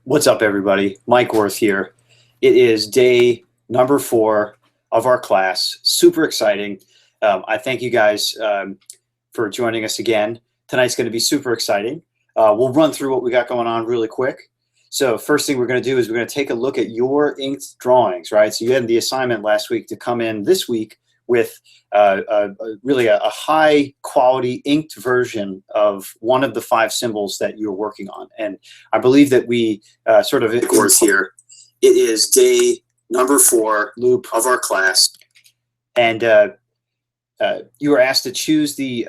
What's up, everybody? Mike Worth here. It is day number 4 of our class. Super exciting. I thank you guys for joining us again. Tonight's going to be super exciting. We'll run through what we got going on really quick. So first thing we're going to do is we're going to take a look at your inked drawings, right? So you had the assignment last week to come in this week with really a high quality inked version of one of the 5 symbols that you're working on. And I believe that we sort of, of course, here, it is day number 4 loop of our class. And you were asked to choose the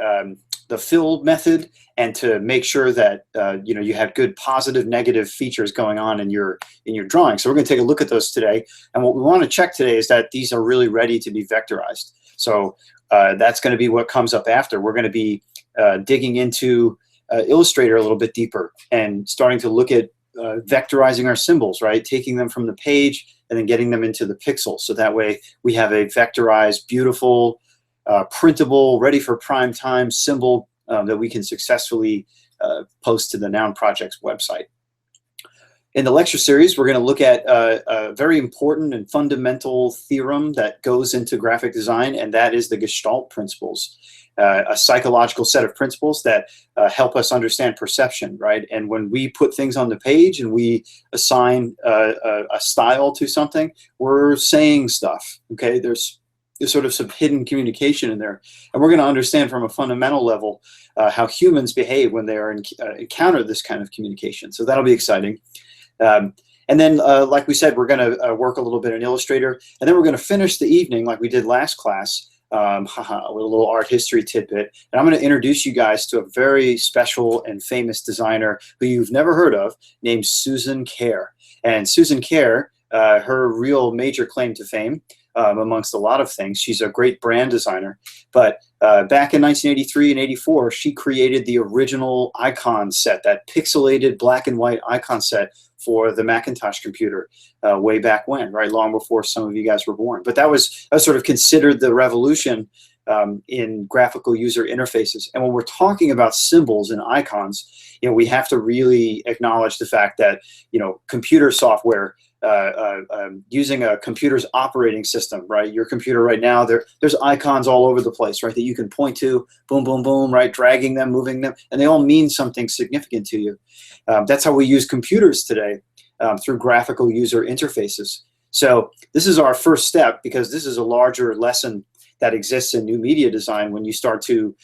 fill method and to make sure that you had good positive, negative features going on in your drawing. So we're going to take a look at those today. And what we want to check today is that these are really ready to be vectorized. So that's going to be what comes up after. We're going to be digging into Illustrator a little bit deeper and starting to look at vectorizing our symbols, right? Taking them from the page and then getting them into the pixel. So that way we have a vectorized, beautiful, printable, ready for prime time symbol that we can successfully post to the Noun Project's website. In the lecture series, we're going to look at a very important and fundamental theorem that goes into graphic design, and that is the Gestalt Principles, a psychological set of principles that help us understand perception, right? And when we put things on the page and we assign a style to something, we're saying stuff, okay? There's sort of some hidden communication in there. And we're going to understand from a fundamental level how humans behave when they are encounter this kind of communication. So that'll be exciting. And then, like we said, we're going to work a little bit in Illustrator. And then we're going to finish the evening like we did last class with a little art history tidbit. And I'm going to introduce you guys to a very special and famous designer who you've never heard of named Susan Kare. And Susan Kare, her real major claim to fame, amongst a lot of things. She's a great brand designer. But back in 1983 and 84, she created the original icon set, that pixelated black and white icon set for the Macintosh computer way back when, right? Long before some of you guys were born. But that was sort of considered the revolution in graphical user interfaces. And when we're talking about symbols and icons, we have to really acknowledge the fact that, computer software, using a computer's operating system, right? Your computer right now, there's icons all over the place, right? That you can point to, boom, boom, boom, right? Dragging them, moving them, and they all mean something significant to you. That's how we use computers today through graphical user interfaces. So this is our first step because this is a larger lesson that exists in new media design when you start to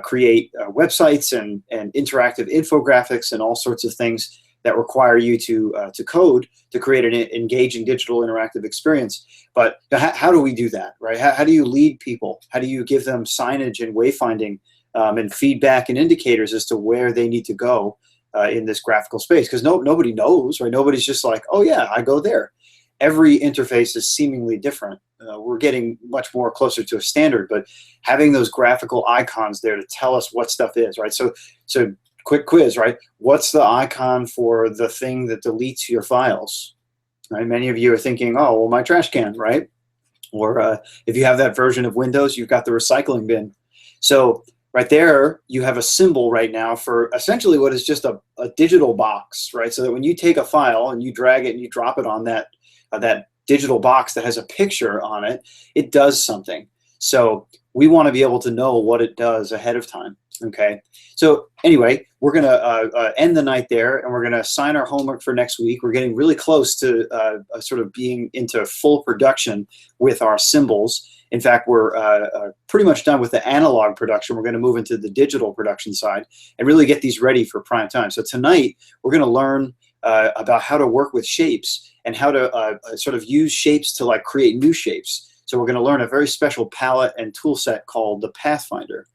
create websites and interactive infographics and all sorts of things that require you to code to create an engaging digital interactive experience. But how do we do that, right? How do you lead people? How do you give them signage and wayfinding and feedback and indicators as to where they need to go in this graphical space? Because nobody knows, right? Nobody's just like, oh yeah, I go there. Every interface is seemingly different. We're getting much more closer to a standard, but having those graphical icons there to tell us what stuff is, right? So quick quiz, right? What's the icon for the thing that deletes your files? Right? Many of you are thinking, oh, well, my trash can, right? Or if you have that version of Windows, you've got the recycling bin. So right there, you have a symbol right now for essentially what is just a digital box, right? So that when you take a file and you drag it and you drop it on that digital box that has a picture on it, it does something. So we want to be able to know what it does ahead of time. Okay, so anyway, we're going to end the night there, and we're going to assign our homework for next week. We're getting really close to sort of being into full production with our symbols. In fact, we're pretty much done with the analog production. We're going to move into the digital production side and really get these ready for prime time. So tonight, we're going to learn about how to work with shapes and how to sort of use shapes to like create new shapes. So we're going to learn a very special palette and tool set called the Pathfinder.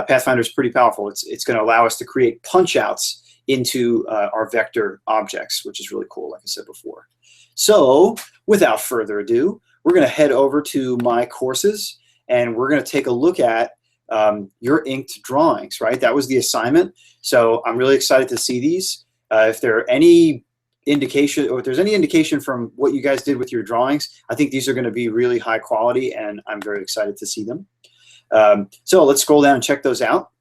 Pathfinder is pretty powerful. It's going to allow us to create punch outs into our vector objects, which is really cool, like I said before. So without further ado, we're going to head over to my courses, and we're going to take a look at your inked drawings, right? That was the assignment. So I'm really excited to see these. If there are any indication, or if there's any indication from what you guys did with your drawings, I think these are going to be really high quality, and I'm very excited to see them. So let's scroll down and check those out.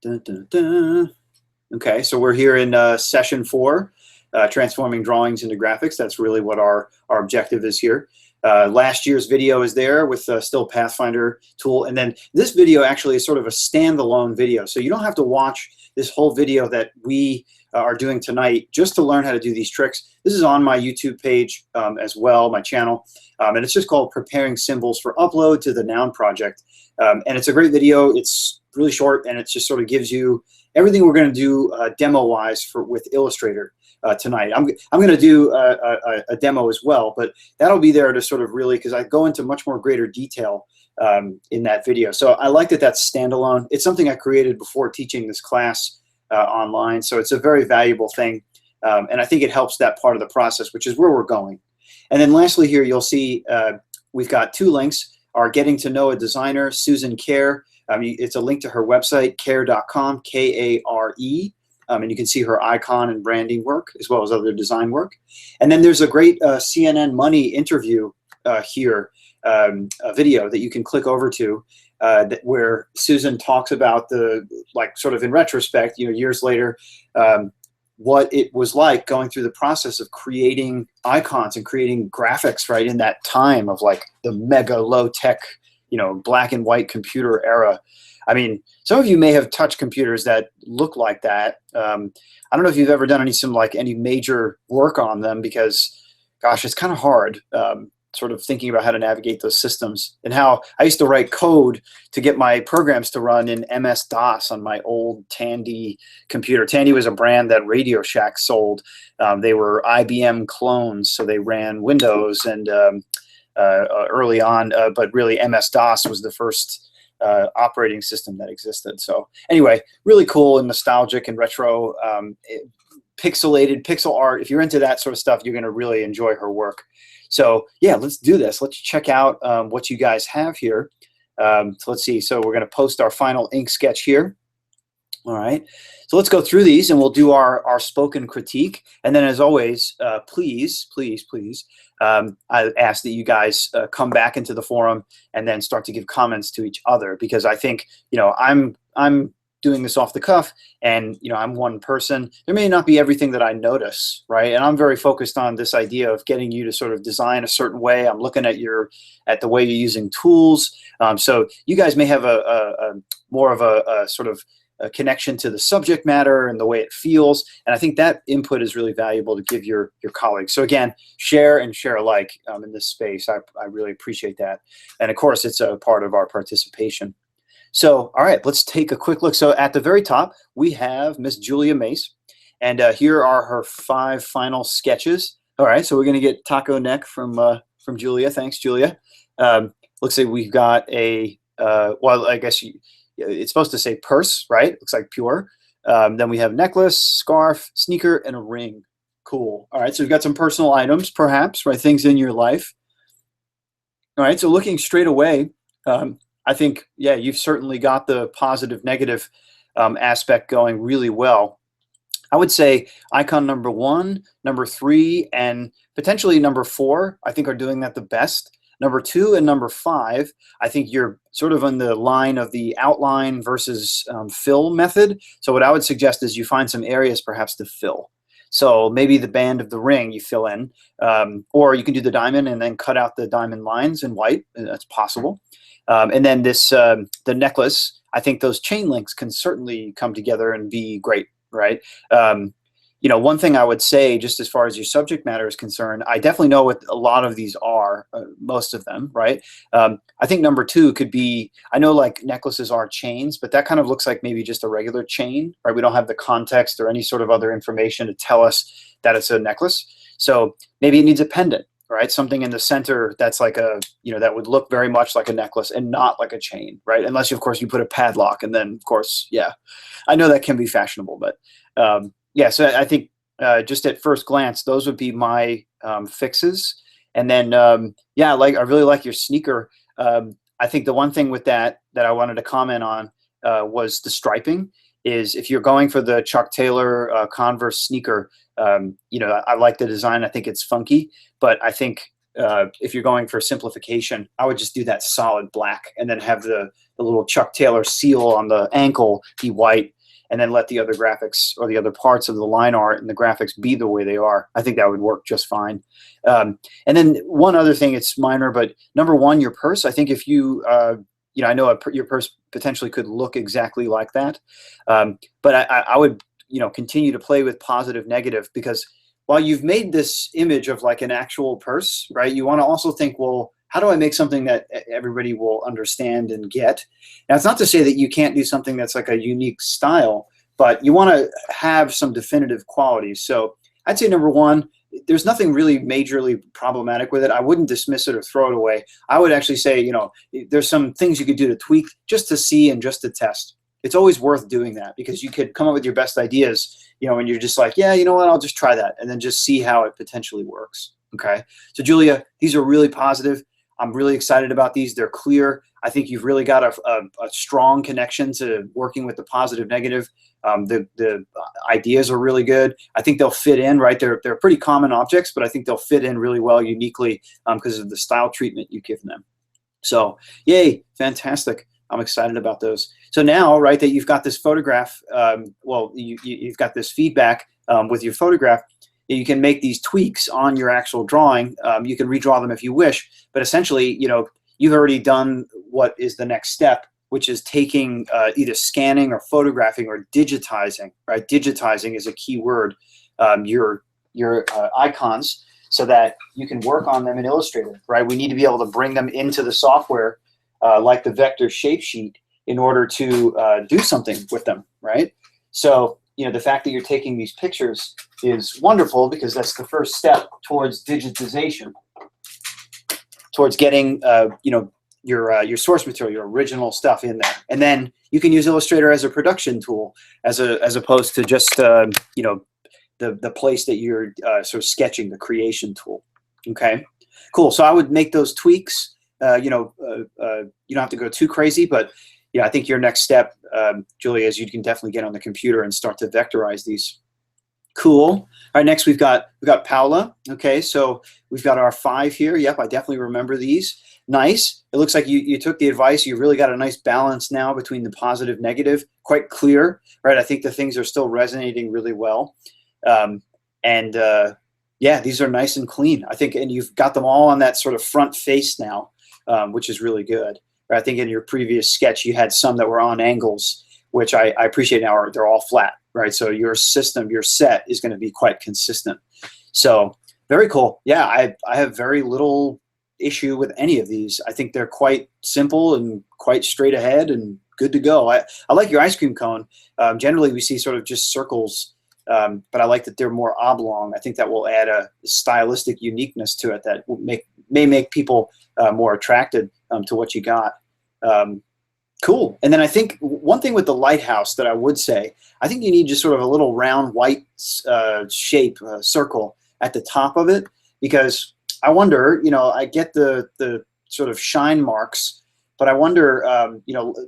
Dun, dun, dun. Okay, so we're here in session 4. transforming drawings into graphics. That's really what our objective is here. Last year's video is there with the Still Pathfinder tool. And then this video actually is sort of a standalone video. So you don't have to watch this whole video that we are doing tonight just to learn how to do these tricks. This is on my YouTube page as well, my channel. And it's just called Preparing Symbols for Upload to the Noun Project. And it's a great video. It's really short, and it just sort of gives you everything we're going to do demo-wise with Illustrator. Tonight. I'm going to do a demo as well, but that'll be there to sort of really, because I go into much more greater detail in that video. So I like that that's standalone. It's something I created before teaching this class online, so it's a very valuable thing, and I think it helps that part of the process, which is where we're going. And then lastly here, you'll see we've got 2 links. Our Getting to Know a Designer, Susan Kare. It's a link to her website, kare.com, K-A-R-E. And you can see her icon and branding work, as well as other design work. And then there's a great CNN Money interview here, a video that you can click over to, where Susan talks about sort of in retrospect, years later, what it was like going through the process of creating icons and creating graphics, right, in that time of like the mega low-tech, black and white computer era. I mean, some of you may have touched computers that look like that. I don't know if you've ever done any major work on them, because, gosh, it's kind of hard sort of thinking about how to navigate those systems, and how I used to write code to get my programs to run in MS-DOS on my old Tandy computer. Tandy was a brand that Radio Shack sold. They were IBM clones, so they ran Windows and early on, but really MS-DOS was the first operating system that existed. So anyway, really cool and nostalgic and retro, pixelated pixel art. If you're into that sort of stuff, you're going to really enjoy her work. So yeah, let's do this. Let's check out what you guys have here. So let's see. So we're going to post our final ink sketch here. All right. So let's go through these, and we'll do our spoken critique. And then, as always, please, I ask that you guys come back into the forum and then start to give comments to each other, because I think, I'm doing this off the cuff, and I'm one person. There may not be everything that I notice, right? And I'm very focused on this idea of getting you to sort of design a certain way. I'm looking at the way you're using tools. So you guys may have a more of a sort of a connection to the subject matter and the way it feels. And I think that input is really valuable to give your colleagues. So again, share and share alike in this space. I really appreciate that. And of course, it's a part of our participation. So, all right, let's take a quick look. So at the very top, we have Miss Julia Mace. And here are her 5 final sketches. All right, so we're going to get taco neck from Julia. Thanks, Julia. Looks like we've got a, well, I guess it's supposed to say purse, right? Looks like pure. Then we have necklace, scarf, sneaker, and a ring. Cool. All right, so we've got some personal items, perhaps, right? Things in your life. All right, so looking straight away, I think, yeah, you've certainly got the positive, negative aspect going really well. I would say icon number 1, number 3, and potentially number 4, I think are doing that the best. Number 2 and number 5, I think you're sort of on the line of the outline versus fill method. So what I would suggest is you find some areas perhaps to fill. So maybe the band of the ring you fill in, or you can do the diamond and then cut out the diamond lines in white. That's possible. And then this, the necklace, I think those chain links can certainly come together and be great, right? One thing I would say, just as far as your subject matter is concerned, I definitely know what a lot of these are, most of them, right? I think number 2 could be, I know like necklaces are chains, but that kind of looks like maybe just a regular chain, right? We don't have the context or any sort of other information to tell us that it's a necklace. So maybe it needs a pendant, right? Something in the center that's like a, that would look very much like a necklace and not like a chain, right? Unless, of course, you put a padlock, and then, of course, yeah. I know that can be fashionable, but yeah, so I think just at first glance, those would be my fixes. And then, yeah, I really like your sneaker. I think the one thing with that I wanted to comment on was the striping. Is if you're going for the Chuck Taylor Converse sneaker, I like the design. I think it's funky, but I think if you're going for simplification, I would just do that solid black and then have the little Chuck Taylor seal on the ankle be white. and then let the other graphics or the other parts of the line art and the graphics be the way they are. I think that would work just fine. And then one other thing, it's minor, but number one, your purse. I think if you, I know your purse potentially could look exactly like that, but I would, continue to play with positive, negative, because while you've made this image of like an actual purse, right, you want to also think, well, how do I make something that everybody will understand and get? Now, it's not to say that you can't do something that's like a unique style, but you want to have some definitive qualities. So I'd say number one, there's nothing really majorly problematic with it. I wouldn't dismiss it or throw it away. I would actually say, there's some things you could do to tweak just to see and just to test. It's always worth doing that, because you could come up with your best ideas, and you're just like, yeah, you know what, I'll just try that, and then just see how it potentially works. Okay, so Julia, these are really positive. I'm really excited about these. They're clear. I think you've really got a strong connection to working with the positive, negative. The ideas are really good. I think they'll fit in, right? They're pretty common objects, but I think they'll fit in really well, uniquely, because of the style treatment you've given them. So, yay, fantastic. I'm excited about those. So now, right, that you've got this photograph, you've got this feedback with your photograph, you can make these tweaks on your actual drawing. You can redraw them if you wish, but essentially, you've already done what is the next step, which is taking either scanning or photographing or digitizing, right? Digitizing is a key word, your icons, so that you can work on them in Illustrator, right? We need to be able to bring them into the software, like the vector shape sheet, in order to do something with them, right? So, the fact that you're taking these pictures is wonderful, because that's the first step towards digitization, towards getting, your source material, your original stuff in there. And then you can use Illustrator as a production tool, as opposed to just, the place that you're sort of sketching, the creation tool. Okay, cool. So I would make those tweaks. You don't have to go too crazy, but I think your next step, Julia, is you can definitely get on the computer and start to vectorize these. Cool. All right, next we've got Paula. Okay, so we've got our 5 here. Yep, I definitely remember these. Nice. It looks like you took the advice. You really got a nice balance now between the positive, negative. Quite clear, right? I think the things are still resonating really well. Yeah, these are nice and clean, I think, and you've got them all on that sort of front face now, which is really good. I think in your previous sketch, you had some that were on angles, which I appreciate now. They're all flat, right? So your system, your set is going to be quite consistent. So very cool. Yeah, I have very little issue with any of these. I think they're quite simple and quite straight ahead and good to go. I like your ice cream cone. Generally, we see sort of just circles, but I like that they're more oblong. I think that will add a stylistic uniqueness to it that may make people more attracted to what you got. Cool. And then I think one thing with the lighthouse that I would say, I think you need just sort of a little round white shape, circle at the top of it, because I wonder, I get the sort of shine marks, but I wonder,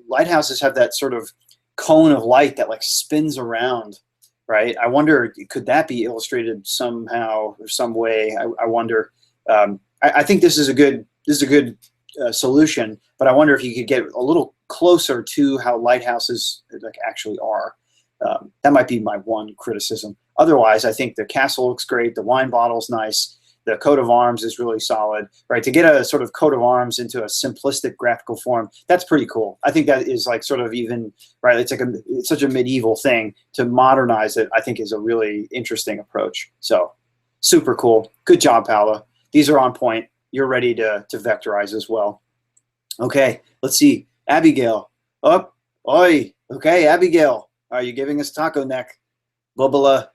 lighthouses have that sort of cone of light that like spins around, right? I wonder, could that be illustrated somehow or some way? I wonder. I think this is a good solution, but I wonder if you could get a little closer to how lighthouses like actually are. That might be my one criticism. Otherwise, I think the castle looks great. The wine bottle's nice. The coat of arms is really solid, right? To get a sort of coat of arms into a simplistic graphical form, that's pretty cool. I think that is like sort of even, right? It's like it's such a medieval thing. To modernize it, I think, is a really interesting approach. So super cool. Good job, Paula. These are on point. You're ready to vectorize as well. Okay, let's see. Abigail. Oh, oi. Okay, Abigail. Are you giving us taco neck? Bubala.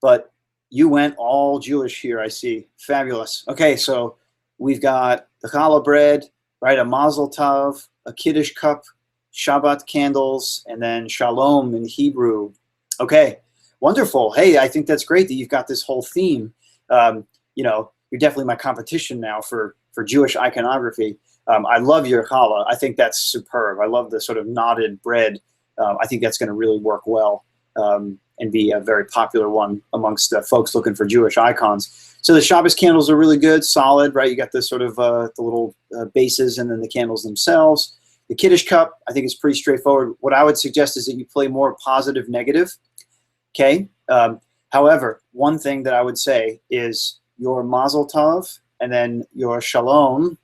But you went all Jewish here, I see. Fabulous. Okay, so we've got the challah bread, right? A mazel tov, a kiddush cup, Shabbat candles, and then shalom in Hebrew. Okay, wonderful. Hey, I think that's great that you've got this whole theme. You're definitely my competition now for Jewish iconography. I love your challah. I think that's superb. I love the sort of knotted bread. I think that's going to really work well. And be a very popular one amongst folks looking for Jewish icons. So the Shabbos candles are really good, solid, right? You got the sort of the little bases and then the candles themselves. The Kiddish Cup, I think, is pretty straightforward. What I would suggest is that you play more positive, negative. Okay. However, one thing that I would say is your Mazel Tov and then your Shalom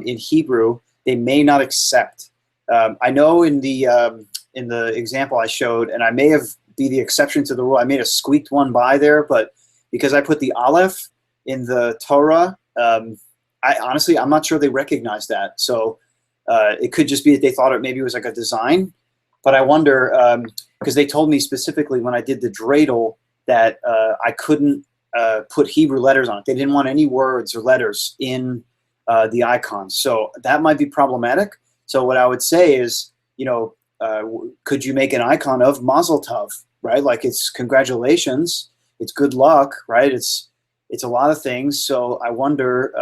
in Hebrew, they may not accept. I know in the example I showed, and I may have be the exception to the rule. I may have squeaked one by there, but because I put the Aleph in the Torah, I'm not sure they recognize that. So it could just be that they thought it maybe was like a design. But I wonder, because they told me specifically when I did the dreidel that I couldn't put Hebrew letters on it. They didn't want any words or letters in the icons. So that might be problematic. So what I would say is, could you make an icon of Mazel Tov, right? Like it's congratulations, it's good luck, right? It's a lot of things. So I wonder,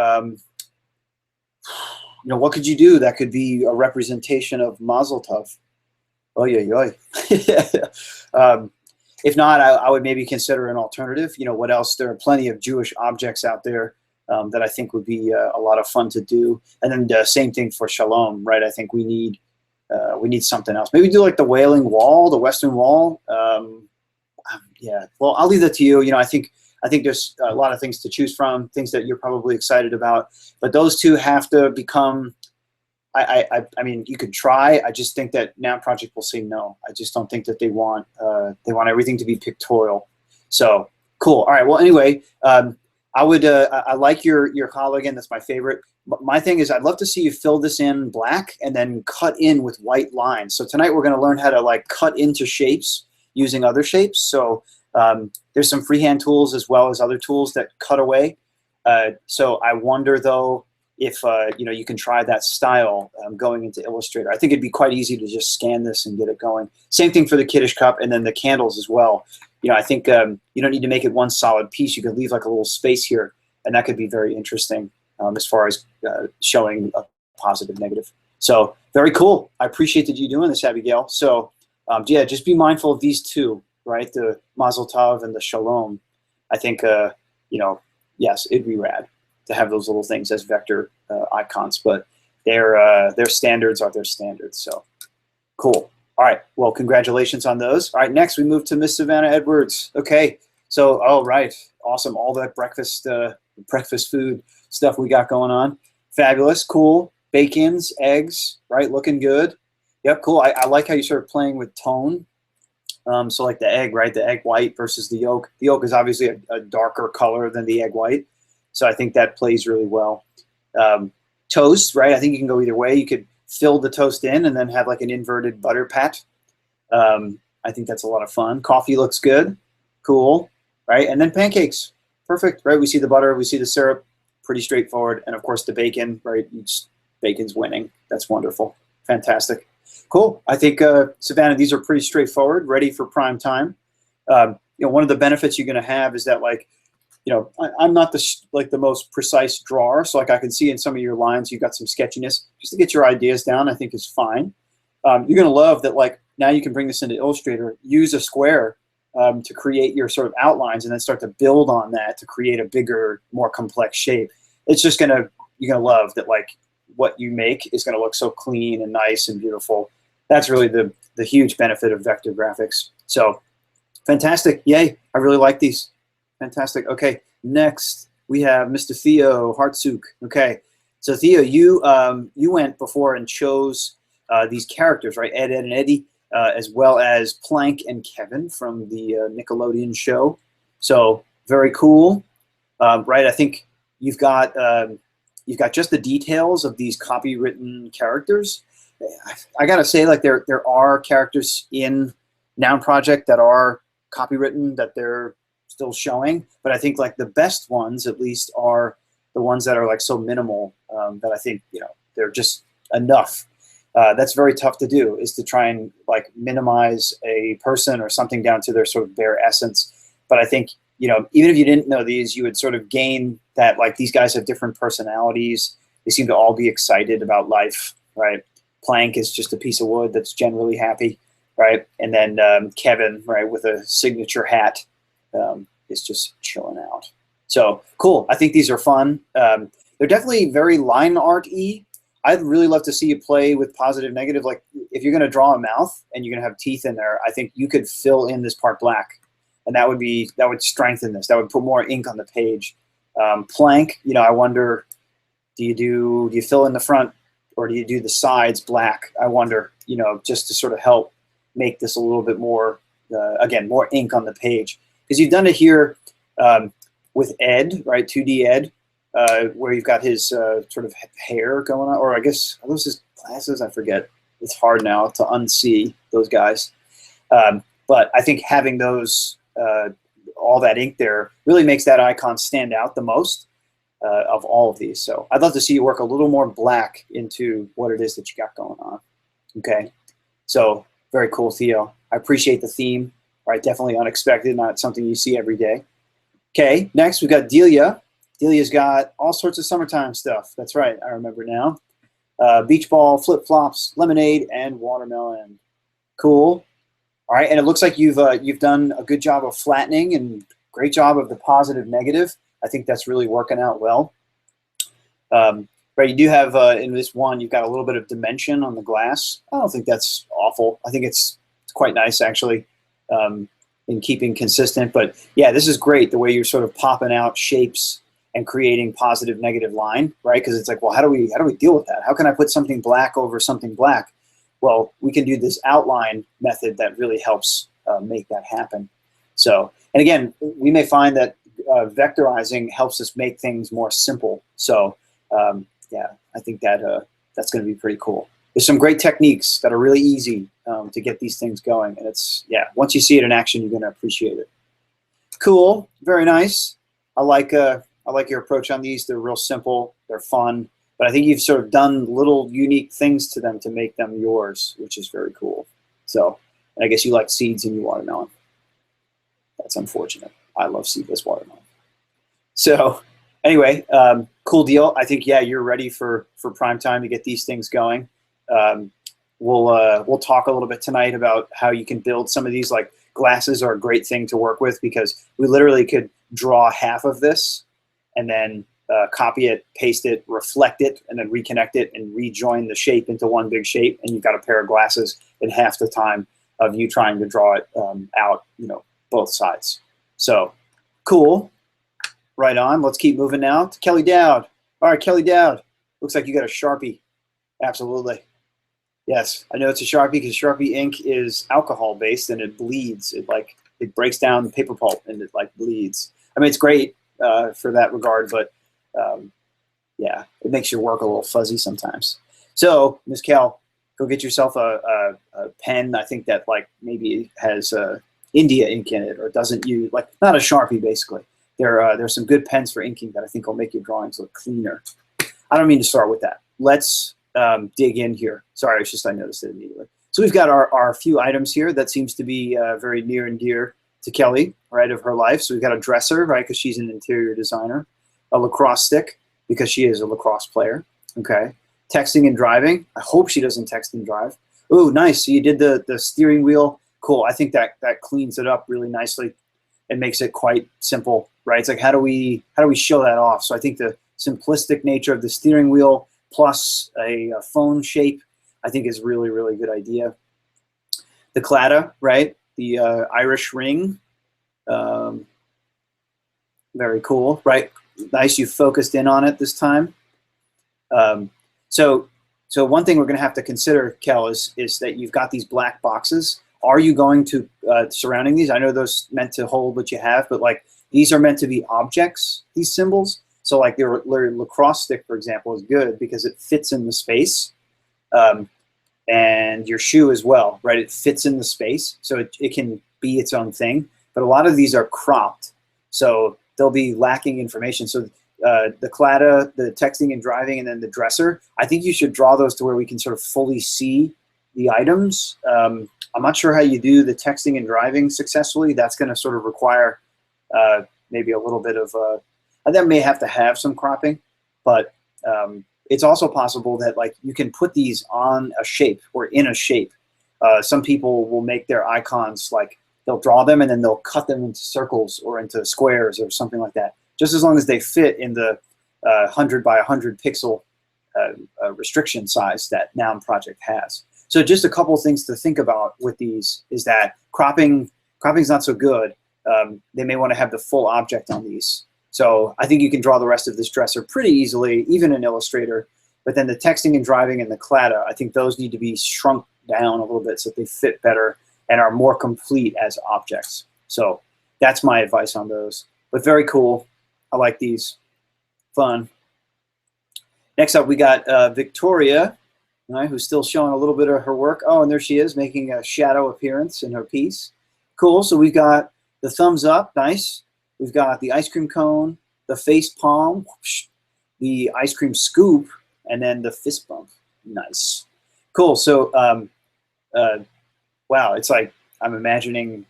what could you do that could be a representation of Mazel Tov? Oy, oy, oy. If not, I would maybe consider an alternative. What else? There are plenty of Jewish objects out there that I think would be a lot of fun to do. And then the same thing for Shalom, right? I think we need something else. Maybe do like the Wailing Wall, the Western Wall. Yeah. Well, I'll leave that to you. I think there's a lot of things to choose from, things that you're probably excited about. But those two have to become. I mean, you could try. I just think that Noun Project will say no. I just don't think that they want everything to be pictorial. So cool. All right. Well, anyway, I like your collar again. That's my favorite. But my thing is, I'd love to see you fill this in black and then cut in with white lines. So tonight we're going to learn how to like cut into shapes using other shapes. So there's some freehand tools as well as other tools that cut away. So I wonder though, if you can try that style going into Illustrator. I think it'd be quite easy to just scan this and get it going. Same thing for the Kiddish Cup and then the candles as well. I think you don't need to make it one solid piece. You could leave like a little space here, and that could be very interesting as far as showing a positive, negative. So very cool. I appreciate that you doing this, Abigail. So yeah, just be mindful of these two, right? The Mazel Tov and the Shalom. I think yes, it'd be rad to have those little things as vector icons, but their standards are their standards. So cool. All right. Well, congratulations on those. All right. Next, we move to Miss Savannah Edwards. Okay. So, all right. Awesome. All that breakfast food stuff we got going on. Fabulous. Cool. Bacons, eggs, right? Looking good. Yep. Cool. I like how you start playing with tone. So like the egg, right? The egg white versus the yolk. The yolk is obviously a darker color than the egg white. So I think that plays really well. Toast, right? I think you can go either way. You could fill the toast in and then have like an inverted butter pat. I think that's a lot of fun. Coffee looks good. Cool, right? And then pancakes. Perfect, right? We see the butter, we see the syrup. Pretty straightforward. And of course the bacon, right? Bacon's winning. That's wonderful. Fantastic. Cool. I think, Savannah, these are pretty straightforward, ready for prime time. One of the benefits you're going to have is that I'm not the most precise drawer, so like I can see in some of your lines you've got some sketchiness. Just to get your ideas down, I think is fine. You're going to love that now you can bring this into Illustrator, use a square to create your sort of outlines and then start to build on that to create a bigger, more complex shape. It's just you're going to love that what you make is going to look so clean and nice and beautiful. That's really the huge benefit of vector graphics. So fantastic. Yay. I really like these. Fantastic. Okay, next we have Mr. Theo Hartsuk. Okay, so Theo, you went before and chose these characters, right? Ed, Ed, and Eddie, as well as Plank and Kevin from the Nickelodeon show. So very cool, right? I think you've got just the details of these copywritten characters. I gotta say, there are characters in Noun Project that are copywritten that they're still showing, but I think the best ones at least are the ones that are so minimal that I think they're just enough. That's very tough to do, is to try and minimize a person or something down to their sort of bare essence. But I think even if you didn't know these, you would sort of gain that these guys have different personalities. They seem to all be excited about life, right? Plank is just a piece of wood that's generally happy, right? And then Kevin, right, with a signature hat. Is just chilling out. So cool. I think these are fun. They're definitely very line art-y. I'd really love to see you play with positive, negative. Like if you're going to draw a mouth and you're going to have teeth in there, I think you could fill in this part black, and that would strengthen this. That would put more ink on the page. Plank, you know, I wonder, do you fill in the front or do you do the sides black? I wonder, you know, just to sort of help make this a little bit more, again, more ink on the page. Because you've done it here with Ed, right, 2D Ed, where you've got his sort of hair going on, or I guess, are those his glasses? I forget. It's hard now to unsee those guys. But I think having those, all that ink there really makes that icon stand out the most of all of these. So I'd love to see you work a little more black into what it is that you got going on. Okay, so very cool, Theo. I appreciate the theme, right? Definitely unexpected, not something you see every day. Okay, next we've got Delia. Delia's got all sorts of summertime stuff. That's right, I remember now. Beach ball, flip-flops, lemonade, and watermelon. Cool. All right, and it looks like you've done a good job of flattening and great job of the positive, negative. I think that's really working out well. Right, you do have, in this one, you've got a little bit of dimension on the glass. I don't think that's awful. I think it's quite nice, actually, in keeping consistent. But yeah, this is great, the way you're sort of popping out shapes and creating positive, negative line, right? Because it's like, well, how do we deal with that? How can I put something black over something black? Well, we can do this outline method that really helps make that happen. So, and again, we may find that vectorizing helps us make things more simple. So, yeah, I think that that's going to be pretty cool. There's some great techniques that are really easy to get these things going, and it's, yeah, once you see it in action, you're going to appreciate it. Cool, very nice. I like your approach on these. They're real simple, they're fun, but I think you've sort of done little unique things to them to make them yours, which is very cool. So, and I guess you like seeds in your watermelon. That's unfortunate. I love seedless watermelon. So anyway, cool deal. I think, yeah, you're ready for prime time to get these things going. We'll talk a little bit tonight about how you can build some of these. Like glasses are a great thing to work with because we literally could draw half of this and then copy it, paste it, reflect it, and then reconnect it and rejoin the shape into one big shape, and you've got a pair of glasses in half the time of you trying to draw it out, you know, both sides. So cool. Right on. Let's keep moving now to Kelly Dowd. All right, Kelly Dowd. Looks like you got a Sharpie. Absolutely. Yes, I know it's a Sharpie because Sharpie ink is alcohol based and it bleeds. It breaks down paper pulp and it like bleeds. I mean, it's great for that regard, but yeah, it makes your work a little fuzzy sometimes. So, Ms. Kel, go get yourself a pen. I think that like maybe has India ink in it or doesn't use, like, not a Sharpie basically. There's some good pens for inking that I think will make your drawings look cleaner. I don't mean to start with that. Let's dig in here. Sorry, it's just I noticed it immediately. So we've got our few items here that seems to be very near and dear to Kelly, right, of her life. So we've got a dresser, right, because she's an interior designer. A lacrosse stick, because she is a lacrosse player. Okay. Texting and driving. I hope she doesn't text and drive. Ooh, nice. So you did the steering wheel. Cool. I think that cleans it up really nicely and makes it quite simple, right? It's like, how do we show that off? So I think the simplistic nature of the steering wheel plus a phone shape, I think is really, really good idea. The claddagh, right? The Irish ring. Very cool, right? Nice, you focused in on it this time. So one thing we're going to have to consider, Kel, is that you've got these black boxes. Are you going to, surrounding these, I know those meant to hold what you have, but like these are meant to be objects, these symbols. So like your lacrosse stick, for example, is good because it fits in the space. And your shoe as well, right? It fits in the space, so it can be its own thing. But a lot of these are cropped, so they'll be lacking information. So the claddagh, the texting and driving, and then the dresser, I think you should draw those to where we can sort of fully see the items. I'm not sure how you do the texting and driving successfully. That's going to sort of require maybe a little bit of, that may have to have some cropping, but it's also possible that like you can put these on a shape or in a shape. Some people will make their icons like they'll draw them and then they'll cut them into circles or into squares or something like that. Just as long as they fit in the 100 by 100 pixel restriction size that Noun Project has. So just a couple things to think about with these is that cropping's not so good. They may want to have the full object on these. So I think you can draw the rest of this dresser pretty easily, even in Illustrator. But then the texting and driving and the claddagh, I think those need to be shrunk down a little bit so that they fit better and are more complete as objects. So that's my advice on those. But very cool. I like these. Fun. Next up, we got Victoria, right, who's still showing a little bit of her work. Oh, and there she is, making a shadow appearance in her piece. Cool. So we've got the thumbs up. Nice. We've got the ice cream cone, the face palm, whoosh, the ice cream scoop, and then the fist bump. Nice. Cool. So, wow, it's like I'm imagining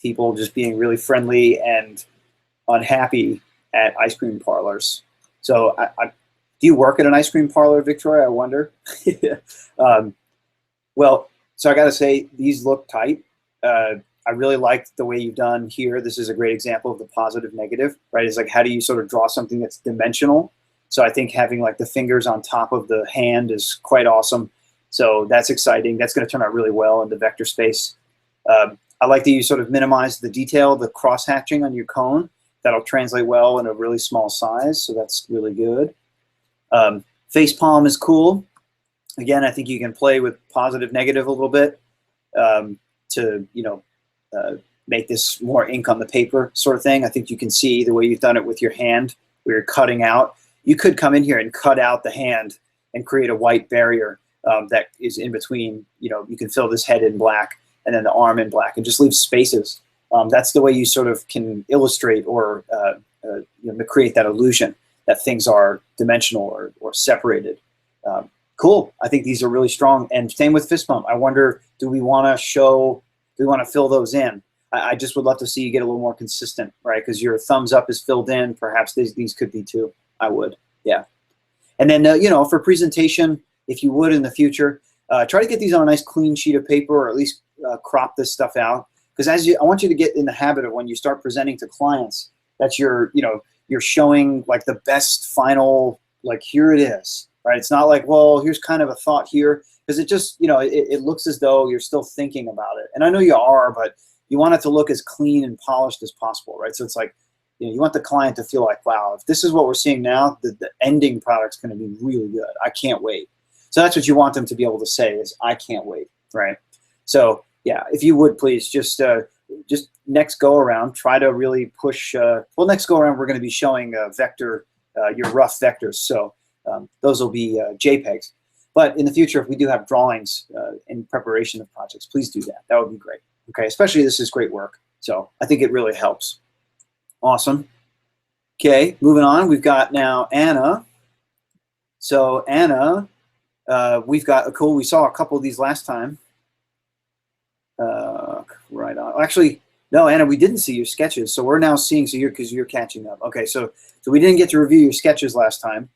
people just being really friendly and unhappy at ice cream parlors. So do you work at an ice cream parlor, Victoria? I wonder. Well, so I got to say, these look tight. I really liked the way you've done here. This is a great example of the positive negative, right? It's like, how do you sort of draw something that's dimensional? So I think having like the fingers on top of the hand is quite awesome. So that's exciting. That's going to turn out really well in the vector space. I like that you sort of minimize the detail, the cross hatching on your cone. That'll translate well in a really small size. So that's really good. Face palm is cool. Again, I think you can play with positive, negative a little bit to, you know, make this more ink on the paper sort of thing. I think you can see the way you've done it with your hand, where you're cutting out. You could come in here and cut out the hand and create a white barrier that is in between. You know, you can fill this head in black and then the arm in black and just leave spaces. That's the way you sort of can illustrate or you know, create that illusion that things are dimensional or separated. Cool. I think these are really strong. And same with fist bump. I wonder, do we want to fill those in? I just would love to see you get a little more consistent, right? Because your thumbs up is filled in. Perhaps these could be too. I would, yeah. And then, you know, for presentation, if you would in the future, try to get these on a nice clean sheet of paper, or at least crop this stuff out. Because I want you to get in the habit of, when you start presenting to clients, that you're showing like the best final, like, here it is, right? It's not like, well, here's kind of a thought here, because it just, you know, it looks as though you're still thinking about it. And I know you are, but you want it to look as clean and polished as possible, right? So it's like, you know, you want the client to feel like, wow, if this is what we're seeing now, the ending product's going to be really good. I can't wait. So that's what you want them to be able to say is, I can't wait, right? So yeah, if you would please just next go around, try to really push. Well, next go around, we're going to be showing vector, your rough vectors. So those will be JPEGs. But in the future, if we do have drawings in preparation of projects, please do that. That would be great. Okay, especially this is great work. So I think it really helps. Awesome. Okay, moving on. We've got now Anna. So Anna, we've got cool. We saw a couple of these last time. Right on. Actually, no, Anna, we didn't see your sketches. So we're now seeing, so because you're catching up. Okay, so we didn't get to review your sketches last time.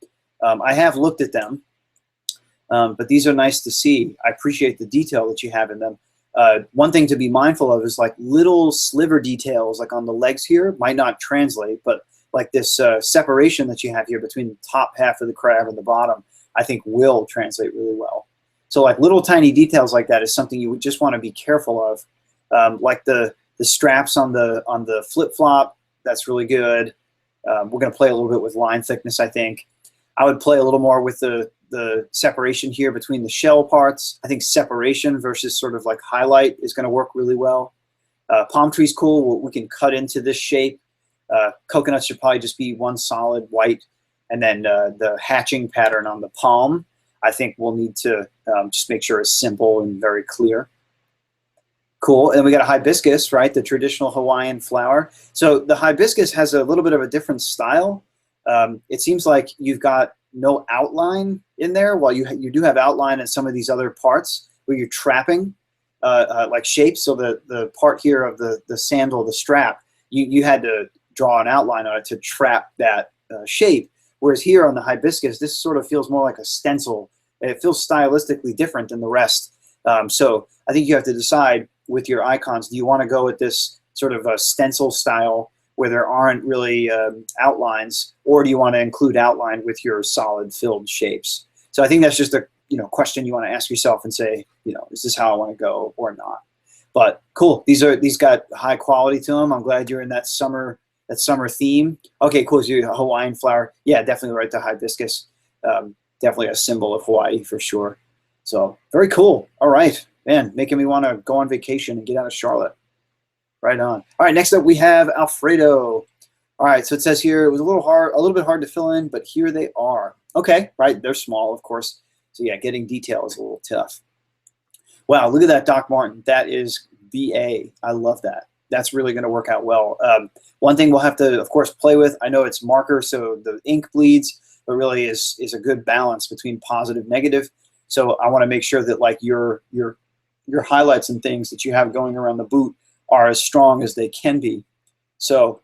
I have looked at them, but these are nice to see. I appreciate the detail that you have in them. One thing to be mindful of is like little sliver details, like on the legs here, might not translate, but like this separation that you have here between the top half of the crab and the bottom, I think will translate really well. So like little tiny details like that is something you would just want to be careful of. Like the straps on the flip-flop, that's really good. We're going to play a little bit with line thickness, I think. I would play a little more with the separation here between the shell parts. I think separation versus sort of like highlight is going to work really well. Palm tree's cool. We can cut into this shape. Coconuts should probably just be one solid white. And then the hatching pattern on the palm, I think we'll need to just make sure it's simple and very clear. Cool. And we got a hibiscus, right? The traditional Hawaiian flower. So the hibiscus has a little bit of a different style. It seems like you've got no outline in there, while you do have outline in some of these other parts where you're trapping like shapes. So the part here of the sandal, the strap, you had to draw an outline on it to trap that shape. Whereas here on the hibiscus, this sort of feels more like a stencil. It feels stylistically different than the rest. So I think you have to decide with your icons, do you want to go with this sort of a stencil style where there aren't really outlines, or do you want to include outline with your solid filled shapes? So I think that's just a question you want to ask yourself and say, is this how I want to go or not? But cool. These got high quality to them. I'm glad you're in that summer theme. Okay, cool. So you're a Hawaiian flower. Yeah, definitely right to hibiscus. Definitely a symbol of Hawaii for sure. So very cool. All right, man, making me want to go on vacation and get out of Charlotte. Right on. All right, next up we have Alfredo. All right, so it says here it was a little bit hard to fill in, but here they are. Okay, right, they're small, of course. So yeah, getting detail is a little tough. Wow, look at that, Doc Martin. That is BA. I love that. That's really going to work out well. One thing we'll have to, of course, play with. I know it's marker, so the ink bleeds, but really is a good balance between positive, negative. So I want to make sure that like your highlights and things that you have going around the boot are as strong as they can be. So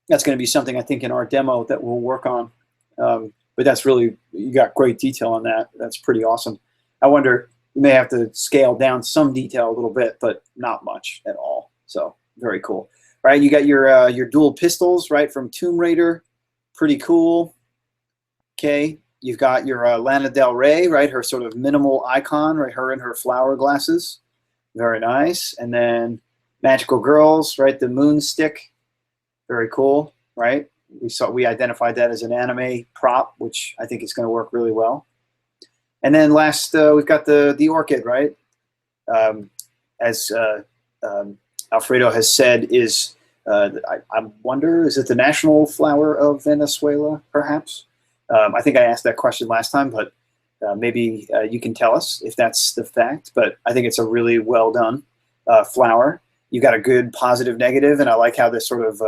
that's going to be something I think in our demo that we'll work on. But that's really, you got great detail on that. That's pretty awesome. I wonder, you may have to scale down some detail a little bit, but not much at all. So very cool. All right, you got your dual pistols, right, from Tomb Raider. Pretty cool. Okay, you've got your Lana Del Rey, right, her sort of minimal icon, right, her and her flower glasses. Very nice. And then Magical Girls, right, the moon stick. Very cool, right? We identified that as an anime prop, which I think is going to work really well. And then last, we've got the orchid, right? As Alfredo has said, I wonder, is it the national flower of Venezuela, perhaps? I think I asked that question last time, but maybe you can tell us if that's the fact. But I think it's a really well done flower. You've got a good positive, negative, and I like how this sort of,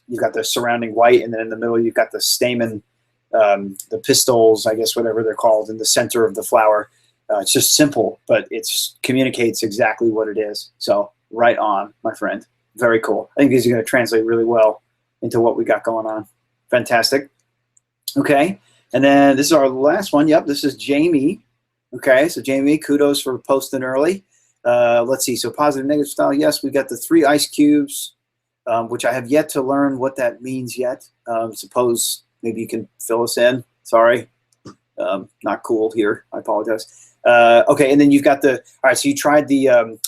you've got the surrounding white, and then in the middle you've got the stamen, the pistils, I guess, whatever they're called, in the center of the flower. It's just simple, but it communicates exactly what it is. So right on, my friend. Very cool. I think these are going to translate really well into what we got going on. Fantastic. Okay, and then this is our last one. Yep, this is Jamie. Okay, so Jamie, kudos for posting early. Let's see, so positive, negative style. Yes, we got the 3 ice cubes, which I have yet to learn what that means yet. Suppose maybe you can fill us in. Sorry, not cool here. I apologize. Okay, and then you've got all right, so you tried the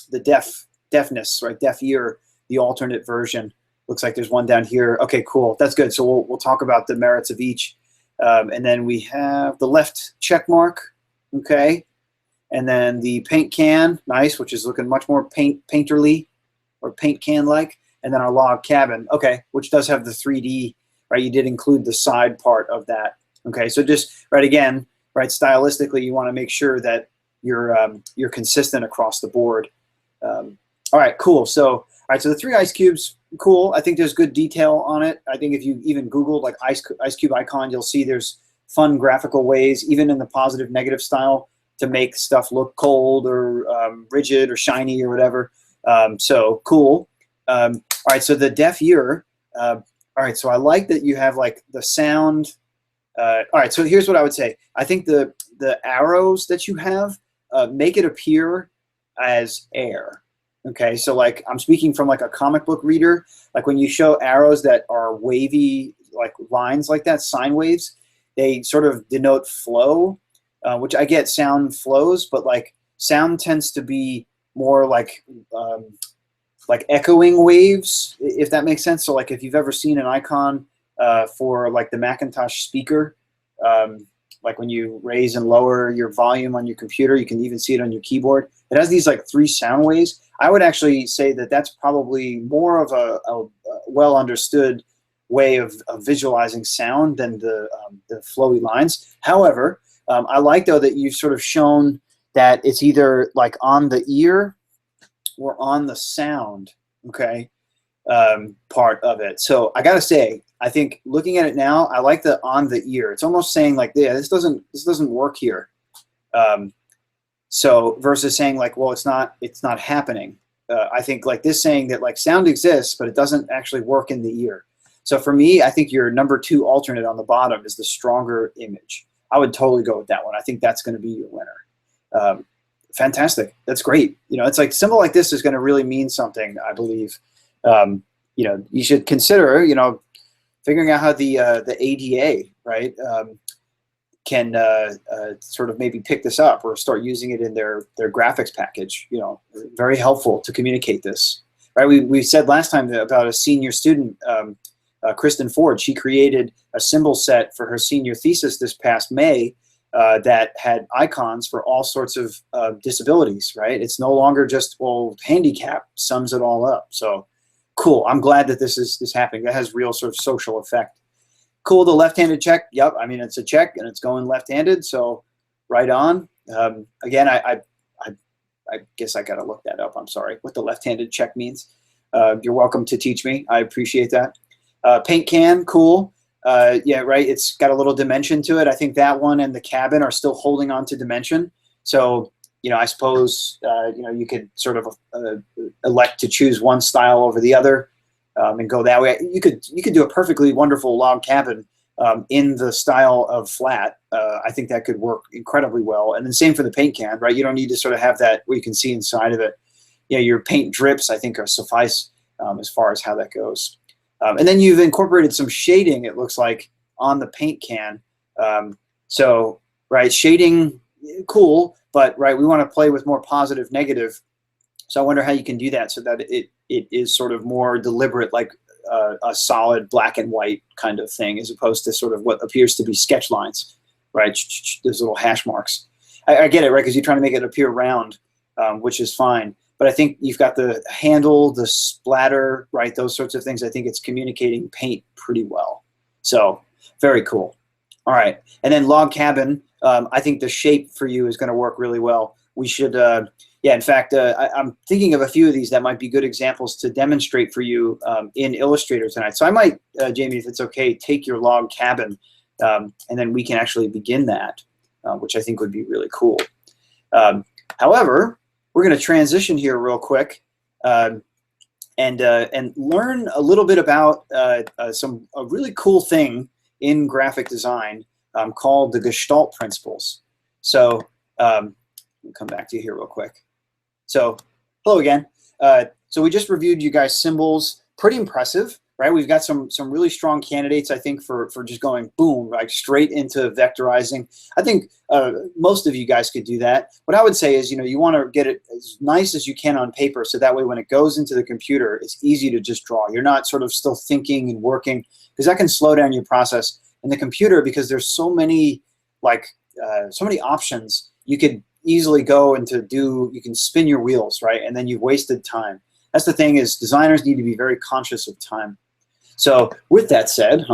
deafness, right? Deaf ear, the alternate version. Looks like there's one down here. Okay, cool. That's good. So we'll talk about the merits of each. And then we have the left check mark. Okay. And then the paint can, nice, which is looking much more painterly or paint can-like. And then our log cabin, okay, which does have the 3D, right? You did include the side part of that. Okay, so just, right, again, right, stylistically, you want to make sure that you're consistent across the board. All right, cool. So, all right, so the 3 ice cubes, cool. I think there's good detail on it. I think if you even Googled like ice cube icon, you'll see there's fun graphical ways, even in the positive, negative style, to make stuff look cold or rigid or shiny or whatever. So cool. All right, so the deaf ear. All right, so I like that you have like the sound. All right, so here's what I would say. I think the arrows that you have make it appear as air. Okay, so like I'm speaking from like a comic book reader. Like when you show arrows that are wavy, like lines like that, sine waves, they sort of denote flow. Which I get sound flows, but like sound tends to be more like echoing waves, if that makes sense. So like if you've ever seen an icon for like the Macintosh speaker, like when you raise and lower your volume on your computer, you can even see it on your keyboard. It has these like 3 sound waves. I would actually say that that's probably more of a well understood way of visualizing sound than the flowy lines. However, I like, though, that you've sort of shown that it's either like on the ear or on the sound, okay, part of it. So I got to say, I think looking at it now, I like the on the ear. It's almost saying like, yeah, this doesn't work here. So versus saying like, well, it's not happening. I think like this saying that like sound exists, but it doesn't actually work in the ear. So for me, I think your number 2 alternate on the bottom is the stronger image. I would totally go with that one. I think that's going to be your winner. Fantastic. That's great. You know, it's like symbol like this is going to really mean something, I believe. You know, you should consider, you know, figuring out how the ADA, right? can sort of maybe pick this up or start using it in their graphics package. You know, very helpful to communicate this. Right? We said last time about a senior student, Kristen Ford. She created a symbol set for her senior thesis this past May that had icons for all sorts of disabilities. Right? It's no longer just, well, handicap sums it all up. So cool. I'm glad that this is happening. That has real sort of social effect. Cool. The left-handed check. Yep. I mean, it's a check and it's going left-handed. So right on. Again, I guess I got to look that up. I'm sorry. What the left-handed check means. You're welcome to teach me. I appreciate that. Paint can. Cool. Yeah, right. It's got a little dimension to it. I think that one and the cabin are still holding on to dimension. So, you know, I suppose, you know, you could sort of elect to choose one style over the other. And go that way. You could do a perfectly wonderful log cabin in the style of flat. I think that could work incredibly well. And then same for the paint can, right? You don't need to sort of have that where you can see inside of it. You know, your paint drips, I think, are suffice as far as how that goes. And then you've incorporated some shading, it looks like, on the paint can. So, right, shading, cool, but right, we want to play with more positive, negative. So I wonder how you can do that so that it is sort of more deliberate, like a solid black and white kind of thing, as opposed to sort of what appears to be sketch lines, right? Those little hash marks. I get it, right? Because you're trying to make it appear round, which is fine. But I think you've got the handle, the splatter, right? Those sorts of things. I think it's communicating paint pretty well. So very cool. All right. And then log cabin, I think the shape for you is going to work really well. We should... yeah, in fact, I'm thinking of a few of these that might be good examples to demonstrate for you in Illustrator tonight. So I might, Jamie, if it's okay, take your log cabin, and then we can actually begin that, which I think would be really cool. However, we're going to transition here real quick and learn a little bit about a really cool thing in graphic design called the Gestalt Principles. So we'll come back to you here real quick. So hello again. So we just reviewed you guys' symbols. Pretty impressive, right? We've got some really strong candidates, I think, for just going boom, like straight into vectorizing. I think most of you guys could do that. What I would say is, you know, you want to get it as nice as you can on paper, so that way when it goes into the computer, it's easy to just draw. You're not sort of still thinking and working, because that can slow down your process. In the computer, because there's so many, like, so many options, you could easily go into you can spin your wheels, right? And then you've wasted time. That's the thing, is designers need to be very conscious of time. So with that said,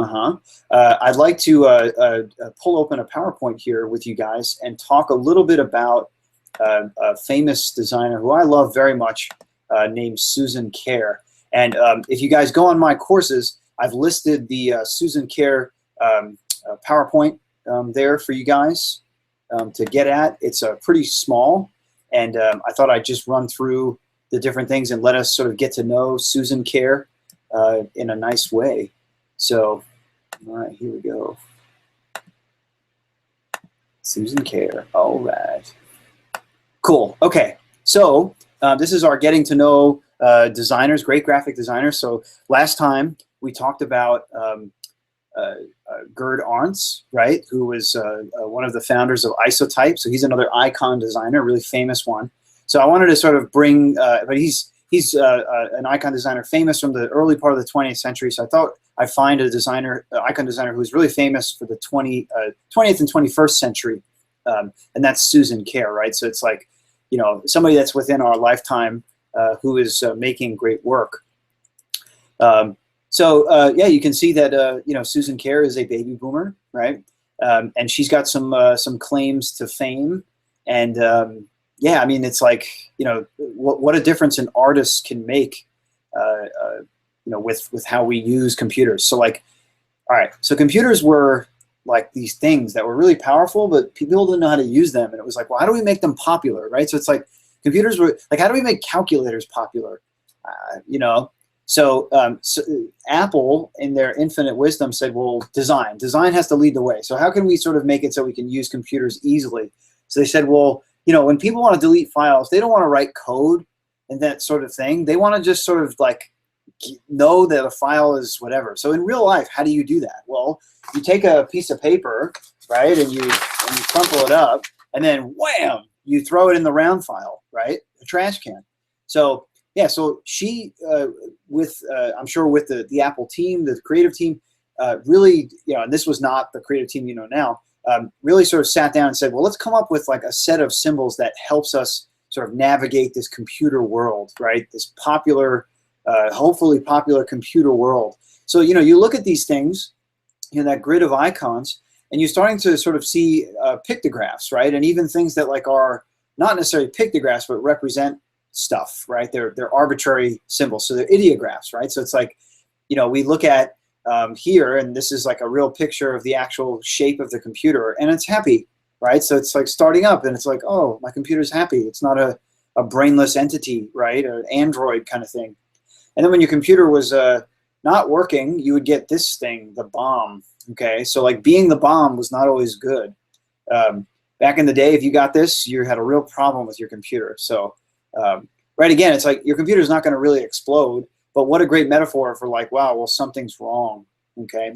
I'd like to pull open a PowerPoint here with you guys and talk a little bit about a famous designer who I love very much, named Susan Kare. And if you guys go on my courses, I've listed the Susan Kare PowerPoint there for you guys to get at. It's pretty small, and I thought I'd just run through the different things and let us sort of get to know Susan Kare in a nice way. So, all right, here we go. Susan Kare, all right. Cool, okay. So this is our getting to know designers, great graphic designers. So last time we talked about Gerd Arntz, right, who was one of the founders of Isotype. So he's another icon designer, really famous one. So I wanted to sort of bring, but he's an icon designer famous from the early part of the 20th century. So I thought I'd find a designer, icon designer who's really famous for the 20th and 21st century, and that's Susan Kare, right? So it's like, you know, somebody that's within our lifetime who is making great work. So yeah, you can see that you know, Susan Kare is a baby boomer, right? And she's got some claims to fame, and yeah, I mean, it's like, you know, what a difference an artist can make, you know, with how we use computers. So like, all right, so computers were like these things that were really powerful, but people didn't know how to use them, and it was like, well, how do we make them popular, right? So it's like computers were like, how do we make calculators popular, you know? So, so Apple, in their infinite wisdom, said, well, design has to lead the way. So how can we sort of make it so we can use computers easily? So they said, well, you know, when people want to delete files, they don't want to write code and that sort of thing. They want to just sort of like know that a file is whatever. So in real life, how do you do that? Well, you take a piece of paper right? And you crumple it up, and then wham, you throw it in the round file, right? A trash can. So yeah, so she I'm sure with the Apple team, the creative team, really, and this was not the creative team now, really sort of sat down and said, well, let's come up with like a set of symbols that helps us sort of navigate this computer world, right? This popular, hopefully popular computer world. So, you look at these things, that grid of icons, and you're starting to sort of see pictographs, right? And even things that like are not necessarily pictographs, but represent stuff, right? They're arbitrary symbols. So they're ideographs, right? So it's like, we look at here, and this is like a real picture of the actual shape of the computer, and it's happy, right? So it's like starting up, and it's like, oh, my computer's happy. It's not a brainless entity, right? An Android kind of thing. And then when your computer was not working, you would get this thing, the bomb, okay? So like being the bomb was not always good. Back in the day, if you got this, you had a real problem with your computer. So, right, again, it's like your computer's not gonna really explode, but what a great metaphor for like, wow, well, something's wrong, okay?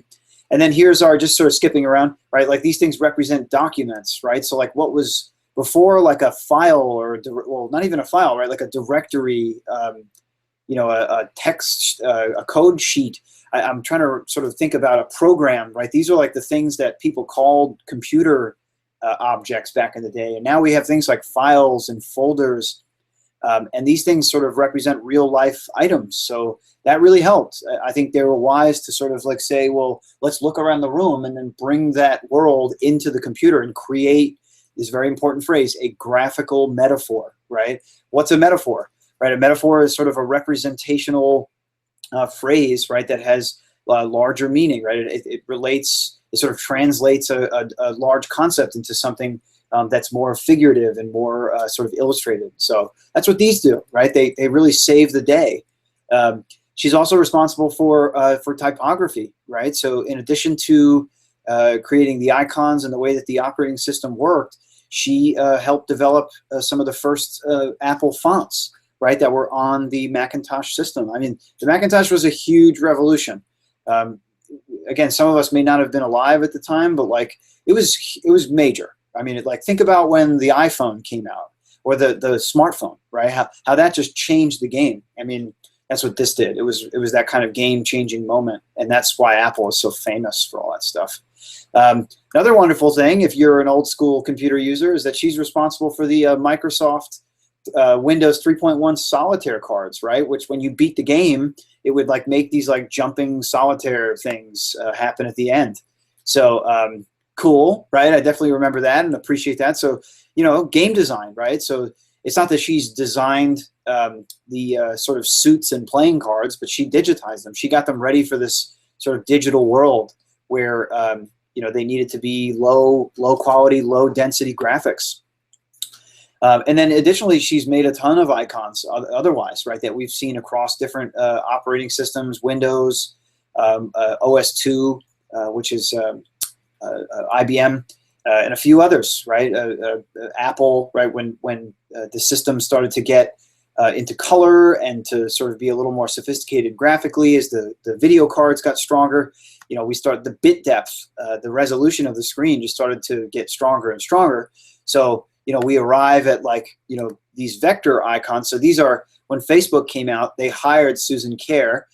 And then here's our, just sort of skipping around, right? Like these things represent documents, right? So like what was before like a file or, well, not even a file, right? Like a directory, a text, a code sheet. I'm trying to sort of think about a program, right? These are like the things that people called computer objects back in the day. And now we have things like files and folders. And these things sort of represent real life items. So that really helped. I think they were wise to sort of like say, well, let's look around the room and then bring that world into the computer and create this very important phrase, a graphical metaphor, right? What's a metaphor, right? A metaphor is sort of a representational phrase, right, that has larger meaning, right? It relates, it sort of translates a large concept into something that's more figurative and more sort of illustrated. So that's what these do, right? They really save the day. She's also responsible for typography, right? So in addition to creating the icons and the way that the operating system worked, she helped develop some of the first Apple fonts, right, that were on the Macintosh system. I mean, the Macintosh was a huge revolution. Again, some of us may not have been alive at the time, but like it was major. I mean, like think about when the iPhone came out or the smartphone, right? How that just changed the game. I mean, that's what this did. It was that kind of game-changing moment, and that's why Apple is so famous for all that stuff. Another wonderful thing, if you're an old school computer user, is that she's responsible for the Microsoft Windows 3.1 solitaire cards, right? Which when you beat the game, it would like make these like jumping solitaire things happen at the end. So cool, right? I definitely remember that and appreciate that. So, game design, right? So it's not that she's designed the sort of suits and playing cards, but she digitized them. She got them ready for this sort of digital world where, they needed to be low quality, low density graphics. And then additionally, she's made a ton of icons otherwise, right, that we've seen across different operating systems, Windows, OS2, which is IBM, and a few others, right? Apple, right, when the system started to get into color and to sort of be a little more sophisticated graphically as the video cards got stronger, we started the bit depth, the resolution of the screen just started to get stronger and stronger. So, we arrive at like, these vector icons. So these are, when Facebook came out, they hired Susan Kare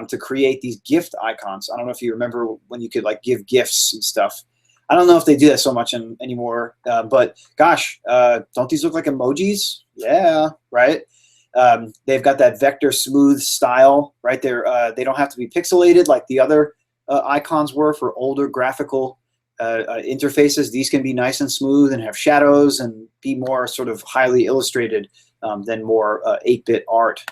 to create these gift icons. I don't know if you remember when you could like give gifts and stuff. I don't know if they do that so much anymore, but gosh, don't these look like emojis? Yeah, right. They've got that vector smooth style, right? They don't have to be pixelated like the other icons were for older graphical interfaces. These can be nice and smooth and have shadows and be more sort of highly illustrated than more 8-bit art.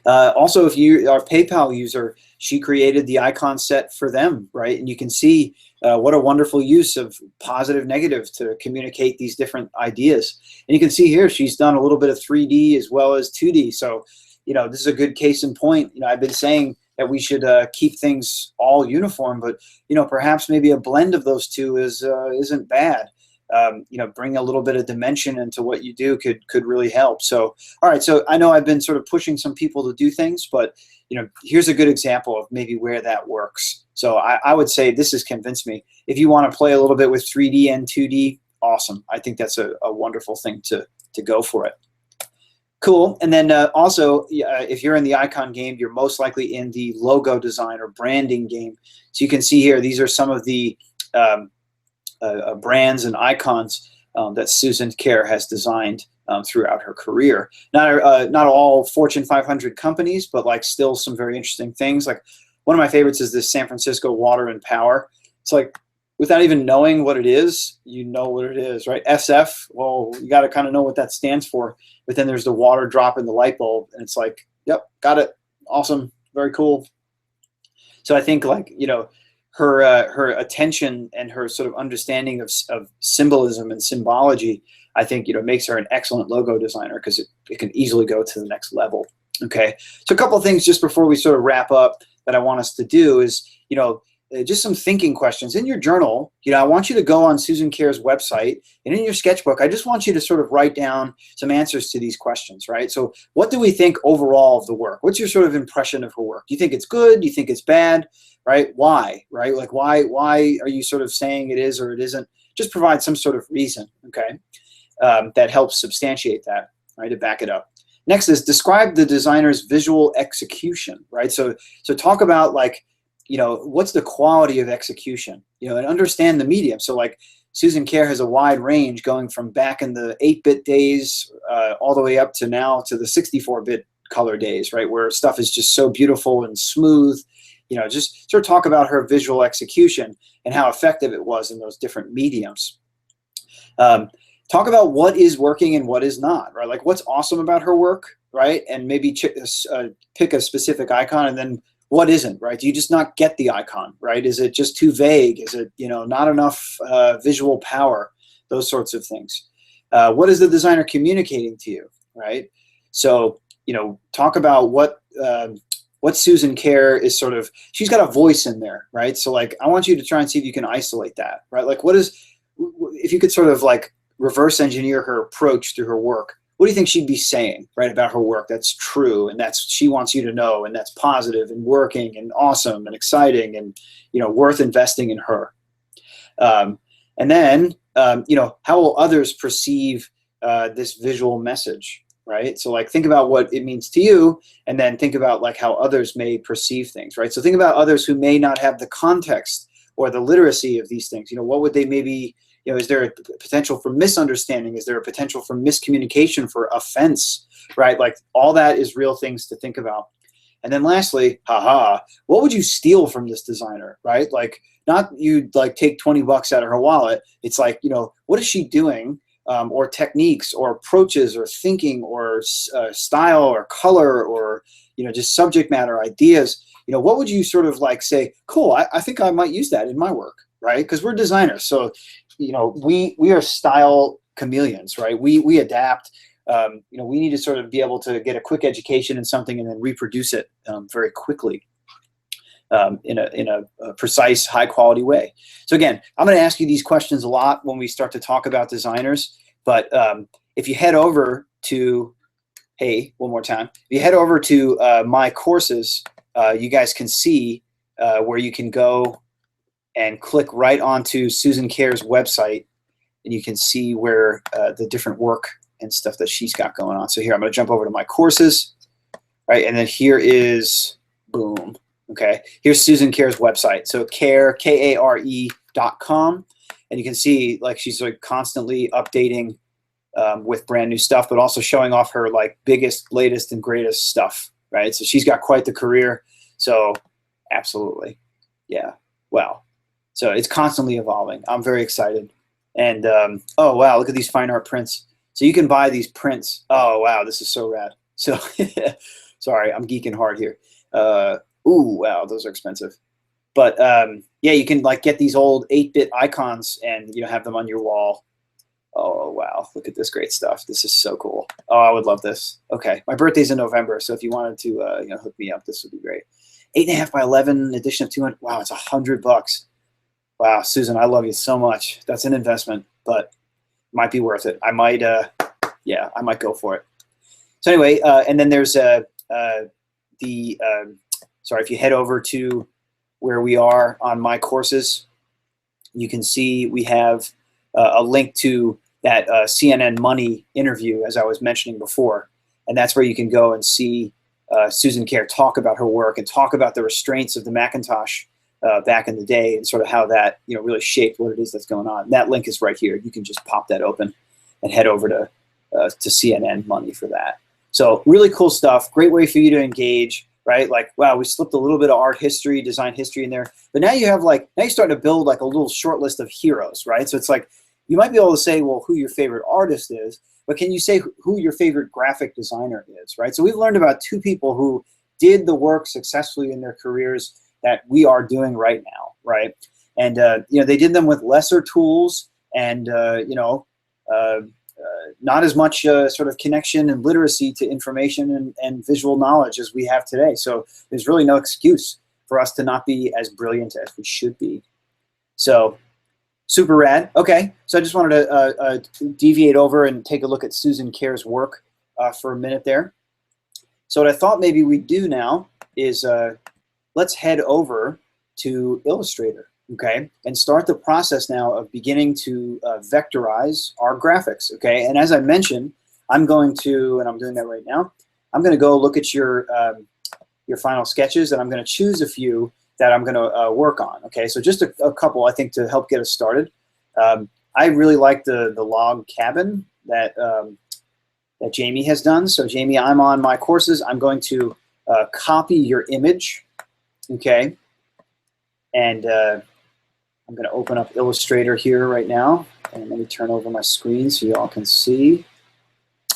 Also, if you are a PayPal user, she created the icon set for them, right? And you can see what a wonderful use of positive, negative to communicate these different ideas. And you can see here she's done a little bit of 3D as well as 2D. So, this is a good case in point. I've been saying that we should keep things all uniform, but perhaps maybe a blend of those two isn't bad. bring a little bit of dimension into what you do could really help. So, all right. So I know I've been sort of pushing some people to do things, but here's a good example of maybe where that works. So I would say this has convinced me. If you want to play a little bit with 3D and 2D, awesome. I think that's a wonderful thing to go for it. Cool. And then also, if you're in the icon game, you're most likely in the logo design or branding game. So you can see here, these are some of the brands and icons that Susan Kare has designed throughout her career. Not all Fortune 500 companies, but like still some very interesting things. Like one of my favorites is this San Francisco Water and Power. It's like, without even knowing what it is, you know what it is, right? SF, well, you got to kind of know what that stands for. But then there's the water drop in the light bulb, and it's like, yep, got it. Awesome, very cool. So I think her attention and her sort of understanding of symbolism and symbology, I think makes her an excellent logo designer because it can easily go to the next level. Okay, so a couple of things just before we sort of wrap up that I want us to do is just some thinking questions. In your journal, I want you to go on Susan Kare's website, and in your sketchbook, I just want you to sort of write down some answers to these questions, right? So what do we think overall of the work? What's your sort of impression of her work? Do you think it's good? Do you think it's bad? Right? Why? Right? Like why are you sort of saying it is or it isn't? Just provide some sort of reason, okay? That helps substantiate that, right? To back it up. Next is describe the designer's visual execution, right? So talk about what's the quality of execution, and understand the medium. So like Susan Kare has a wide range going from back in the 8-bit days all the way up to now to the 64-bit color days, right? Where stuff is just so beautiful and smooth. Just sort of talk about her visual execution and how effective it was in those different mediums. Talk about what is working and what is not, right? Like what's awesome about her work, right? And maybe pick a specific icon, and then what isn't, right? Do you just not get the icon, right? Is it just too vague? Is it, not enough visual power? Those sorts of things. What is the designer communicating to you, right? So, talk about what Susan Kare is sort of, she's got a voice in there, right? So like, I want you to try and see if you can isolate that, right? Like if you could sort of like reverse engineer her approach through her work, what do you think she'd be saying, right, about her work that's true and that's she wants you to know and that's positive and working and awesome and exciting and, worth investing in her? And then, how will others perceive this visual message, right? So like think about what it means to you, and then think about like how others may perceive things, right? So think about others who may not have the context or the literacy of these things. What would they maybe, is there a potential for misunderstanding? Is there a potential for miscommunication, for offense, right? Like all that is real things to think about. And then lastly, what would you steal from this designer, right? Like not you like take $20 out of her wallet. It's like, what is she doing? Or techniques or approaches or thinking or style or color or, just subject matter ideas. What would you sort of like say, cool, I think I might use that in my work, right? Because we're designers. So, we are style chameleons, right? We adapt. We need to sort of be able to get a quick education in something and then reproduce it very quickly in a precise, high quality way. So again, I'm going to ask you these questions a lot when we start to talk about designers. But if you head over to, one more time, if you head over to my courses, you guys can see where you can go and click right onto Susan Kare's website, and you can see where the different work and stuff that she's got going on. So here, I'm going to jump over to my courses, right? And then here is, boom, okay? Here's Susan Kare's website. So Kare.com. And you can see like she's like constantly updating with brand new stuff, but also showing off her like biggest, latest, and greatest stuff, right? So she's got quite the career. So absolutely, yeah, wow. So it's constantly evolving. I'm very excited. And oh wow, look at these fine art prints. So you can buy these prints. Oh wow, this is so rad. So sorry, I'm geeking hard here. Ooh, wow, those are expensive. But yeah, you can like get these old 8-bit icons and have them on your wall. Oh wow, look at this great stuff. This is so cool. Oh, I would love this. Okay, my birthday's in November, so if you wanted to hook me up, this would be great. 8.5 by 11 edition of 200. Wow, it's $100. Wow, Susan, I love you so much. That's an investment, but might be worth it. I might, yeah, I might go for it. So anyway, and then there's sorry, if you head over to where we are on my courses, you can see we have a link to that CNN Money interview, as I was mentioning before. And that's where you can go and see Susan Kare talk about her work and talk about the restraints of the Macintosh back in the day and sort of how that really shaped what it is that's going on. And that link is right here. You can just pop that open and head over to CNN Money for that. So really cool stuff. Great way for you to engage, right? Like, wow, we slipped a little bit of art history, design history in there. But now you have now you're starting to build like a little short list of heroes, right? So it's like, you might be able to say, well, who your favorite artist is, but can you say who your favorite graphic designer is, right? So we've learned about two people who did the work successfully in their careers that we are doing right now, right? And they did them with lesser tools and not as much sort of connection and literacy to information and visual knowledge as we have today. So there's really no excuse for us to not be as brilliant as we should be. So super rad. Okay, so I just wanted to deviate over and take a look at Susan Kare's work for a minute there. So what I thought maybe we'd do now is let's head over to Illustrator, okay, and start the process now of beginning to vectorize our graphics, okay? And as I mentioned, I'm going to, and I'm doing that right now, I'm going to go look at your final sketches, and I'm going to choose a few that I'm going to work on, okay? So just a couple, I think, to help get us started. I really like the log cabin that Jamie has done. So Jamie, I'm on my courses. I'm going to copy your image, okay? And I'm going to open up Illustrator here right now. And let me turn over my screen so you all can see.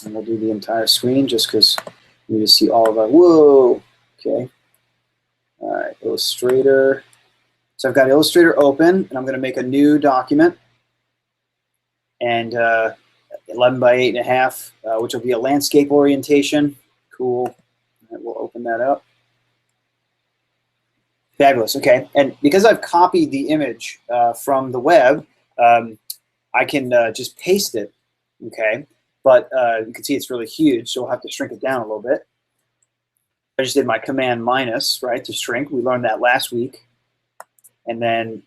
And we'll do the entire screen just because you need to see all of our, whoa, okay. All right, Illustrator. So I've got Illustrator open, and I'm going to make a new document. And 11 by 8.5, which will be a landscape orientation. Cool. All right, we'll open that up. Fabulous. Okay. And because I've copied the image from the web, I can just paste it. Okay. But you can see it's really huge, so we'll have to shrink it down a little bit. I just did my command minus, right, to shrink. We learned that last week. And then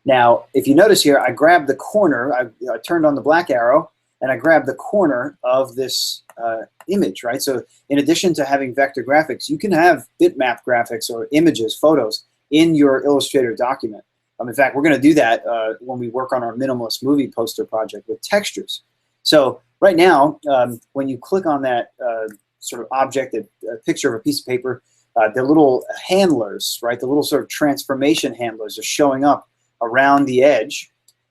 now, if you notice here, I grabbed the corner. I turned on the black arrow, and I grabbed the corner of this image, right? So in addition to having vector graphics, you can have bitmap graphics or images, photos, in your Illustrator document. In fact, we're going to do that when we work on our minimalist movie poster project with textures. So right now, when you click on that sort of object, a picture of a piece of paper, the little handlers, right? The little sort of transformation handlers are showing up around the edge.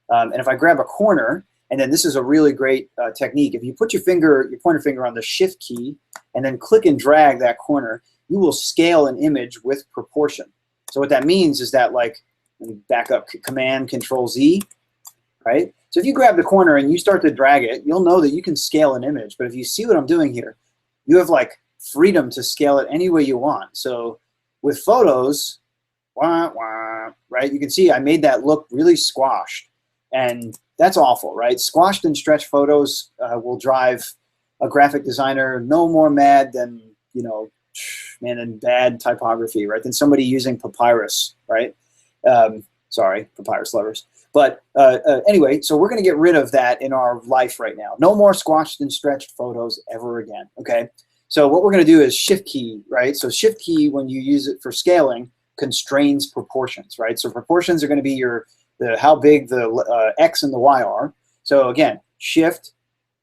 And if I grab a corner, and then this is a really great technique. If you put your pointer finger on the shift key and then click and drag that corner, you will scale an image with proportion. So what that means is that, like, let me back up, Command Control Z, right? So if you grab the corner and you start to drag it, you'll know that you can scale an image. But if you see what I'm doing here, you have like freedom to scale it any way you want. So with photos, right? You can see I made that look really squashed, and that's awful, right? Squashed and stretched photos will drive a graphic designer no more mad than, than bad typography, right? Than somebody using papyrus, right? Sorry, papyrus lovers. But anyway, so we're going to get rid of that in our life right now. No more squashed and stretched photos ever again, okay? So what we're going to do is shift key, right? So shift key, when you use it for scaling, constrains proportions, right? So proportions are going to be how big the X and the Y are. So again, shift,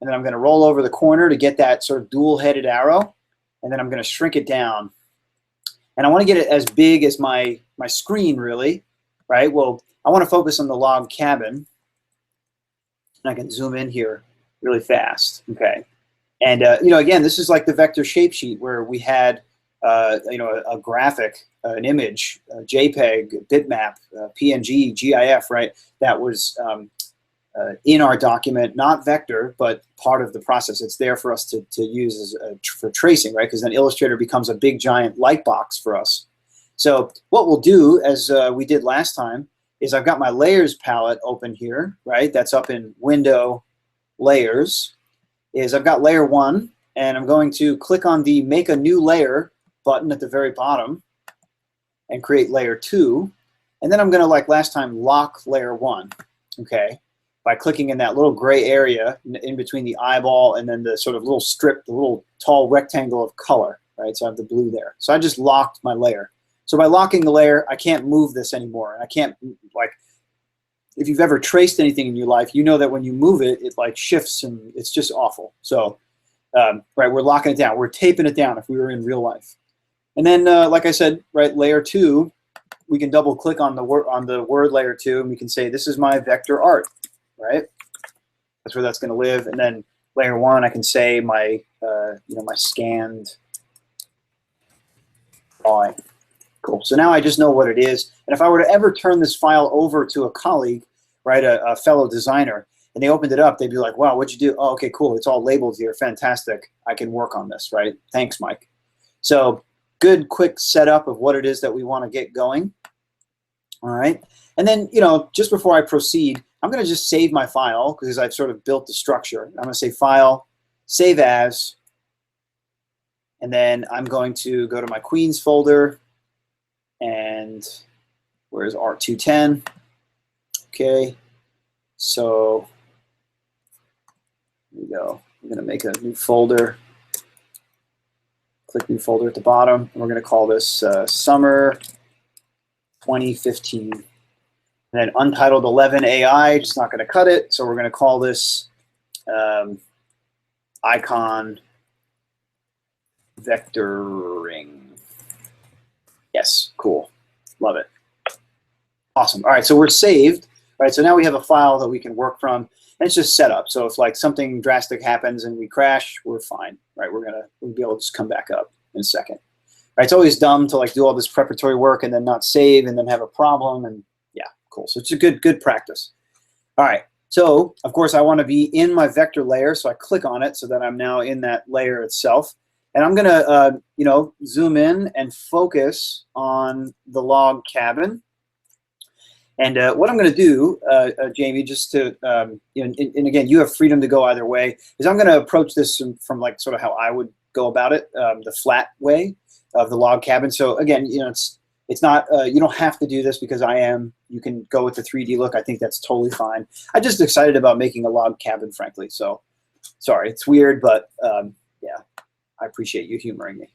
and then I'm going to roll over the corner to get that sort of dual-headed arrow, and then I'm going to shrink it down. And I want to get it as big as my screen, really, right? Well, I want to focus on the log cabin, and I can zoom in here really fast, okay? And again, this is like the vector shape sheet where we had a graphic, an image, JPEG, bitmap, PNG, GIF, right? That was in our document, not vector, but part of the process. It's there for us to use for tracing, right? Because then Illustrator becomes a big giant light box for us. So what we'll do, as we did last time, is I've got my layers palette open here, right? That's up in Window, layers is I've got layer 1, and I'm going to click on the Make a New Layer button at the very bottom and create layer 2. And then I'm going to, like last time, lock layer 1, okay, by clicking in that little gray area in between the eyeball and then the sort of little strip, the little tall rectangle of color, right? So I have the blue there. So I just locked my layer. So by locking the layer, I can't move this anymore. And I can't, like, if you've ever traced anything in your life, you know that when you move it, it like shifts and it's just awful. So, right, we're locking it down. We're taping it down if we were in real life. And then, like I said, right, layer 2, we can double click on the word layer 2, and we can say, this is my vector art, right? That's where that's going to live. And then layer 1, I can say my, my scanned drawing. Cool. So now I just know what it is. And if I were to ever turn this file over to a colleague, right, a fellow designer, and they opened it up, they'd be like, wow, what'd you do? Oh, okay, cool. It's all labeled here. Fantastic. I can work on this, right? Thanks, Mike. So good, quick setup of what it is that we want to get going. All right. And then, just before I proceed, I'm going to just save my file because I've sort of built the structure. I'm going to say File, Save As, and then I'm going to go to my Queens folder. And where's R210? Okay, so here we go. I'm going to make a new folder. Click New Folder at the bottom. And we're going to call this Summer 2015. And then Untitled 11 AI, just not going to cut it. So we're going to call this Icon Vectoring. Yes, cool. Love it. Awesome. All right, so we're saved. All right, so now we have a file that we can work from, and it's just set up. So if like something drastic happens and we crash, we're fine, right? We'll be able to just come back up in a second. All right, it's always dumb to like do all this preparatory work and then not save and then have a problem, and yeah, cool. So it's a good practice. All right, so of course I want to be in my vector layer, so I click on it so that I'm now in that layer itself. And I'm going to, zoom in and focus on the log cabin. And what I'm going to do, Jamie, just to, and again, you have freedom to go either way, is I'm going to approach this from like sort of how I would go about it, the flat way of the log cabin. So again, it's not, you don't have to do this because I am. You can go with the 3D look. I think that's totally fine. I'm just excited about making a log cabin, frankly. So sorry, it's weird, but yeah. I appreciate you humoring me.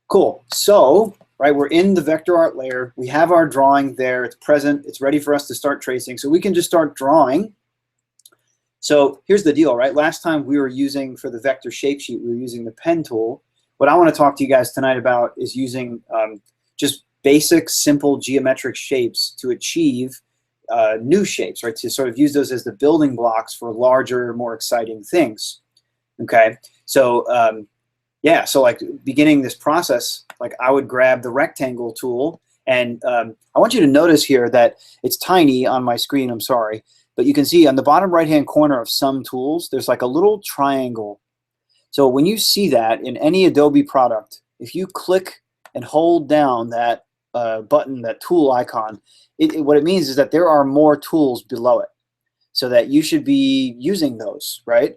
Cool. So, right, we're in the vector art layer. We have our drawing there. It's present. It's ready for us to start tracing. So we can just start drawing. So here's the deal, right? Last time we were using, for the vector shape sheet, we were using the pen tool. What I want to talk to you guys tonight about is using just basic, simple geometric shapes to achieve new shapes, right? To sort of use those as the building blocks for larger, more exciting things. Okay. So, yeah, so like beginning this process, like I would grab the rectangle tool, and I want you to notice here that it's tiny on my screen, I'm sorry, but you can see on the bottom right-hand corner of some tools, there's like a little triangle. So when you see that in any Adobe product, if you click and hold down that button, that tool icon, what it means is that there are more tools below it, so that you should be using those, right?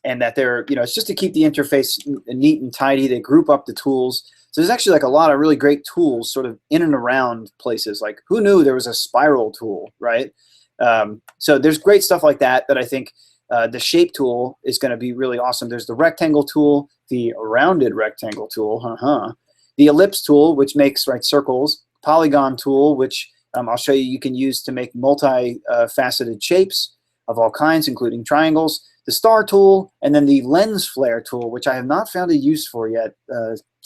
And that they're, it's just to keep the interface neat and tidy. They group up the tools. So there's actually like a lot of really great tools sort of in and around places. Like who knew there was a spiral tool, right? So there's great stuff like that I think the shape tool is going to be really awesome. There's the rectangle tool, the rounded rectangle tool, the ellipse tool, which makes circles, polygon tool, which I'll show you can use to make multi-faceted shapes of all kinds, including triangles. The star tool, and then the lens flare tool, which I have not found a use for yet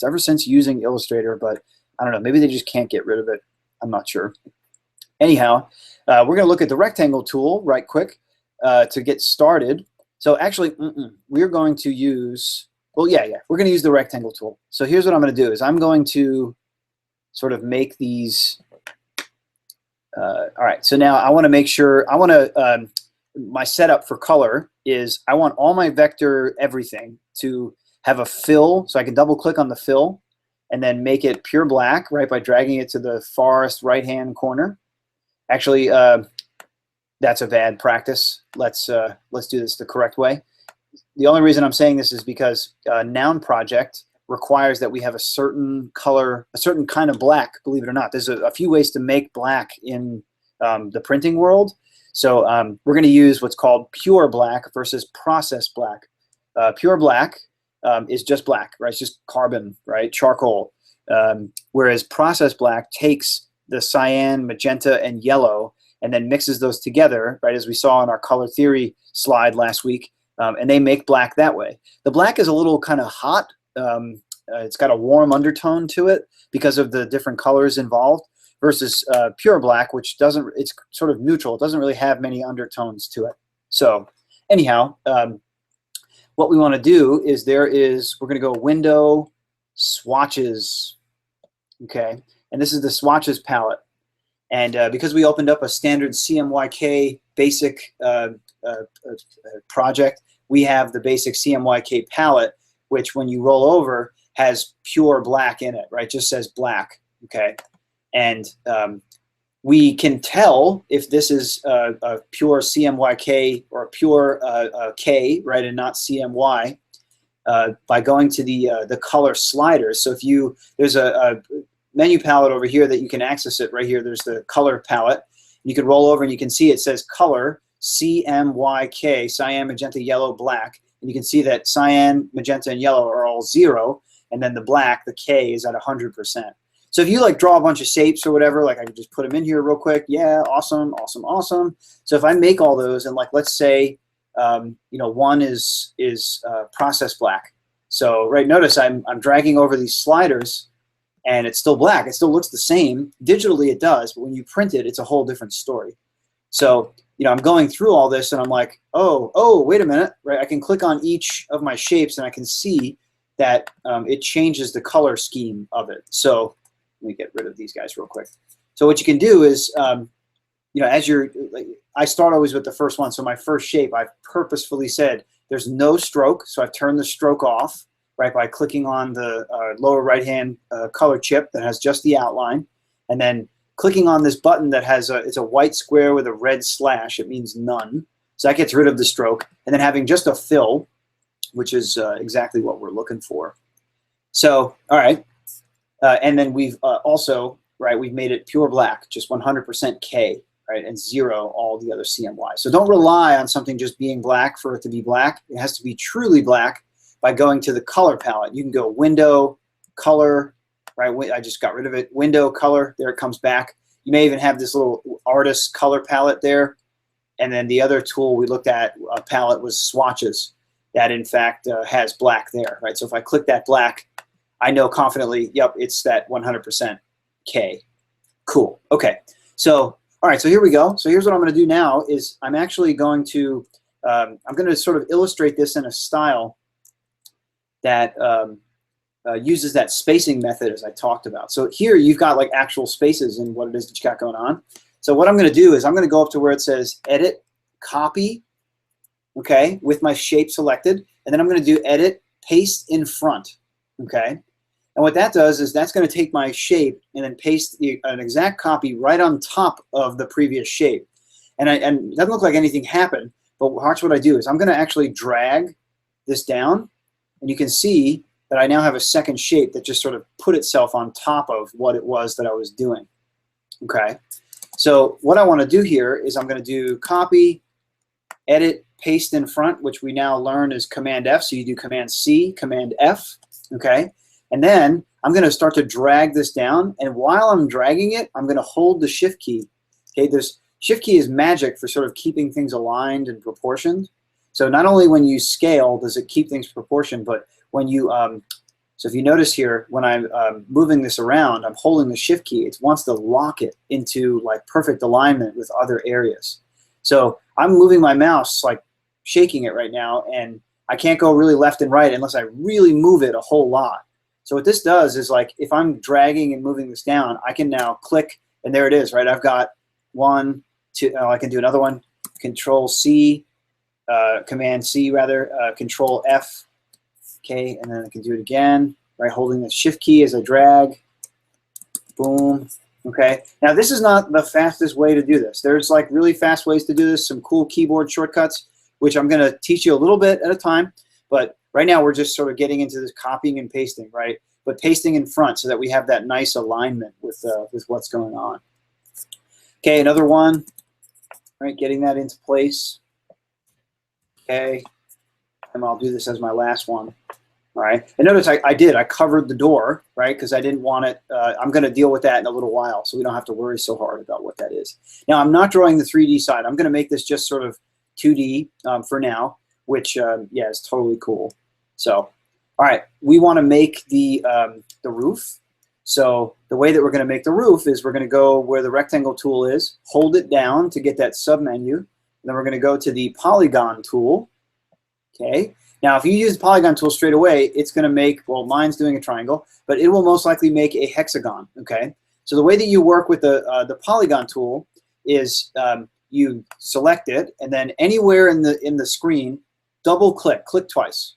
ever since using Illustrator, but I don't know, maybe they just can't get rid of it. I'm not sure. Anyhow, we're going to look at the rectangle tool right quick to get started. So actually, we're going to use, we're going to use the rectangle tool. So here's what I'm going to do is I'm going to sort of make these, all right, so now I want to make sure, my setup for color is I want all my vector everything to have a fill, so I can double click on the fill and then make it pure black, right, by dragging it to the farthest right-hand corner. Actually, the that's a bad practice. Let's do this the correct way. The only reason I'm saying this is because Noun Project requires that we have a certain color, a certain kind of black, believe it or not. There's a few ways to make black in the printing world. So we're going to use what's called pure black versus processed black. Pure black is just black, right? It's just carbon, right? Charcoal. Whereas processed black takes the cyan, magenta, and yellow and then mixes those together, right, as we saw in our color theory slide last week, and they make black that way. The black is a little kind of hot. It's got a warm undertone to it because of the different colors involved, versus pure black, which doesn't, it's sort of neutral. It doesn't really have many undertones to it. So anyhow, what we want to do is we're going to go Window, Swatches, okay? And this is the Swatches palette. And because we opened up a standard CMYK basic project, we have the basic CMYK palette, which when you roll over has pure black in it, right? Just says black, okay? And we can tell if this is a pure CMYK or a pure K, right, and not CMY, by going to the color sliders. So if there's a menu palette over here that you can access it right here. There's the color palette. You can roll over and you can see it says color CMYK, cyan, magenta, yellow, black. And you can see that cyan, magenta, and yellow are all 0. And then the black, the K, is at 100%. So if you like draw a bunch of shapes or whatever, like I can just put them in here real quick. Yeah, awesome, awesome, awesome. So if I make all those and like, let's say, one is processed black. So right, notice I'm dragging over these sliders and it's still black. It still looks the same. Digitally it does, but when you print it, it's a whole different story. So, I'm going through all this and I'm like, oh, wait a minute, right? I can click on each of my shapes and I can see that it changes the color scheme of it. So let me get rid of these guys real quick. So what you can do is, I start always with the first one. So my first shape, I've purposefully said there's no stroke. So I've turned the stroke off, right, by clicking on the lower right-hand color chip that has just the outline, and then clicking on this button that has it's a white square with a red slash. It means none. So that gets rid of the stroke, and then having just a fill, which is exactly what we're looking for. So, all right, and then we've also, right, we've made it pure black, just 100% K, right, and 0 all the other CMY. So don't rely on something just being black for it to be black. It has to be truly black by going to the color palette. You can go Window, Color, right? I just got rid of it. Window, Color, there it comes back. You may even have this little artist color palette there. And then the other tool we looked at, palette, was Swatches. That in fact has black there, right? So if I click that black, I know confidently, yep, it's that 100% K. Cool, okay. So, all right, so here we go. So here's what I'm gonna do now is I'm actually going to, I'm gonna sort of illustrate this in a style that uses that spacing method as I talked about. So here you've got like actual spaces in what it is that you got going on. So what I'm going to do is I'm going to go up to where it says Edit, Copy, okay, with my shape selected, and then I'm going to do Edit, Paste in Front, okay. And what that does is that's going to take my shape and then paste an exact copy right on top of the previous shape. And it doesn't look like anything happened, but watch what I do is I'm going to actually drag this down. And you can see that I now have a second shape that just sort of put itself on top of what it was that I was doing, okay? So what I want to do here is I'm going to do Copy, Edit, Paste in Front, which we now learn is Command F. So you do Command C, Command F, okay? And then I'm going to start to drag this down. And while I'm dragging it, I'm going to hold the Shift key. Okay, this Shift key is magic for sort of keeping things aligned and proportioned. So not only when you scale does it keep things proportioned, but when you, so if you notice here, when I'm moving this around, I'm holding the Shift key. It wants to lock it into like perfect alignment with other areas. So I'm moving my mouse, like shaking it right now, and I can't go really left and right unless I really move it a whole lot. So what this does is like if I'm dragging and moving this down, I can now click, and there it is, right? I've got 1, 2, I can do another one, Control C, Command C rather, Control F, okay, and then I can do it again, right, holding the Shift key as I drag, boom, Okay, now this is not the fastest way to do this. There's like really fast ways to do this, some cool keyboard shortcuts, which I'm going to teach you a little bit at a time. But right now we're just sort of getting into this copying and pasting, right? But pasting in front so that we have that nice alignment with what's going on. Okay, another one, right? Getting that into place. Okay, and I'll do this as my last one. All right, and notice I covered the door, right, because I didn't want it. I'm going to deal with that in a little while, so we don't have to worry so hard about what that is. Now, I'm not drawing the 3D side. I'm going to make this just sort of 2D for now, which, yeah, is totally cool. So, all right, we want to make the roof. So the way that we're going to make the roof is we're going to go where the rectangle tool is, hold it down to get that submenu, and then we're going to go to the polygon tool, okay? Now, if you use the polygon tool straight away, it's going to make, well, mine's doing a triangle, but it will most likely make a hexagon, okay? So the way that you work with the polygon tool is you select it, and then anywhere in the screen, double-click, click twice,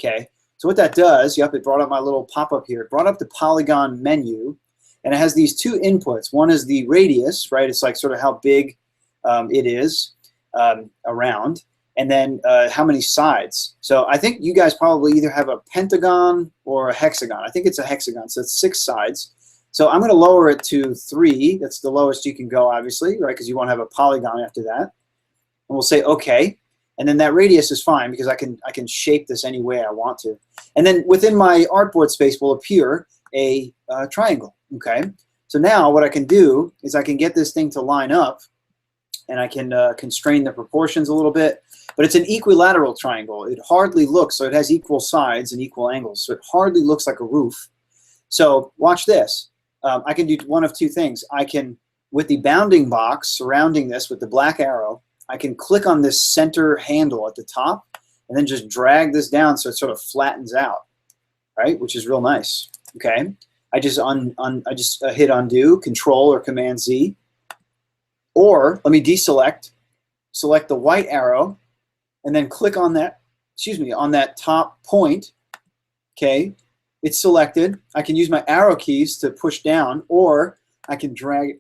okay? So what that does, yep, it brought up my little pop-up here. It brought up the polygon menu, and it has these two inputs. One is the radius, right? It's like sort of how big it is around. And then how many sides. So I think you guys probably either have a pentagon or a hexagon. I think it's a hexagon, so it's 6 sides. So I'm going to lower it to 3. That's the lowest you can go, obviously, right? Because you won't have a polygon after that. And we'll say OK. And then that radius is fine because I can shape this any way I want to. And then within my artboard space will appear a triangle. Okay. So now what I can do is I can get this thing to line up, and I can constrain the proportions a little bit. But it's an equilateral triangle. It hardly looks, so it has equal sides and equal angles, so it hardly looks like a roof. So watch this. I can do one of two things. I can, with the bounding box surrounding this with the black arrow, I can click on this center handle at the top and then just drag this down so it sort of flattens out, right? Which is real nice, okay? I just hit undo, Control or Command Z. Or let me deselect, select the white arrow, and then click on that, on that top point, okay? It's selected. I can use my arrow keys to push down, or I can drag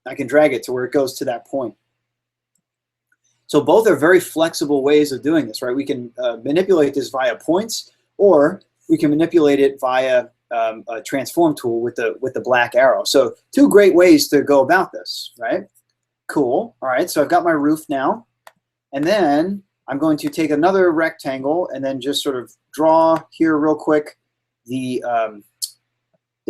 it to where it goes to that point. So both are very flexible ways of doing this, right? We can manipulate this via points, or we can manipulate it via a transform tool with the black arrow. So 2 great ways to go about this, right? Cool. All right, so I've got my roof now, and then I'm going to take another rectangle and then just sort of draw here real quick the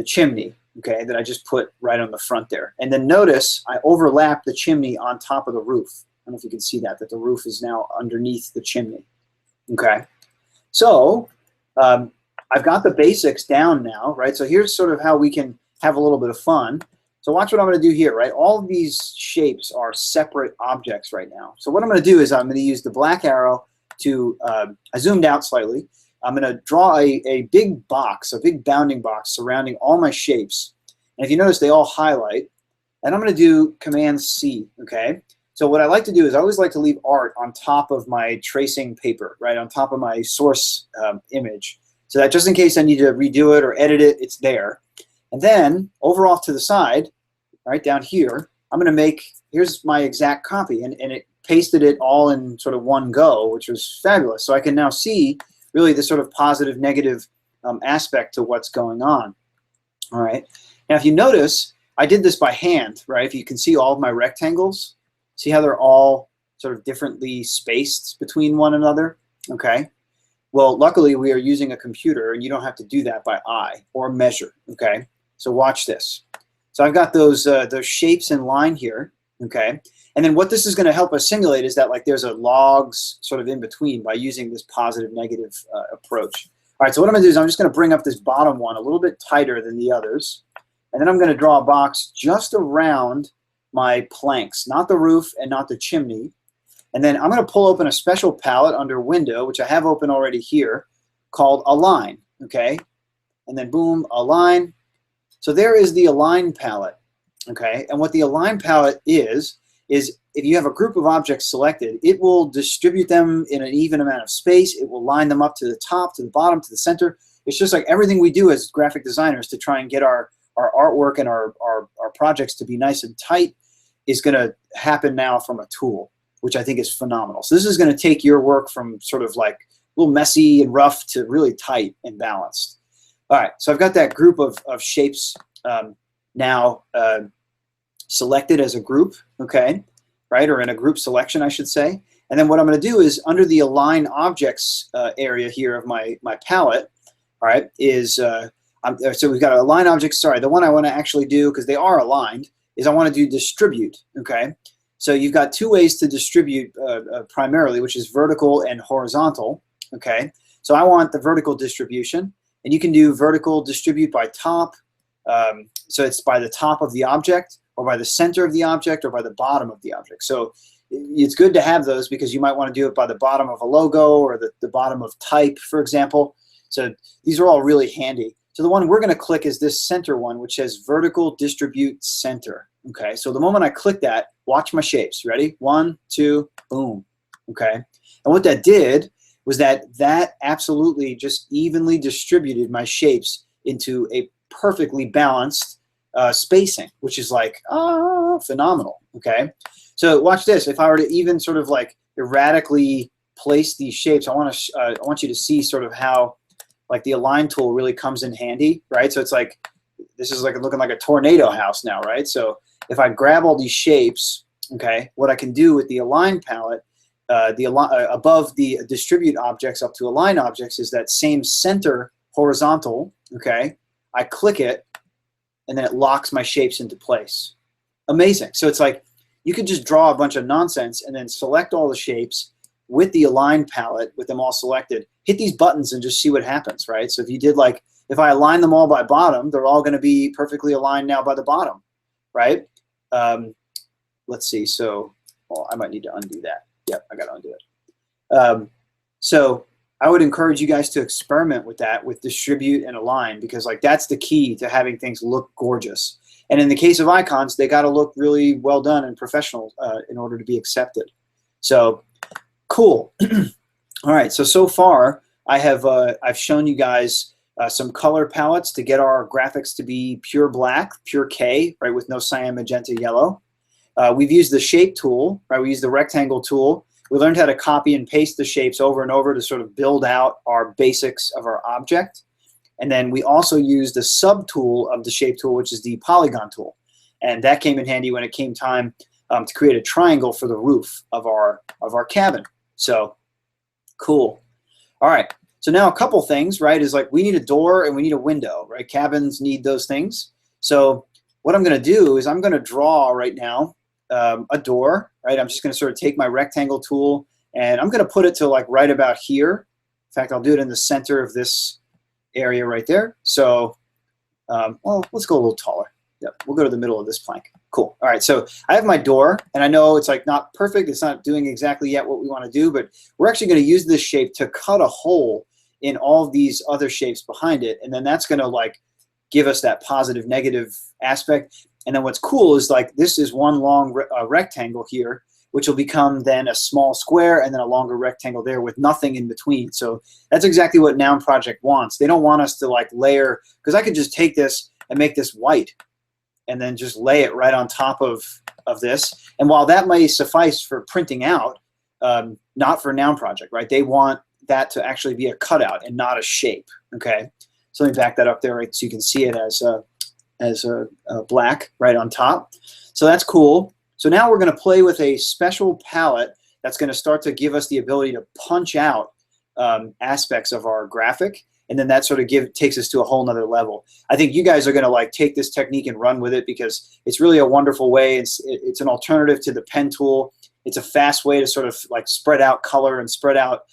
chimney, okay, that I just put right on the front there. And then notice I overlap the chimney on top of the roof. I don't know if you can see that the roof is now underneath the chimney, okay? So I've got the basics down now, right? So here's sort of how we can have a little bit of fun. So watch what I'm going to do here, right? All of these shapes are separate objects right now. So what I'm going to do is I'm going to use the black arrow to, I zoomed out slightly. I'm going to draw a big box, a big bounding box surrounding all my shapes. And if you notice, they all highlight. And I'm going to do Command C, okay? So what I like to do is I always like to leave art on top of my tracing paper, right? On top of my source image. So that just in case I need to redo it or edit it, it's there. And then over off to the side, right down here, I'm going to make, here's my exact copy, and it pasted it all in sort of one go, which was fabulous. So I can now see really the sort of positive, negative aspect to what's going on. All right. Now, if you notice, I did this by hand, right? If you can see all of my rectangles, see how they're all sort of differently spaced between one another, okay? Well, luckily we are using a computer, and you don't have to do that by eye or measure, okay? So watch this. So I've got those shapes in line here, okay? And then what this is going to help us simulate is that like there's a logs sort of in between by using this positive negative approach. All right, so what I'm going to do is I'm just going to bring up this bottom one a little bit tighter than the others. And then I'm going to draw a box just around my planks, not the roof and not the chimney. And then I'm going to pull open a special palette under Window, which I have open already here, called Align, okay? And then boom, Align. So there is the Align palette, okay? And what the Align palette is if you have a group of objects selected, it will distribute them in an even amount of space. It will line them up to the top, to the bottom, to the center. It's just like everything we do as graphic designers to try and get our our artwork and our projects to be nice and tight is going to happen now from a tool, which I think is phenomenal. So this is going to take your work from sort of like a little messy and rough to really tight and balanced. All right, so I've got that group of shapes now selected as a group, okay, right, or in a group selection, I should say. And then what I'm going to do is under the Align Objects area here of my palette, all right, is so we've got Align Objects. Sorry, the one I want to actually do, because they are aligned, is I want to do Distribute, okay? So you've got two ways to distribute primarily, which is vertical and horizontal, okay? So I want the vertical distribution, and you can do vertical distribute by top, so it's by the top of the object, or by the center of the object, or by the bottom of the object. So it's good to have those because you might want to do it by the bottom of a logo or the bottom of type, for example. So these are all really handy. So the one we're going to click is this center one, which says vertical distribute center. Okay, so the moment I click that, watch my shapes. Ready? 1, 2, boom. Okay, and what that did was that absolutely just evenly distributed my shapes into a perfectly balanced spacing, which is like, phenomenal. Okay, so watch this. If I were to even sort of like erratically place these shapes, I want you to see sort of how like the Align tool really comes in handy, right? So it's like, this is like looking like a tornado house now, right? So if I grab all these shapes, okay, what I can do with the Align palette, above the distribute objects up to Align objects is that same center horizontal, okay? I click it, and then it locks my shapes into place. Amazing. So it's like, you could just draw a bunch of nonsense and then select all the shapes with the Align palette, with them all selected, hit these buttons and just see what happens, right? So if you did like, if I align them all by bottom, they're all going to be perfectly aligned now by the bottom, right? Let's see. So, well, I might need to undo that. Yep, I got to undo it. So I would encourage you guys to experiment with that, with distribute and align, because like that's the key to having things look gorgeous. And in the case of icons, they got to look really well done and professional in order to be accepted. So cool. All right. So far I have I've shown you guys some color palettes to get our graphics to be pure black, pure K, right, with no cyan, magenta, yellow. We've used the shape tool, right? We used the rectangle tool. We learned how to copy and paste the shapes over and over to sort of build out our basics of our object. And then we also used the sub tool of the shape tool, which is the polygon tool. And that came in handy when it came time to create a triangle for the roof of our cabin. So cool. All right. So now a couple things, right, is like we need a door and we need a window, right? Cabins need those things. So what I'm going to do is I'm going to draw right now a door, right? I'm just going to sort of take my rectangle tool and I'm going to put it to like right about here. In fact, I'll do it in the center of this area right there. So, well, let's go a little taller. Yep, we'll go to the middle of this plank. Cool. All right, so I have my door, and I know it's like not perfect. It's not doing exactly yet what we want to do, but we're actually going to use this shape to cut a hole in all of these other shapes behind it, and then that's going to like give us that positive, negative aspect. And then what's cool is like this is one long rectangle here, which will become then a small square and then a longer rectangle there with nothing in between. So that's exactly what Noun Project wants. They don't want us to like layer, because I could just take this and make this white and then just lay it right on top of this. And while that may suffice for printing out, not for Noun Project, right? They want that to actually be a cutout and not a shape, okay? So let me back that up there, right, so you can see it as black right on top. So that's cool. So now we're going to play with a special palette that's going to start to give us the ability to punch out aspects of our graphic, and then that sort of takes us to a whole nother level. I think you guys are going to like take this technique and run with it because it's really a wonderful way. It's an alternative to the pen tool. It's a fast way to sort of like spread out color and spread out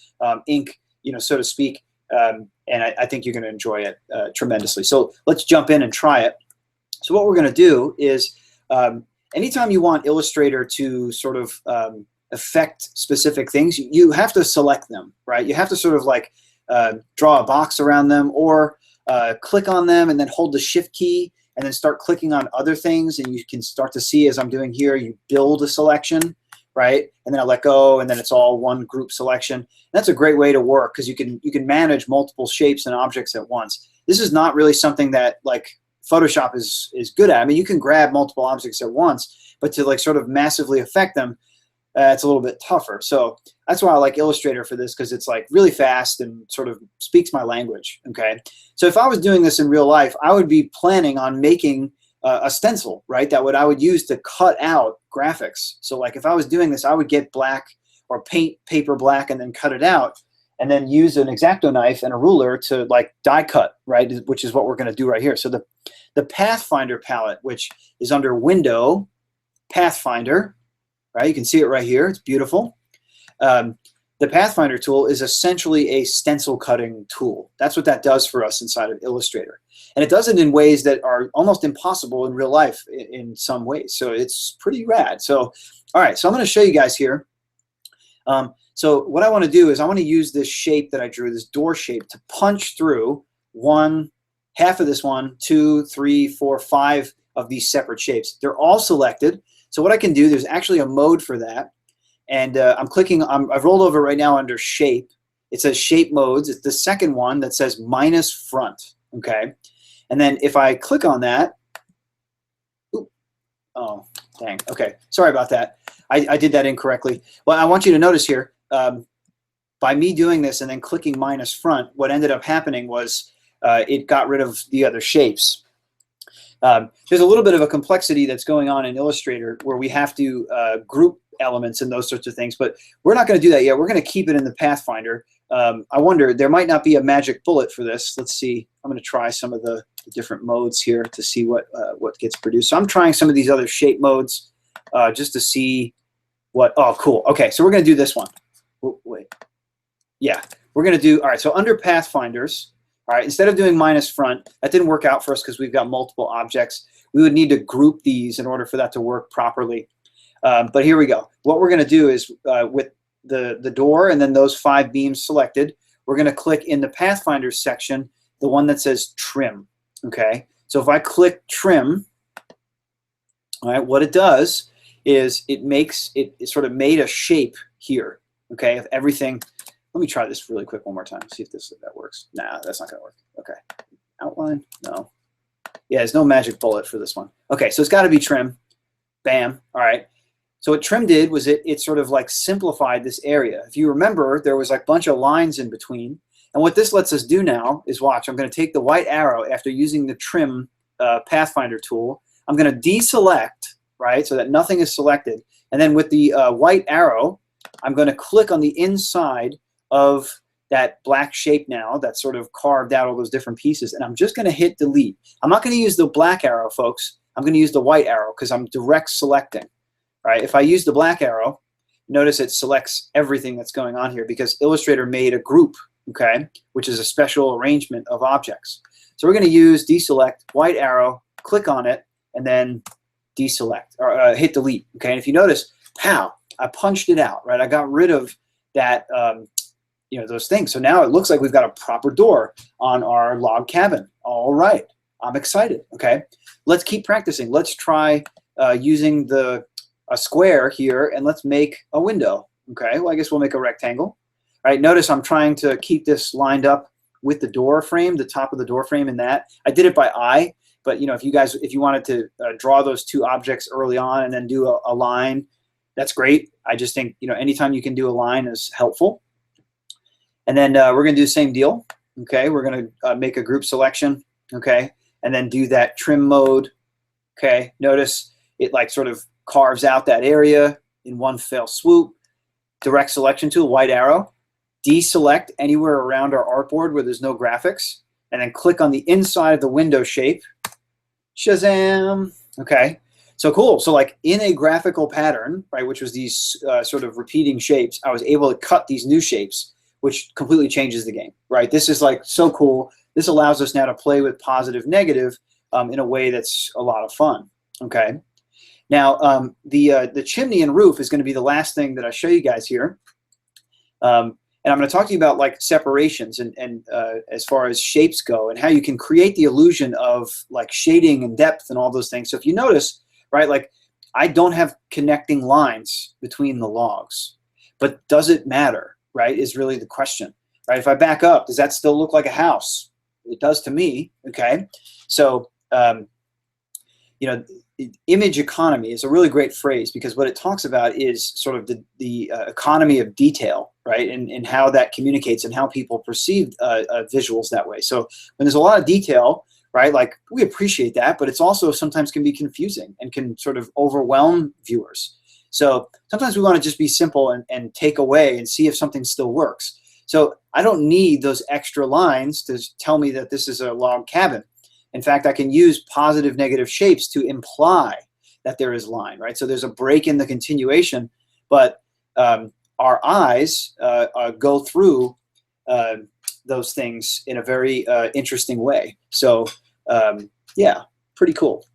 ink, you know, so to speak. And I think you're going to enjoy it tremendously. So let's jump in and try it. So what we're going to do is anytime you want Illustrator to sort of affect specific things, you have to select them, right? You have to sort of like draw a box around them or click on them and then hold the shift key and then start clicking on other things, and you can start to see, as I'm doing here, you build a selection, right? And then I let go, and then it's all one group selection. And that's a great way to work because you can manage multiple shapes and objects at once. This is not really something that like Photoshop is good at. I mean, you can grab multiple objects at once, but to like sort of massively affect them, it's a little bit tougher. So that's why I like Illustrator for this, because it's like really fast and sort of speaks my language. Okay, so if I was doing this in real life, I would be planning on making a stencil, right? That I would use to cut out graphics. So like if I was doing this, I would get black or paint paper black and then cut it out, and then use an X-Acto knife and a ruler to like die cut, right? Which is what we're going to do right here. So the Pathfinder palette, which is under Window, Pathfinder, right? You can see it right here. It's beautiful. The Pathfinder tool is essentially a stencil cutting tool. That's what that does for us inside of Illustrator. And it does it in ways that are almost impossible in real life in some ways. So it's pretty rad. So, all right, so I'm going to show you guys here. So what I want to do is I want to use this shape that I drew, this door shape, to punch through half of this one, 2, 3, 4, 5 of these separate shapes. They're all selected. So what I can do, there's actually a mode for that. And I've rolled over right now under shape. It says shape modes. It's the second one that says minus front, okay? And then if I click on that, oh, dang, okay. Sorry about that. I did that incorrectly. Well, I want you to notice here, by me doing this and then clicking minus front, what ended up happening was it got rid of the other shapes. There's a little bit of a complexity that's going on in Illustrator where we have to group elements and those sorts of things, but we're not going to do that yet. We're going to keep it in the Pathfinder. I wonder, there might not be a magic bullet for this. Let's see. I'm going to try some of the different modes here to see what gets produced. So I'm trying some of these other shape modes just to see what. Oh, cool. Okay, so we're going to do this one. Wait. Yeah, we're going to do, all right, so under Pathfinders, all right, instead of doing minus front, that didn't work out for us because we've got multiple objects. We would need to group these in order for that to work properly. But here we go. What we're going to do is with the door and then those 5 beams selected, we're going to click in the Pathfinder section, the one that says trim. Okay, so if I click trim, all right, what it does is it sort of made a shape here. Okay, of everything. Let me try this really quick one more time. See if that works. Nah, that's not going to work. Okay, outline. No. Yeah, there's no magic bullet for this one. Okay, so it's got to be trim. Bam. All right. So what trim did was it sort of like simplified this area. If you remember, there was like a bunch of lines in between. And what this lets us do now is watch. I'm going to take the white arrow after using the trim Pathfinder tool. I'm going to deselect, right, so that nothing is selected. And then with the white arrow, I'm going to click on the inside of that black shape now that's sort of carved out all those different pieces. And I'm just going to hit delete. I'm not going to use the black arrow, folks. I'm going to use the white arrow because I'm direct selecting. Right? If I use the black arrow, notice it selects everything that's going on here because Illustrator made a group, okay, which is a special arrangement of objects. So we're going to use deselect, white arrow, click on it, and then deselect, or hit delete, okay? And if you notice, pow, I punched it out, right? I got rid of that, those things. So now it looks like we've got a proper door on our log cabin. All right, I'm excited, okay? Let's keep practicing. Let's try using a square here, and let's make a window. Okay, well, I guess we'll make a rectangle. All right, notice I'm trying to keep this lined up with the door frame, the top of the door frame in that. I did it by eye, but if you wanted to draw those 2 objects early on and then do a line, that's great. I just think, anytime you can do a line is helpful. And then we're going to do the same deal. Okay, we're going to make a group selection. Okay, and then do that trim mode. Okay, notice it like sort of carves out that area in one fell swoop. Direct selection tool, white arrow. Deselect anywhere around our artboard where there's no graphics. And then click on the inside of the window shape. Shazam. Okay, so cool. So like in a graphical pattern, right, which was these sort of repeating shapes, I was able to cut these new shapes, which completely changes the game, right? This is like so cool. This allows us now to play with positive, negative in a way that's a lot of fun, okay? Now, the chimney and roof is going to be the last thing that I show you guys here. And I'm going to talk to you about like separations and as far as shapes go and how you can create the illusion of like shading and depth and all those things. So if you notice, right, like I don't have connecting lines between the logs, but does it matter, right, is really the question, right? If I back up, does that still look like a house? It does to me, okay? So you know, image economy is a really great phrase, because what it talks about is sort of the economy of detail, right? And how that communicates and how people perceive visuals that way. So when there's a lot of detail, right, like we appreciate that, but it's also sometimes can be confusing and can sort of overwhelm viewers. So sometimes we want to just be simple and take away and see if something still works. So I don't need those extra lines to tell me that this is a log cabin. In fact, I can use positive, negative shapes to imply that there is line, right? So there's a break in the continuation, but our eyes go through those things in a very interesting way. So yeah, pretty cool.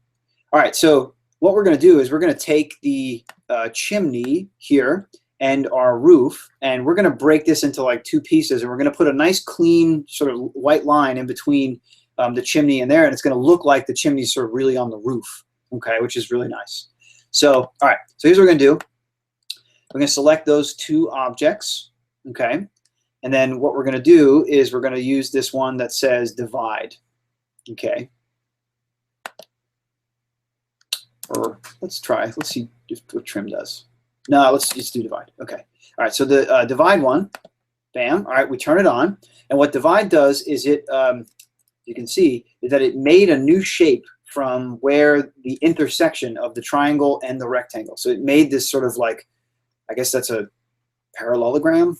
All right, so what we're going to do is we're going to take the chimney here and our roof, and we're going to break this into like two pieces, and we're going to put a nice clean sort of white line in between the chimney and there, and it's going to look like the chimney's sort of really on the roof, okay, which is really nice. So, all right, so here's what we're going to do. We're going to select those two objects, okay, and then what we're going to do is we're going to use this one that says divide, okay. Or let's see what trim does. No, let's just do divide. Okay. All right. So the divide one, bam. All right. We turn it on. And what divide does is it, you can see, is that it made a new shape from where the intersection of the triangle and the rectangle. So it made this sort of like, I guess that's a parallelogram.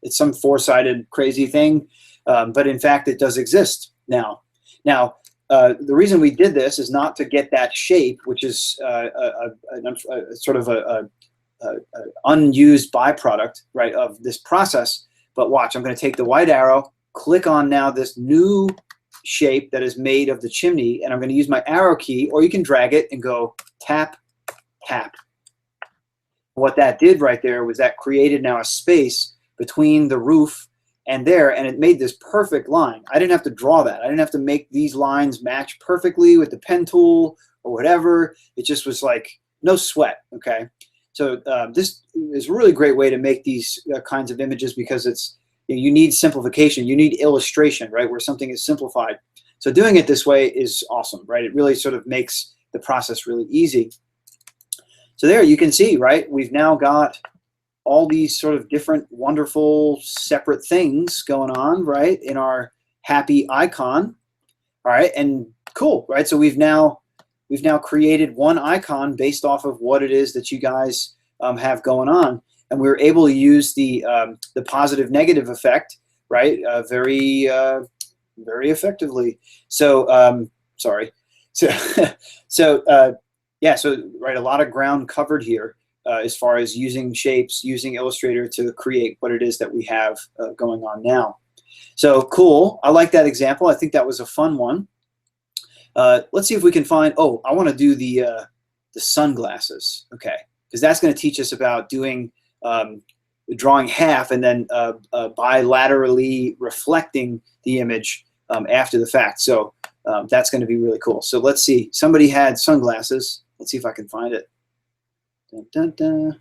It's some four-sided crazy thing. But in fact, it does exist now. Now, the reason we did this is not to get that shape, which is sort of a unused byproduct, right, of this process. But watch, I'm going to take the white arrow, click on now this new shape that is made of the chimney, and I'm going to use my arrow key, or you can drag it and go tap, tap. What that did right there was that created now a space between the roof and there, and it made this perfect line. I didn't have to draw that. I didn't have to make these lines match perfectly with the pen tool or whatever. It just was like no sweat, okay? So this is a really great way to make these kinds of images, because it's, you need simplification, you need illustration, right, where something is simplified. So doing it this way is awesome, right? It really sort of makes the process really easy. So there you can see, right, we've now got all these sort of different wonderful separate things going on, right, in our happy icon. All right, and cool, right? So we've now created one icon based off of what it is that you guys have going on, and we were able to use the positive negative effect, right, very effectively. So sorry, so yeah, so right, a lot of ground covered here. As far as using shapes, using Illustrator to create what it is that we have going on now. So cool, I like that example. I think that was a fun one. Let's see if we can find, oh, I want to do the sunglasses, okay, because that's going to teach us about doing drawing half and then bilaterally reflecting the image after the fact. So that's going to be really cool. So let's see, somebody had sunglasses. Let's see if I can find it. Dun, dun, dun.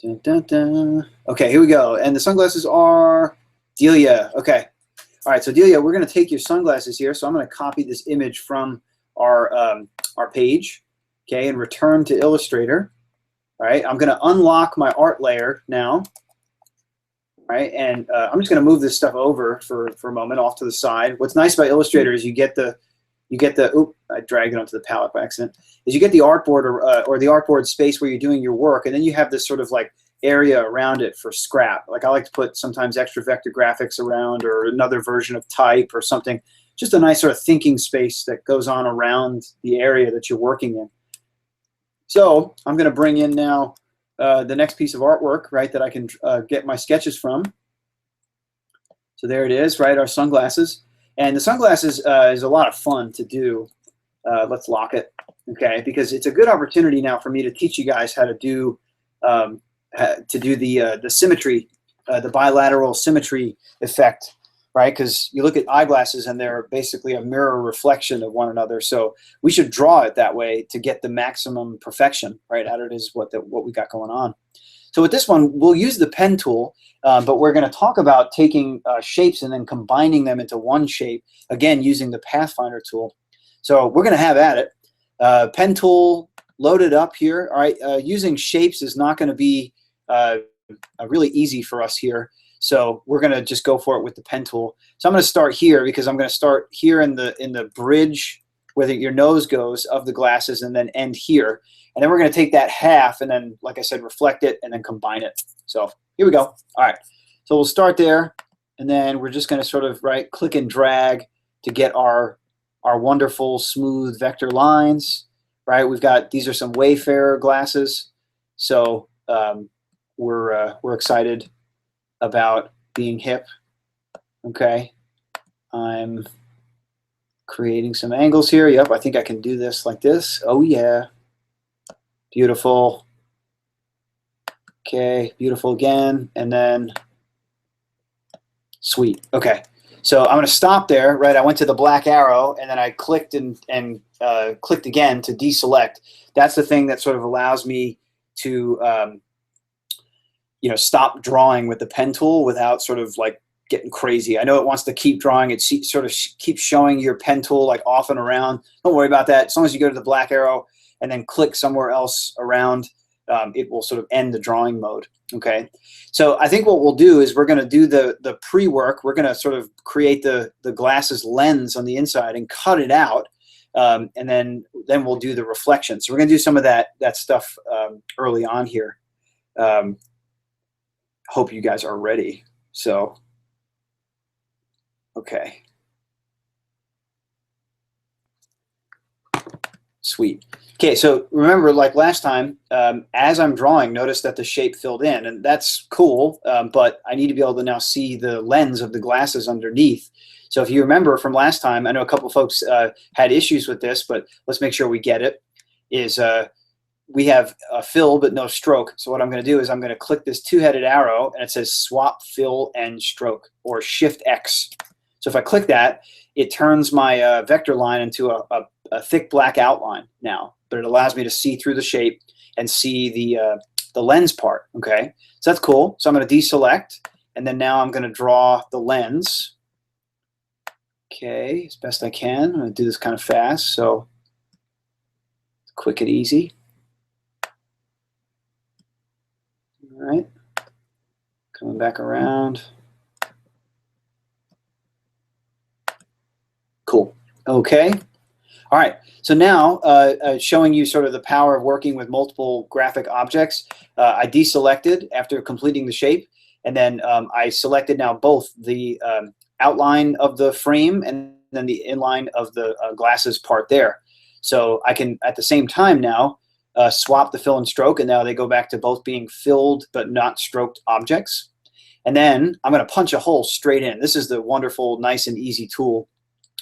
Dun, dun, dun. Okay, here we go. And the sunglasses are Delia. Okay. All right, so Delia, we're going to take your sunglasses here. So I'm going to copy this image from our page, okay, and return to Illustrator. All right, I'm going to unlock my art layer now. All right, and I'm just going to move this stuff over for a moment off to the side. What's nice about Illustrator is you get the, oop, I dragged it onto the palette by accident, is you get the artboard or the artboard space where you're doing your work, and then you have this sort of like area around it for scrap. Like I like to put sometimes extra vector graphics around, or another version of type or something. Just a nice sort of thinking space that goes on around the area that you're working in. So I'm going to bring in now the next piece of artwork, right, that I can get my sketches from. So there it is, right, our sunglasses. And the sunglasses is a lot of fun to do. Let's lock it, okay? Because it's a good opportunity now for me to teach you guys how to do the symmetry, the bilateral symmetry effect right? Because you look at eyeglasses and they're basically a mirror reflection of one another. So we should draw it that way to get the maximum perfection, right, out of it is what we got going on. So with this one, we'll use the pen tool, but we're going to talk about taking shapes and then combining them into one shape, again, using the Pathfinder tool. So we're going to have at it. Pen tool loaded up here. All right, using shapes is not going to be really easy for us here. So we're going to just go for it with the pen tool. So I'm going to start here because I'm going to start here in the bridge where your nose goes of the glasses and then end here. And then we're going to take that half and then, like I said, reflect it and then combine it. So here we go. All right. So we'll start there. And then we're just going to sort of click and drag to get our wonderful smooth vector lines. Right. We've got, these are some Wayfarer glasses. So we're excited about being hip. Okay. I'm creating some angles here. Yep. I think I can do this like this. Oh yeah. Beautiful. Okay, beautiful again, and then sweet. Okay, so I'm going to stop there, right? I went to the black arrow, and then I clicked and clicked again to deselect. That's the thing that sort of allows me to, stop drawing with the pen tool without sort of getting crazy. I know it wants to keep drawing. It sort of keeps showing your pen tool off and around. Don't worry about that. As long as you go to the black arrow and then click somewhere else around, it will sort of end the drawing mode. Okay, so I think what we'll do is we're going to do the pre-work. We're going to sort of create the glasses lens on the inside and cut it out, and then we'll do the reflection. So we're going to do some of that stuff early on here. Hope you guys are ready. So, okay. Sweet. Okay, so remember, like last time, as I'm drawing, notice that the shape filled in, and that's cool, but I need to be able to now see the lens of the glasses underneath. So if you remember from last time, I know a couple folks had issues with this, but let's make sure we get it, is we have a fill but no stroke. So what I'm going to do is I'm going to click this two-headed arrow, and it says swap fill and stroke, or Shift X. So if I click that, it turns my vector line into a thick black outline now, but it allows me to see through the shape and see the lens part. Okay, so that's cool. So I'm going to deselect, and then now I'm going to draw the lens. Okay, as best I can. I'm going to do this kind of fast, so quick and easy. All right, coming back around. Cool. Okay. All right. So now showing you sort of the power of working with multiple graphic objects. I deselected after completing the shape, and then I selected now both the outline of the frame and then the inline of the glasses part there. So I can at the same time now swap the fill and stroke, and now they go back to both being filled but not stroked objects. And then I'm going to punch a hole straight in. This is the wonderful, nice and easy tool.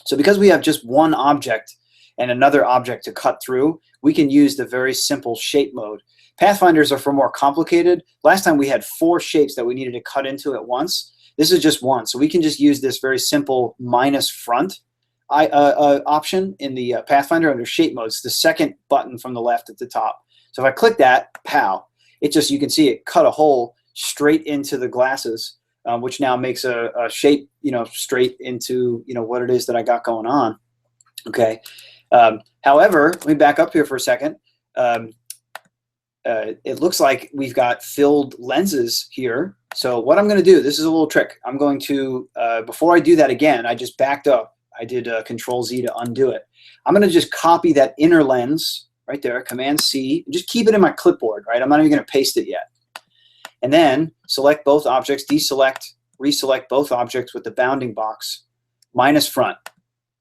So because we have just one object and another object to cut through, we can use the very simple shape mode. Pathfinders are for more complicated. Last time we had 4 shapes that we needed to cut into at once. This is just one. So we can just use this very simple minus front option in the Pathfinder under shape mode. It's the second button from the left at the top. So if I click that, pow, it just, you can see it cut a hole straight into the glasses. Which now makes a shape, straight into, what it is that I got going on. Okay. However, let me back up here for a second. It looks like we've got filled lenses here. So what I'm going to do, this is a little trick. I'm going to, before I do that again, I just backed up. I did Control Z to undo it. I'm going to just copy that inner lens right there, Command C, and just keep it in my clipboard, right? I'm not even going to paste it yet. And then select both objects, deselect, reselect both objects with the bounding box, minus front.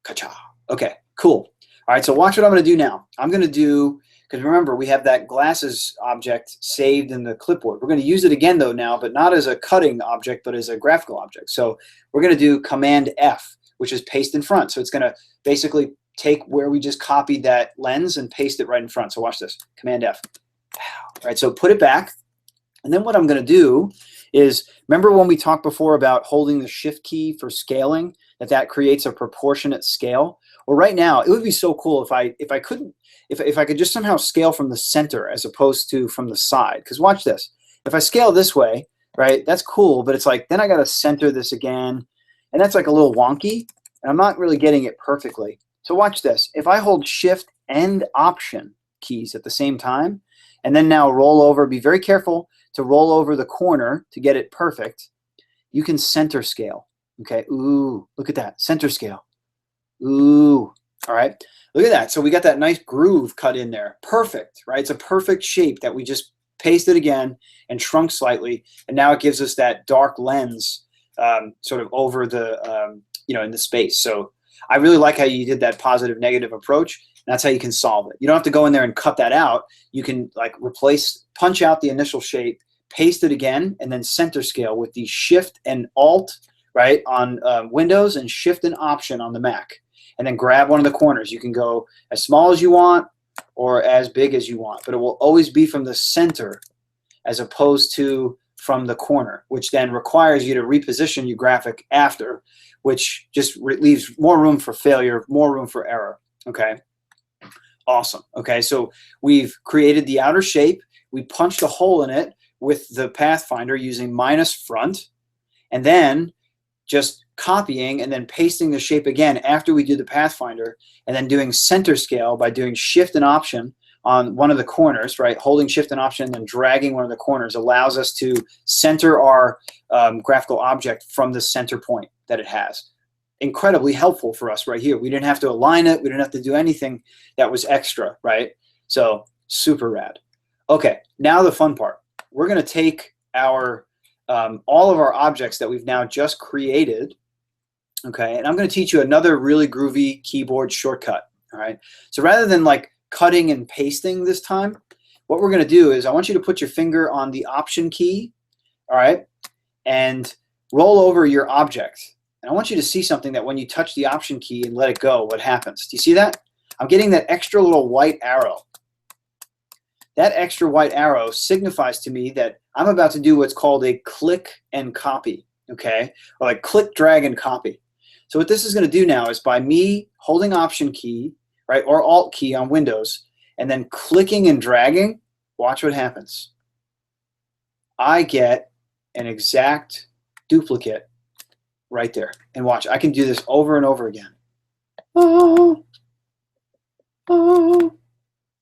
Ka-cha. Okay, cool. All right, so watch what I'm going to do now. I'm going to do, because remember, we have that glasses object saved in the clipboard. We're going to use it again, though, now, but not as a cutting object, but as a graphical object. So we're going to do Command F, which is paste in front. So it's going to basically take where we just copied that lens and paste it right in front. So watch this, Command F. All right, so put it back. And then what I'm going to do is, remember when we talked before about holding the shift key for scaling, that creates a proportionate scale? Well, right now, it would be so cool if I could just somehow scale from the center as opposed to from the side. Because watch this. If I scale this way, right, that's cool, but it's like, then I got to center this again, and that's like a little wonky, and I'm not really getting it perfectly. So watch this. If I hold Shift and Option keys at the same time, and then now roll over, be very careful to roll over the corner to get it perfect, you can center scale. Okay, ooh, look at that, center scale. Ooh, all right, look at that. So we got that nice groove cut in there. Perfect, right? It's a perfect shape that we just pasted again and shrunk slightly, and now it gives us that dark lens sort of over the, in the space. So I really like how you did that positive negative approach. That's how you can solve it. You don't have to go in there and cut that out. You can like punch out the initial shape, paste it again, and then center scale with the Shift and Alt, right, on Windows, and Shift and Option on the Mac. And then grab one of the corners. You can go as small as you want or as big as you want, but it will always be from the center as opposed to from the corner, which then requires you to reposition your graphic after, which just leaves more room for failure, more room for error. Okay. Awesome. Okay, so we've created the outer shape. We punched a hole in it with the Pathfinder using -front, and then just copying and then pasting the shape again after we do the Pathfinder, and then doing center scale by doing Shift and Option on one of the corners, right? Holding Shift and Option and then dragging one of the corners allows us to center our graphical object from the center point that it has. Incredibly helpful for us right here. We didn't have to align it. We didn't have to do anything that was extra, right? So super rad. Okay, now the fun part. We're going to take our all of our objects that we've now just created, okay, and I'm going to teach you another really groovy keyboard shortcut, all right? So rather than like cutting and pasting this time, what we're going to do is I want you to put your finger on the Option key, all right, and roll over your object. And I want you to see something that when you touch the Option key and let it go, what happens? Do you see that? I'm getting that extra little white arrow. That extra white arrow signifies to me that I'm about to do what's called a click and copy, okay? Or like click, drag, and copy. So what this is going to do now is by me holding Option key, right, or Alt key on Windows, and then clicking and dragging, watch what happens. I get an exact duplicate right there. And watch, I can do this over and over again. Oh, oh,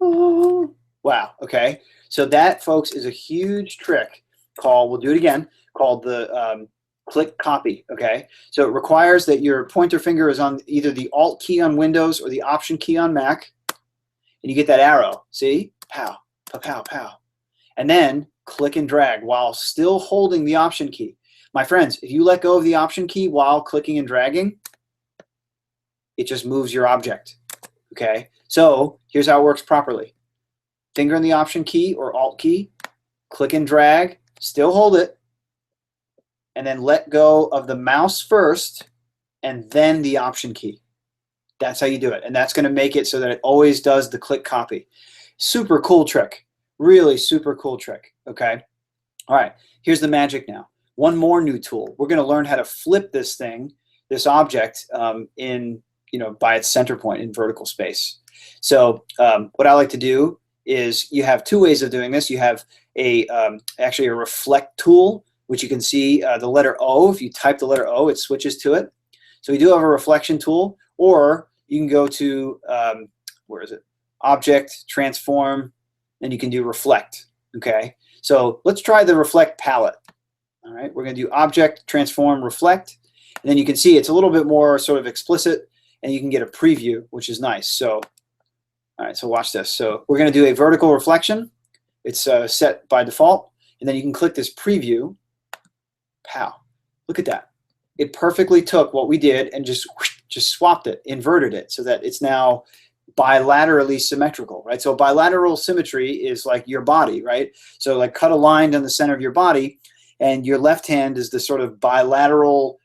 oh. Wow, okay. So that, folks, is a huge trick called, we'll do it again, called the click copy, okay? So it requires that your pointer finger is on either the Alt key on Windows or the Option key on Mac, and you get that arrow, see? Pow, pow, pow, pow. And then click and drag while still holding the Option key. My friends, if you let go of the Option key while clicking and dragging, it just moves your object, okay? So here's how it works properly. Finger on the Option key or Alt key, click and drag, still hold it, and then let go of the mouse first, and then the Option key. That's how you do it, and that's going to make it so that it always does the click copy. Super cool trick, really super cool trick, okay? All right, here's the magic now. One more new tool. We're going to learn how to flip this thing, this object, by its center point in vertical space. So what I like to do is you have two ways of doing this. You have actually a reflect tool, which you can see the letter O. If you type the letter O, it switches to it. So we do have a reflection tool, or you can go to, where is it? Object, transform, and you can do reflect, okay? So let's try the reflect palette. All right, we're going to do object, transform, reflect, and then you can see it's a little bit more sort of explicit, and you can get a preview, which is nice. So, all right, so watch this. So we're going to do a vertical reflection. It's set by default, and then you can click this preview. Pow! Look at that. It perfectly took what we did and just swapped it, inverted it, so that it's now bilaterally symmetrical, right? So bilateral symmetry is like your body, right? So like cut a line down the center of your body, and your left hand is the sort of bilateral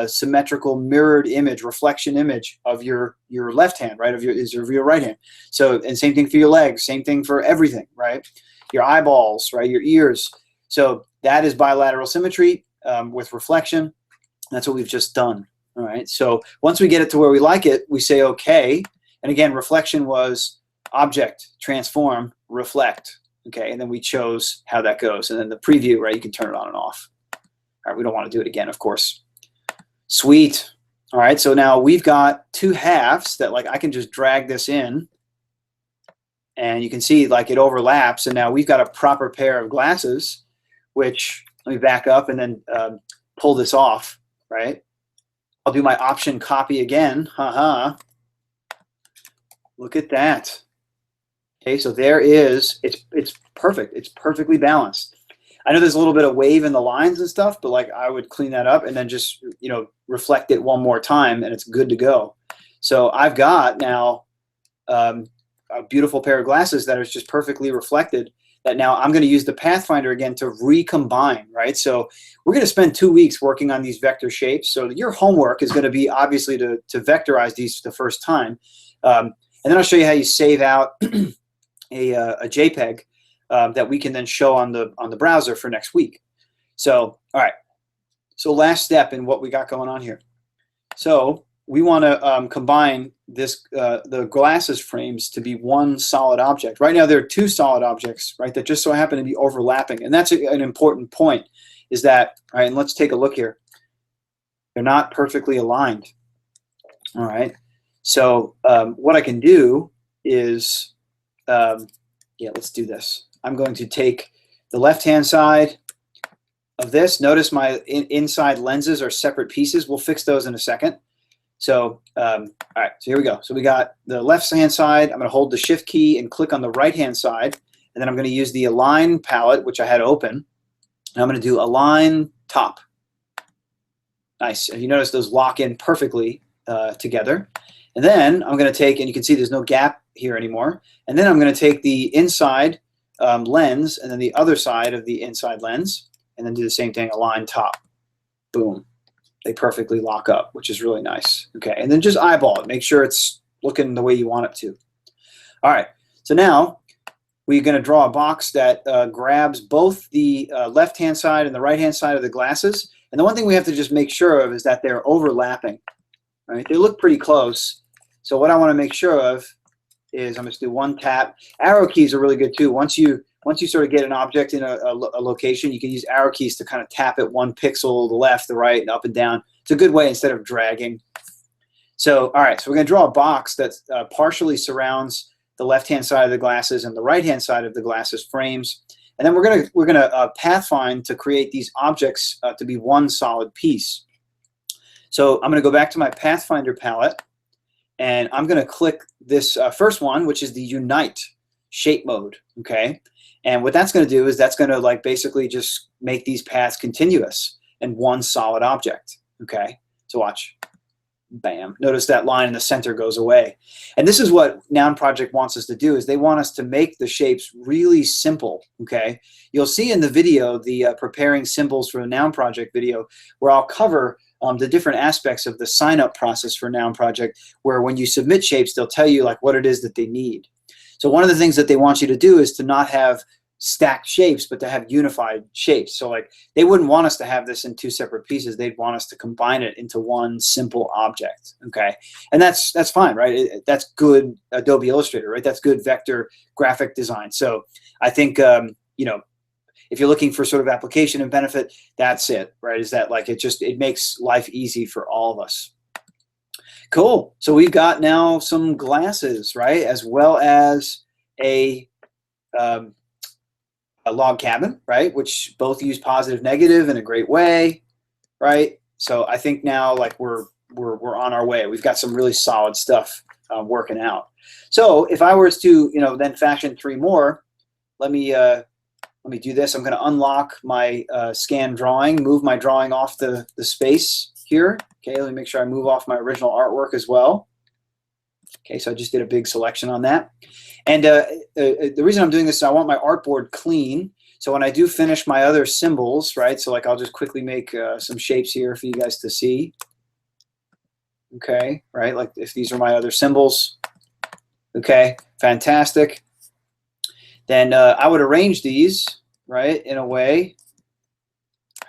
symmetrical mirrored image, reflection image of your left hand, right? Of your right hand. So, and same thing for your legs, same thing for everything, right? Your eyeballs, right? Your ears. So that is bilateral symmetry with reflection. That's what we've just done. All right. So once we get it to where we like it, we say OK. And again, reflection was object, transform, reflect. Okay. And then we chose how that goes. And then the preview, right, you can turn it on and off. All right. We don't want to do it again, of course. Sweet. All right. So now we've got two halves that, like, I can just drag this in. And you can see, like, it overlaps. And now we've got a proper pair of glasses, which, let me back up and then pull this off, right? I'll do my option copy again. Look at that. Okay, so there is, it's perfect. It's perfectly balanced. I know there's a little bit of wave in the lines and stuff, but like I would clean that up and then just, you know, reflect it one more time and it's good to go. So I've got now a beautiful pair of glasses that is just perfectly reflected, that now I'm going to use the Pathfinder again to recombine, right? So we're going to spend 2 weeks working on these vector shapes. So your homework is going to be obviously to vectorize these the first time. And then I'll show you how you save out a JPEG that we can then show on the browser for next week. So, all right. So last step in what we got going on here. So we want to combine this the glasses frames to be one solid object. Right now there are two solid objects, right, that just so happen to be overlapping. And that's an important point, is that, all right, and let's take a look here. They're not perfectly aligned. All right. So what I can do is, yeah, let's do this. I'm going to take the left-hand side of this. Notice my inside lenses are separate pieces. We'll fix those in a second. So, all right, so here we go. So we got the left-hand side. I'm going to hold the Shift key and click on the right-hand side. And then I'm going to use the Align palette, which I had open. And I'm going to do Align Top. Nice. And you notice those lock in perfectly together. And then I'm going to take, and you can see there's no gap here anymore. And then I'm going to take the inside lens and then the other side of the inside lens and then do the same thing, Align Top. Boom. They perfectly lock up, which is really nice. Okay, and then just eyeball it. Make sure it's looking the way you want it to. All right, so now we're going to draw a box that grabs both the left-hand side and the right-hand side of the glasses. And the one thing we have to just make sure of is that they're overlapping. All right, they look pretty close. So what I want to make sure of is I'm going to do one tap. Arrow keys are really good too. Once you sort of get an object in a location, you can use arrow keys to kind of tap it one pixel, the left, the right, and up and down. It's a good way instead of dragging. So, all right, so we're going to draw a box that partially surrounds the left-hand side of the glasses and the right-hand side of the glasses frames. And then we're gonna pathfind to create these objects to be one solid piece. So I'm going to go back to my Pathfinder palette, and I'm going to click this first one, which is the Unite shape mode. Okay. And what that's going to do is that's going to like basically just make these paths continuous and one solid object. Okay, so watch. Bam. Notice that line in the center goes away. And this is what Noun Project wants us to do, is they want us to make the shapes really simple. Okay, you'll see in the video, the preparing symbols for the Noun Project video, where I'll cover the different aspects of the sign-up process for Noun Project, where when you submit shapes, they'll tell you like what it is that they need. So one of the things that they want you to do is to not have stacked shapes, but to have unified shapes. So like they wouldn't want us to have this in two separate pieces. They'd want us to combine it into one simple object. Okay, and that's fine, right? That's good Adobe Illustrator, right? That's good vector graphic design. So I think you know, if you're looking for sort of application and benefit, that's it, right? Is that like it makes life easy for all of us. Cool. So we've got now some glasses, right, as well as a log cabin, right, which both use positive, negative in a great way, right? So I think now like we're on our way. We've got some really solid stuff working out. So if I was to then fashion three more, let me do this. I'm going to unlock my scan drawing, move my drawing off the space here. Okay, let me make sure I move off my original artwork as well. Okay, so I just did a big selection on that. And the reason I'm doing this is I want my artboard clean. So when I do finish my other symbols, right, so like I'll just quickly make some shapes here for you guys to see. Okay, right, like if these are my other symbols. Okay, fantastic. Then I would arrange these, right, in a way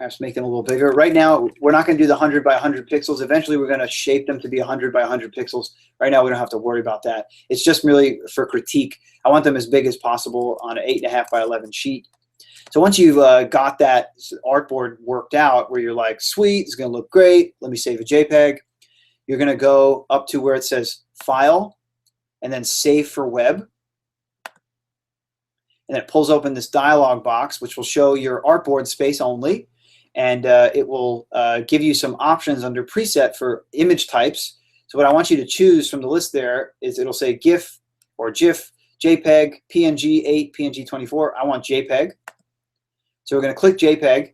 perhaps make them a little bigger. Right now, we're not going to do the 100 by 100 pixels. Eventually, we're going to shape them to be 100 by 100 pixels. Right now, we don't have to worry about that. It's just really for critique. I want them as big as possible on an 8.5 by 11 sheet. So once you've got that artboard worked out where you're like, sweet, it's going to look great, let me save a JPEG, you're going to go up to where it says File, and then Save for Web. And it pulls open this dialog box, which will show your artboard space only. And it will give you some options under preset for image types. So what I want you to choose from the list there is it'll say GIF or GIF, JPEG, PNG 8, PNG 24. I want JPEG. So we're going to click JPEG.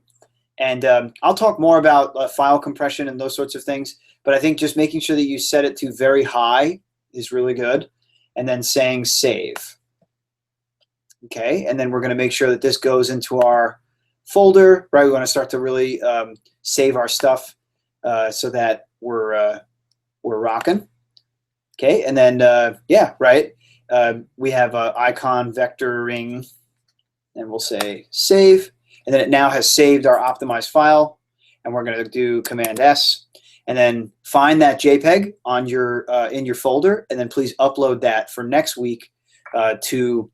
And I'll talk more about file compression and those sorts of things. But I think just making sure that you set it to very high is really good. And then saying save. Okay, and then we're going to make sure that this goes into our folder, right? We want to start to really save our stuff so that we're rocking. Okay, and then yeah, right. We have icon vectoring, and we'll say save, and then it now has saved our optimized file, and we're going to do Command S, and then find that JPEG on your in your folder, and then please upload that for next week to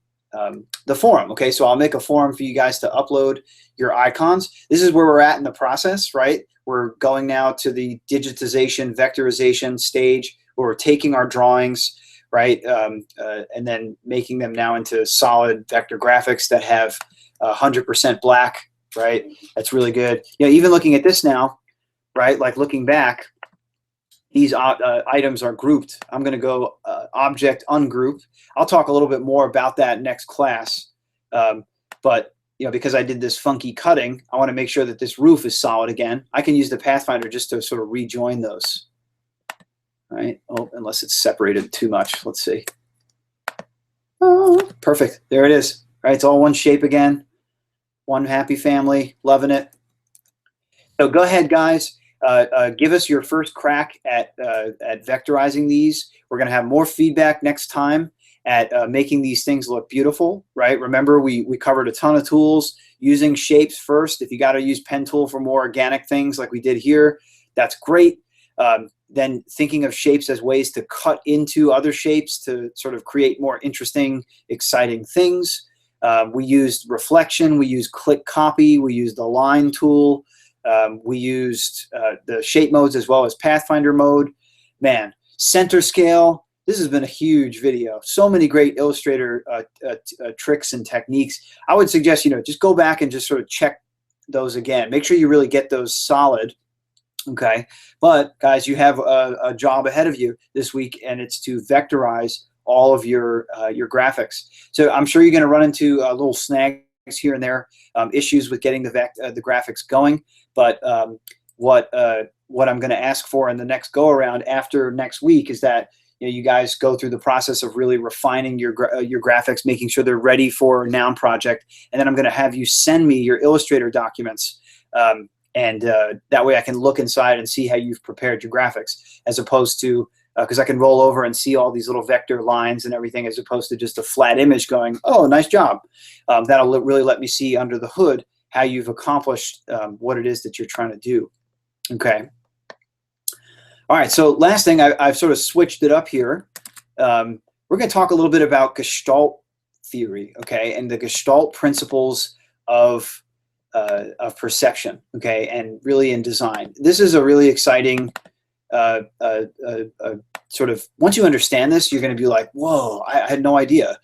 the forum. Okay, so I'll make a forum for you guys to upload your icons. This is where we're at in the process, right? We're going now to the digitization, vectorization stage where we're taking our drawings, right, and then making them now into solid vector graphics that have 100% black, right? That's really good. You know, even looking at this now, right, like looking back, these items are grouped. I'm going to go object ungroup. I'll talk a little bit more about that next class. But you know, because I did this funky cutting, I want to make sure that this roof is solid again. I can use the Pathfinder just to sort of rejoin those. All right. Oh, unless it's separated too much. Let's see. Oh, perfect. There it is. All right. It's all one shape again. One happy family. Loving it. So go ahead, guys. Give us your first crack at vectorizing these. We're going to have more feedback next time at making these things look beautiful, right? Remember, we covered a ton of tools, using shapes first. If you got to use pen tool for more organic things like we did here, that's great. Then thinking of shapes as ways to cut into other shapes to sort of create more interesting, exciting things. We used reflection, we used click copy, we used the line tool. We used the shape modes as well as Pathfinder mode. Man, center scale, this has been a huge video. So many great Illustrator tricks and techniques. I would suggest, you know, just go back and just sort of check those again. Make sure you really get those solid, okay? But guys, you have a job ahead of you this week, and it's to vectorize all of your graphics. So I'm sure you're going to run into little snags here and there, issues with getting the graphics going. But what I'm going to ask for in the next go around after next week is that you guys go through the process of really refining your graphics, making sure they're ready for Noun Project, and then I'm going to have you send me your Illustrator documents, and that way I can look inside and see how you've prepared your graphics, as opposed to because I can roll over and see all these little vector lines and everything, as opposed to just a flat image going, oh, nice job. That'll really let me see under the hood how you've accomplished what it is that you're trying to do. Okay. All right, so last thing, I've sort of switched it up here. We're going to talk a little bit about Gestalt theory, okay, and the Gestalt principles of perception, okay, and really in design. This is a really exciting sort of, once you understand this, you're going to be like, whoa, I had no idea,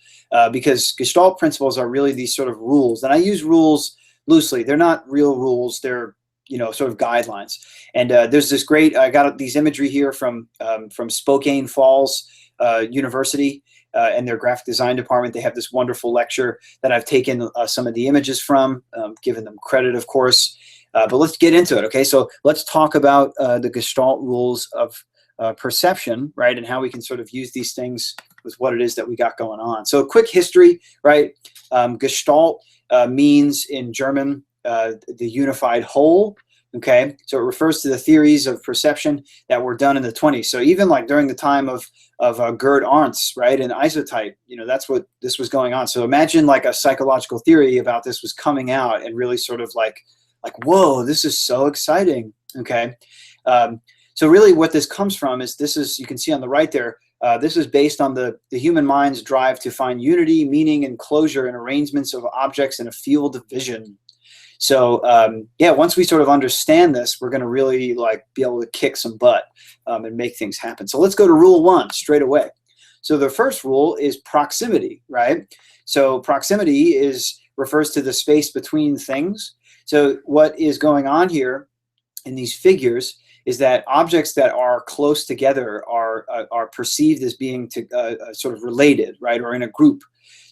because Gestalt principles are really these sort of rules, and I use rules loosely. They're not real rules. They're sort of guidelines. And there's this great, I got these imagery here from Spokane Falls University and their graphic design department. They have this wonderful lecture that I've taken some of the images from, given them credit, of course. But let's get into it, okay? So let's talk about the Gestalt rules of perception, right? And how we can sort of use these things with what it is that we got going on. So a quick history, right? Gestalt means in German, the unified whole, okay? So it refers to the theories of perception that were done in the 20s. So even like during the time of Gerd Arndt's, right, and isotype, that's what this was going on. So imagine like a psychological theory about this was coming out and really sort of like like, whoa, this is so exciting. Okay. So really what this comes from is you can see on the right there, this is based on the human mind's drive to find unity, meaning, and closure in arrangements of objects in a field of vision. So yeah, once we sort of understand this, we're going to really like be able to kick some butt and make things happen. So let's go to rule 1 straight away. So the first rule is proximity, right? So proximity refers to the space between things. So what is going on here in these figures is that objects that are close together are perceived as being sort of related, right, or in a group.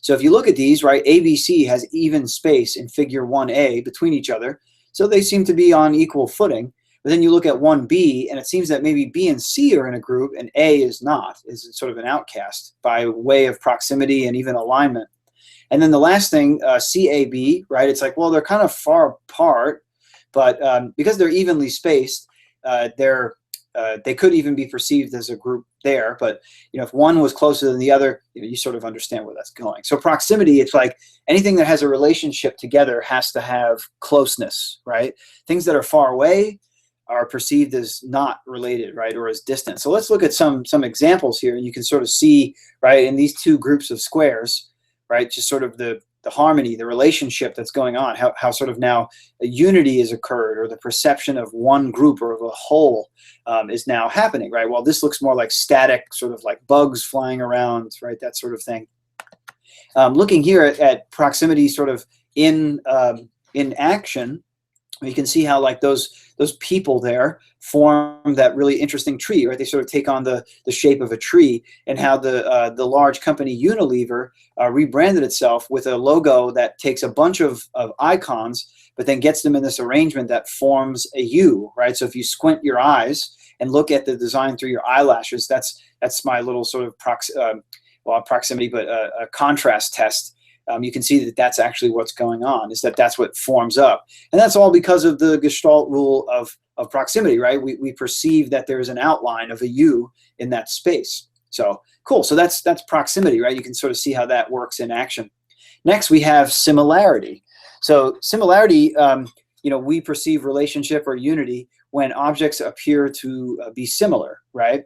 So if you look at these, right, ABC has even space in figure 1A between each other, so they seem to be on equal footing. But then you look at 1B, and it seems that maybe B and C are in a group, and A is not, is sort of an outcast by way of proximity and even alignment. And then the last thing, CAB, right, it's like, well, they're kind of far apart, but because they're evenly spaced, they could even be perceived as a group there. But if one was closer than the other, you sort of understand where that's going. So proximity, it's like anything that has a relationship together has to have closeness, right? Things that are far away are perceived as not related, right, or as distant. So let's look at some examples here. You can sort of see, right, in these two groups of squares, right, just sort of the harmony, the relationship that's going on, how sort of now a unity has occurred, or the perception of one group or of a whole is now happening, right? Well, this looks more like static, sort of like bugs flying around, right, that sort of thing. Looking here at proximity sort of in action, you can see how like those people there form that really interesting tree, right? They sort of take on the shape of a tree, and how the large company Unilever rebranded itself with a logo that takes a bunch of icons, but then gets them in this arrangement that forms a U, right? So if you squint your eyes and look at the design through your eyelashes, that's my little sort of proximity, but a contrast test. You can see that that's actually what's going on, is that's what forms up. And that's all because of the Gestalt rule of proximity, right? We perceive that there's an outline of a U in that space. So cool. So that's proximity, right? You can sort of see how that works in action. Next, we have similarity. So similarity, we perceive relationship or unity when objects appear to be similar, right?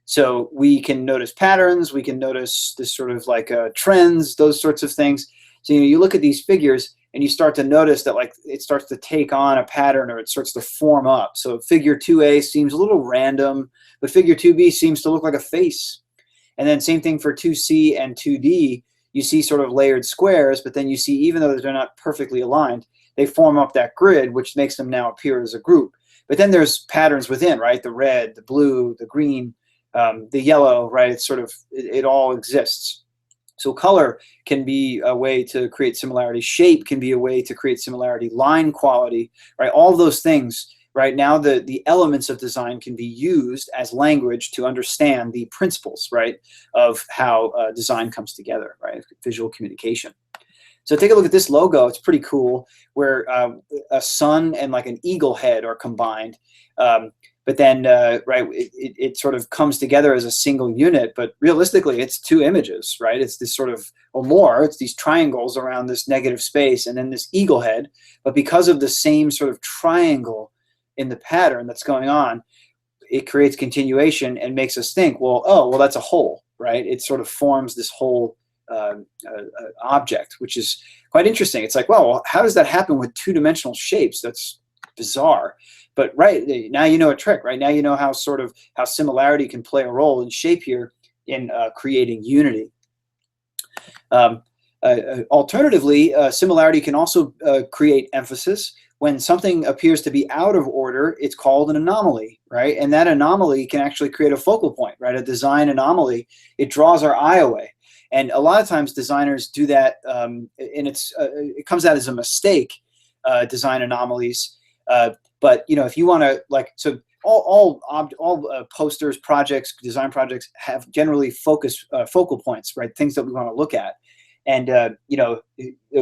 So we can notice patterns, we can notice this sort of like trends, those sorts of things. So you look at these figures and you start to notice that like it starts to take on a pattern, or it starts to form up. So figure 2A seems a little random, but figure 2B seems to look like a face. And then same thing for 2C and 2D. You see sort of layered squares, but then you see, even though they're not perfectly aligned, they form up that grid, which makes them now appear as a group. But then there's patterns within, right? The red, the blue, the green, the yellow, right? It's sort of, it all exists. So color can be a way to create similarity. Shape can be a way to create similarity. Line quality, right? All those things, right? Now the elements of design can be used as language to understand the principles, right, of how design comes together, right? Visual communication. So take a look at this logo. It's pretty cool, where a sun and like an eagle head are combined. But then, right, it sort of comes together as a single unit, but realistically, it's two images, right? It's this sort of, or more, it's these triangles around this negative space, and then this eagle head. But because of the same sort of triangle in the pattern that's going on, it creates continuation and makes us think, well, that's a whole, right? It sort of forms this whole object, which is quite interesting. It's like, well, how does that happen with two-dimensional shapes? That's bizarre. But right now, you know a trick. Right now, you know how similarity can play a role in shape here in creating unity. Alternatively, similarity can also create emphasis. When something appears to be out of order, it's called an anomaly, right? And that anomaly can actually create a focal point, right? A design anomaly. It draws our eye away. And a lot of times designers do that, and it comes out as a mistake, design anomalies. But if you want to, like, so all posters, projects, design projects have generally focal points, right? Things that we want to look at. And a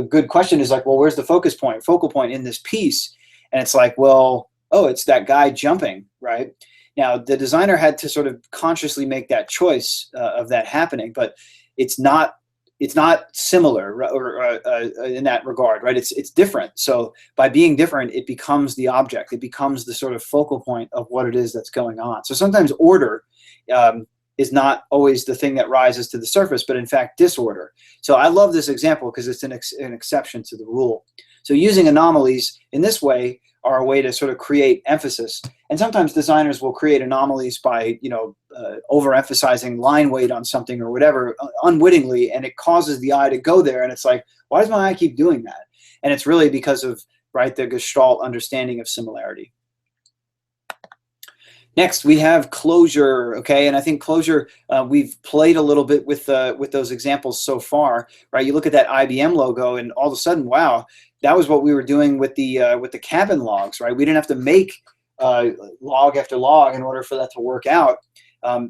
good question is like, well, where's the focal point in this piece? And it's like, well, oh, it's that guy jumping, right? Now the designer had to sort of consciously make that choice of that happening, but it's not it's not similar or in that regard, right? It's different. So by being different, it becomes the object. It becomes the sort of focal point of what it is that's going on. So sometimes order is not always the thing that rises to the surface, but in fact disorder. So I love this example because it's an exception to the rule. So using anomalies in this way are a way to sort of create emphasis. And sometimes designers will create anomalies by, overemphasizing line weight on something or whatever unwittingly, and it causes the eye to go there. And it's like, why does my eye keep doing that? And it's really because of, right, the Gestalt understanding of similarity. Next, we have closure, okay? And I think closure, we've played a little bit with those examples so far, right? You look at that IBM logo, and all of a sudden, wow, that was what we were doing with the cabin logs, right? We didn't have to make log after log in order for that to work out.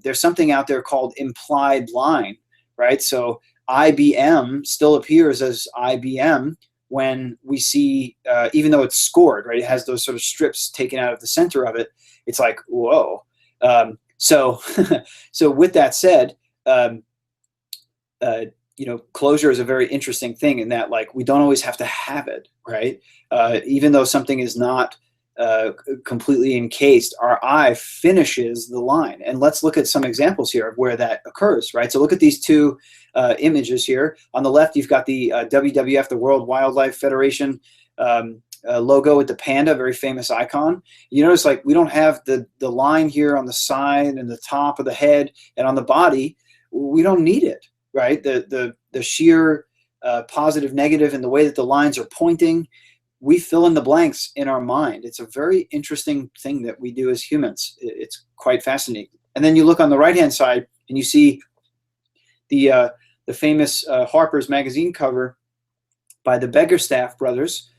There's something out there called implied line, right? So IBM still appears as IBM when we see, even though it's scored, right? It has those sort of strips taken out of the center of it. It's like, whoa. So with that said, closure is a very interesting thing in that, like, we don't always have to have it, right? Even though something is not completely encased, our eye finishes the line. And let's look at some examples here of where that occurs, right? So look at these two images here. On the left, you've got the WWF, the World Wildlife Federation logo with the panda, very famous icon. You notice, like, we don't have the line here on the side and the top of the head and on the body. We don't need it, right? The sheer positive, negative, and the way that the lines are pointing, we fill in the blanks in our mind. It's a very interesting thing that we do as humans. It's quite fascinating. And then you look on the right-hand side and you see the famous Harper's Magazine cover by the Beggarstaff brothers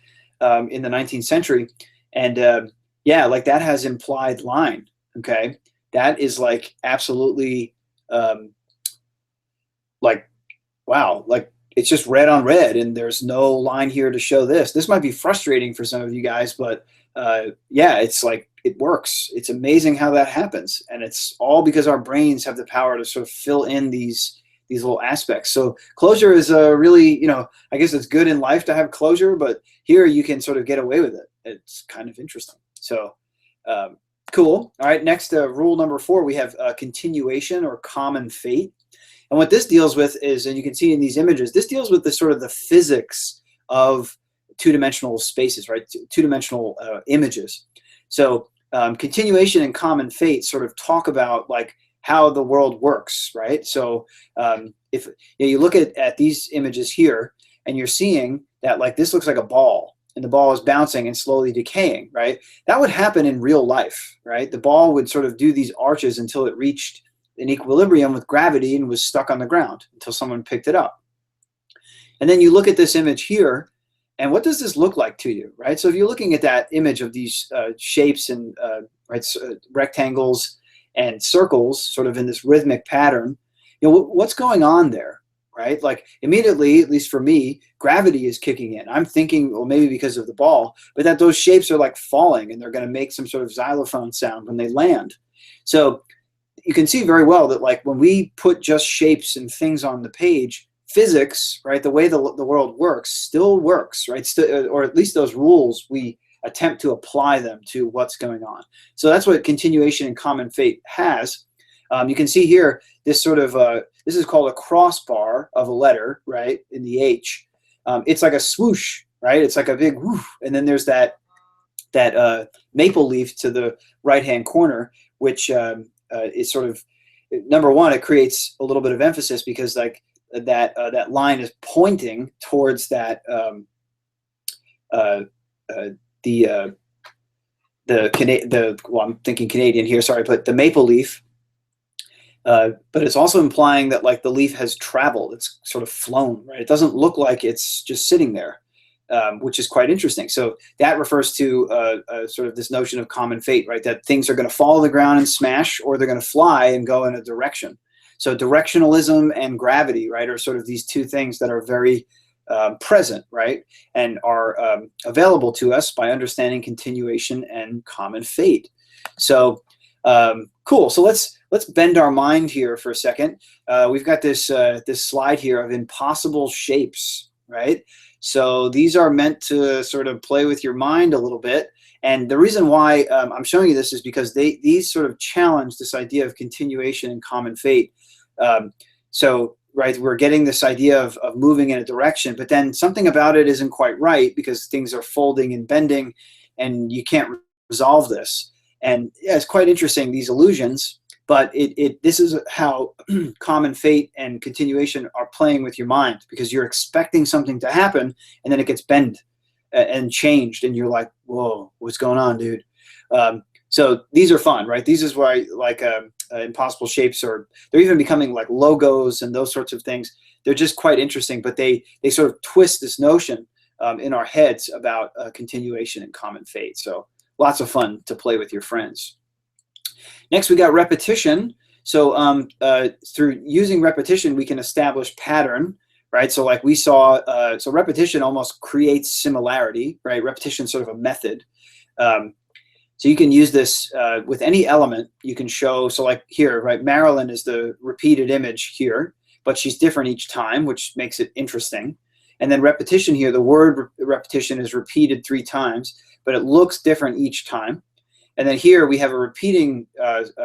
in the 19th century. And yeah, like, that has implied line, okay? That is like absolutely like, wow, like, it's just red on red, and there's no line here to show this. This might be frustrating for some of you guys, but yeah, it's like, it works. It's amazing how that happens. And it's all because our brains have the power to sort of fill in these little aspects. So closure is a really, I guess it's good in life to have closure, but here you can sort of get away with it. It's kind of interesting. So cool. All right, next, rule number 4, we have continuation or common fate. And what this deals with is, and you can see in these images, this deals with the sort of the physics of two-dimensional spaces, right? Two-dimensional images. So continuation and common fate sort of talk about, like, how the world works, right? So if you look at these images here, and you're seeing that, like, this looks like a ball, and the ball is bouncing and slowly decaying, right? That would happen in real life, right? The ball would sort of do these arches until it reached an equilibrium with gravity and was stuck on the ground until someone picked it up. And then you look at this image here, and what does this look like to you, right? So if you're looking at that image of these shapes and rectangles and circles sort of in this rhythmic pattern, what's going on there, right? Like, immediately, at least for me, gravity is kicking in. I'm thinking, well, maybe because of the ball, but that those shapes are like falling, and they're going to make some sort of xylophone sound when they land. So you can see very well that, like, when we put just shapes and things on the page, physics, right, the way the world works still works, right? Or at least those rules, we attempt to apply them to what's going on. So that's what continuation and common fate has. You can see here this sort of, this is called a crossbar of a letter, right, in the H. It's like a swoosh, right? It's like a big woof. And then there's that maple leaf to the right-hand corner, which is sort of, number one, it creates a little bit of emphasis because, like, that line is pointing towards that well, I'm thinking Canadian here, sorry, but the maple leaf. But it's also implying that, like, the leaf has traveled. It's sort of flown, right? It doesn't look like it's just sitting there, which is quite interesting. So that refers to sort of this notion of common fate, right? That things are going to fall to the ground and smash, or they're going to fly and go in a direction. So directionalism and gravity, right, are sort of these two things that are very present, right, and are available to us by understanding continuation and common fate. So Cool. So let's bend our mind here for a second. We've got this this slide here of impossible shapes, right? So these are meant to sort of play with your mind a little bit. And the reason why I'm showing you this is because these sort of challenge this idea of continuation and common fate. So right, we're getting this idea of moving in a direction, but then something about it isn't quite right because things are folding and bending, and you can't resolve this. And yeah, it's quite interesting, these illusions, but this is how common fate and continuation are playing with your mind, because you're expecting something to happen and then it gets bent and changed, and you're like, whoa, what's going on, dude? So these are fun, right? These is why like impossible shapes, or they're even becoming like logos and those sorts of things. They're just quite interesting, but they sort of twist this notion in our heads about continuation and common fate. So lots of fun to play with your friends. Next, we got repetition. So through using repetition, we can establish pattern, right? So like we saw, so repetition almost creates similarity, right? Repetition is sort of a method. So you can use this with any element. You can show, so like here, right? Marilyn is the repeated image here, but she's different each time, which makes it interesting. And then repetition here, the word repetition is repeated 3 times, but it looks different each time. And then here we have a repeating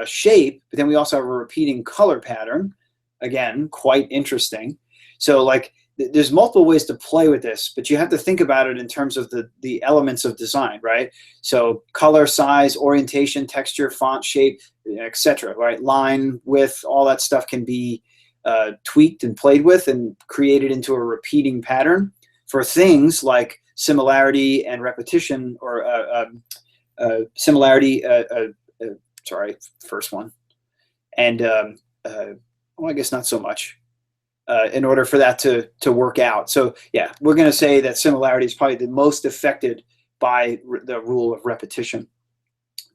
shape, but then we also have a repeating color pattern. Again, quite interesting. So like there's multiple ways to play with this, but you have to think about it in terms of the elements of design, right? So color, size, orientation, texture, font, shape, etc., right? Line, width, all that stuff can be tweaked and played with and created into a repeating pattern for things like similarity and repetition, or similarity, sorry, first one. And, well, I guess not so much. In order for that to work out. So yeah, we're going to say that similarity is probably the most affected by the rule of repetition.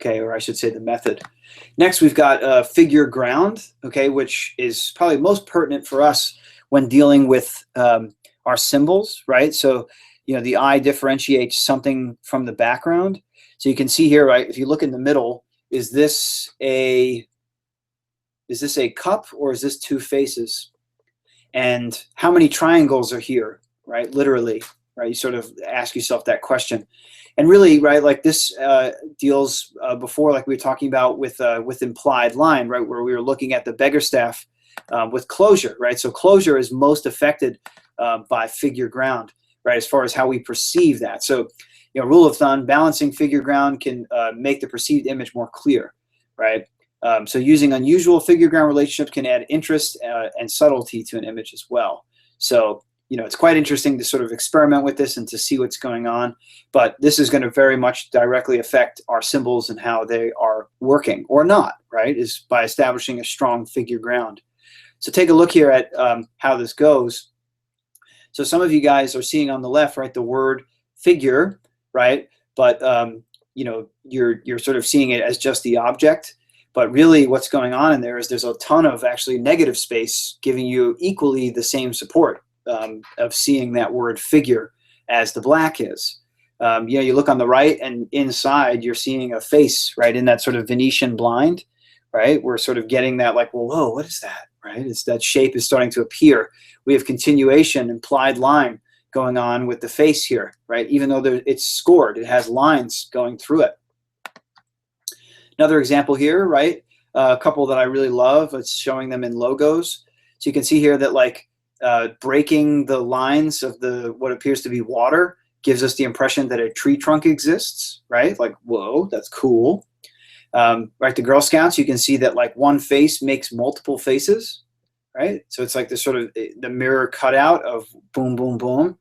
Okay, or I should say the method. Next, we've got figure ground, okay, which is probably most pertinent for us when dealing with our symbols, right? So, you know, the eye differentiates something from the background. So you can see here, right, if you look in the middle, is this a cup or is this 2 faces? And how many triangles are here, right? Literally, right? You sort of ask yourself that question. And really, right, like this deals before, like we were talking about with implied line, right, where we were looking at the beggar staff with closure, right? So closure is most affected by figure ground, right, as far as how we perceive that. So, you know, rule of thumb, balancing figure ground can make the perceived image more clear, right? So using unusual figure ground relationships can add interest and subtlety to an image as well. So, you know, it's quite interesting to sort of experiment with this and to see what's going on. But this is going to very much directly affect our symbols and how they are working or not, right, is by establishing a strong figure ground. So take a look here at how this goes. So some of you guys are seeing on the left, right, the word figure, right? But, you know, you're sort of seeing it as just the object. But really what's going on in there is there's a ton of actually negative space giving you equally the same support of seeing that word figure as the black is. You know, you look on the right and inside you're seeing a face, right, in that sort of Venetian blind, right? We're sort of getting that like, well, whoa, what is that, right? It's that shape is starting to appear. We have continuation, implied line going on with the face here, right? Even though it's scored, it has lines going through it. Another example here, right? A couple that I really love, it's showing them in logos. So you can see here that like breaking the lines of what appears to be water gives us the impression that a tree trunk exists, right? Like, whoa, that's cool. Right, the Girl Scouts, you can see that like one face makes multiple faces, right? So it's like this sort of the mirror cutout of boom, boom, boom,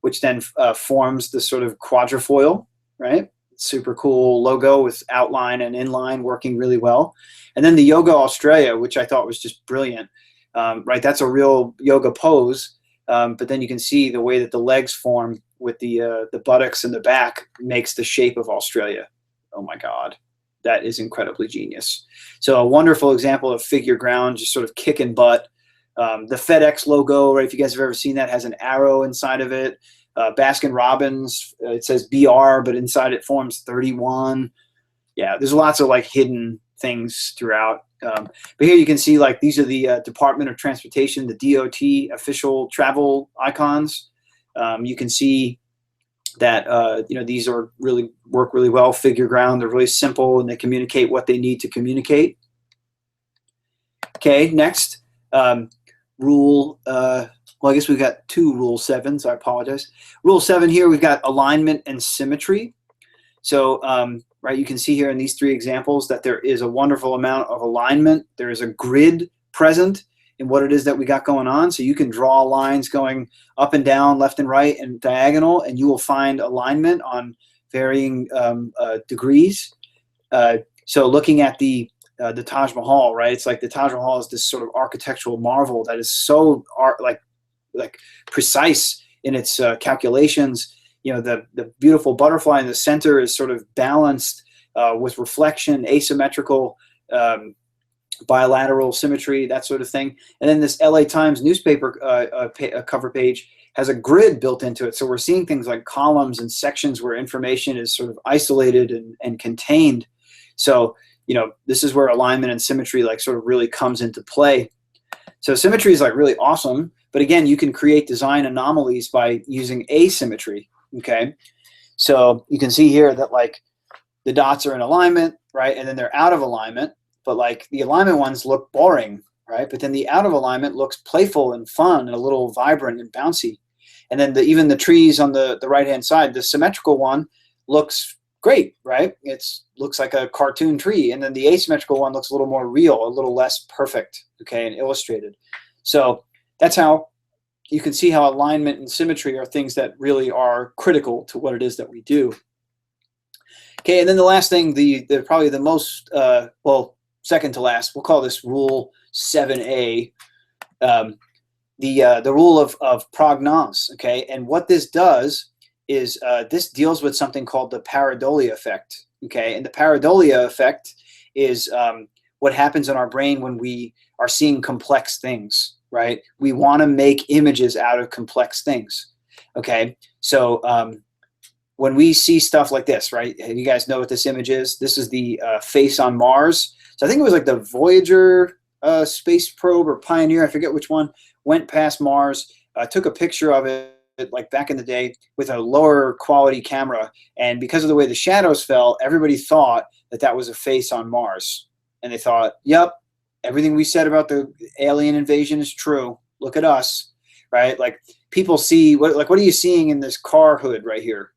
which then forms the sort of quadrifoil, right? Super cool logo with outline and inline working really well. And then the Yoga Australia, which I thought was just brilliant, right? That's a real yoga pose, but then you can see the way that the legs form with the buttocks in the back makes the shape of Australia. Oh my God, that is incredibly genius. So a wonderful example of figure ground, just sort of kicking butt. The FedEx logo, right? If you guys have ever seen that, has an arrow inside of it. Baskin Robbins, it says BR, but inside it forms 31. Yeah, there's lots of like hidden things throughout. But here you can see, like, these are the Department of Transportation, the DOT official travel icons. You can see that these are really work really well. Figure ground, they're really simple, and they communicate what they need to communicate. Okay, next rule. Well, I guess we've got two rule 7s. I apologize. Rule 7 here, we've got alignment and symmetry. So, right, you can see here in these 3 examples that there is a wonderful amount of alignment. There is a grid present in what it is that we got going on. So you can draw lines going up and down, left and right, and diagonal, and you will find alignment on varying degrees. So looking at the Taj Mahal, right? It's like the Taj Mahal is this sort of architectural marvel that is so like precise in its calculations. You know, the beautiful butterfly in the center is sort of balanced with reflection, asymmetrical, bilateral symmetry, that sort of thing. And then this LA Times newspaper cover page has a grid built into it. So we're seeing things like columns and sections where information is sort of isolated and contained. So, you know, this is where alignment and symmetry like sort of really comes into play. So symmetry is like really awesome. But again, you can create design anomalies by using asymmetry. Okay, so you can see here that like the dots are in alignment, right? And then they're out of alignment, but like the alignment ones look boring, right? But then the out of alignment looks playful and fun and a little vibrant and bouncy. And then even the trees on the right-hand side, the symmetrical one looks great, right? It looks like a cartoon tree. And then the asymmetrical one looks a little more real, a little less perfect, okay, and illustrated. So that's how you can see how alignment and symmetry are things that really are critical to what it is that we do. Okay, and then the last thing, probably the most, well, second to last, we'll call this Rule 7A, the rule of prognose, okay? And what this does is this deals with something called the pareidolia effect, okay? And the pareidolia effect is what happens in our brain when we are seeing complex things, right? We want to make images out of complex things, okay? So when we see stuff like this, right? You guys know what this image is? This is the face on Mars. So I think it was like the Voyager space probe or Pioneer, I forget which one, went past Mars, took a picture of it like back in the day with a lower quality camera. And because of the way the shadows fell, everybody thought that that was a face on Mars. And they thought, yep, everything we said about the alien invasion is true. Look at us, right? Like people see, what are you seeing in this car hood right here,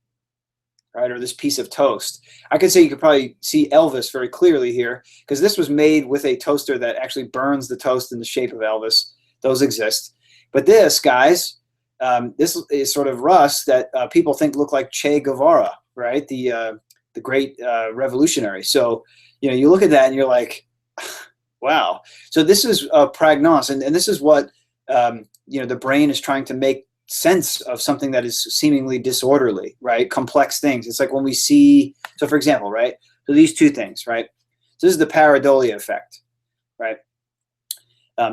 right? Or this piece of toast. I could say you could probably see Elvis very clearly here because this was made with a toaster that actually burns the toast in the shape of Elvis. Those exist. But this, guys, this is sort of rust that people think look like Che Guevara, right? The great revolutionary. So, you know, you look at that and you're like, wow. So this is prognose, and this is what you know, the brain is trying to make sense of something that is seemingly disorderly, right? Complex things. It's like when we see, so for example, right? So these two things, right? So this is the pareidolia effect, right?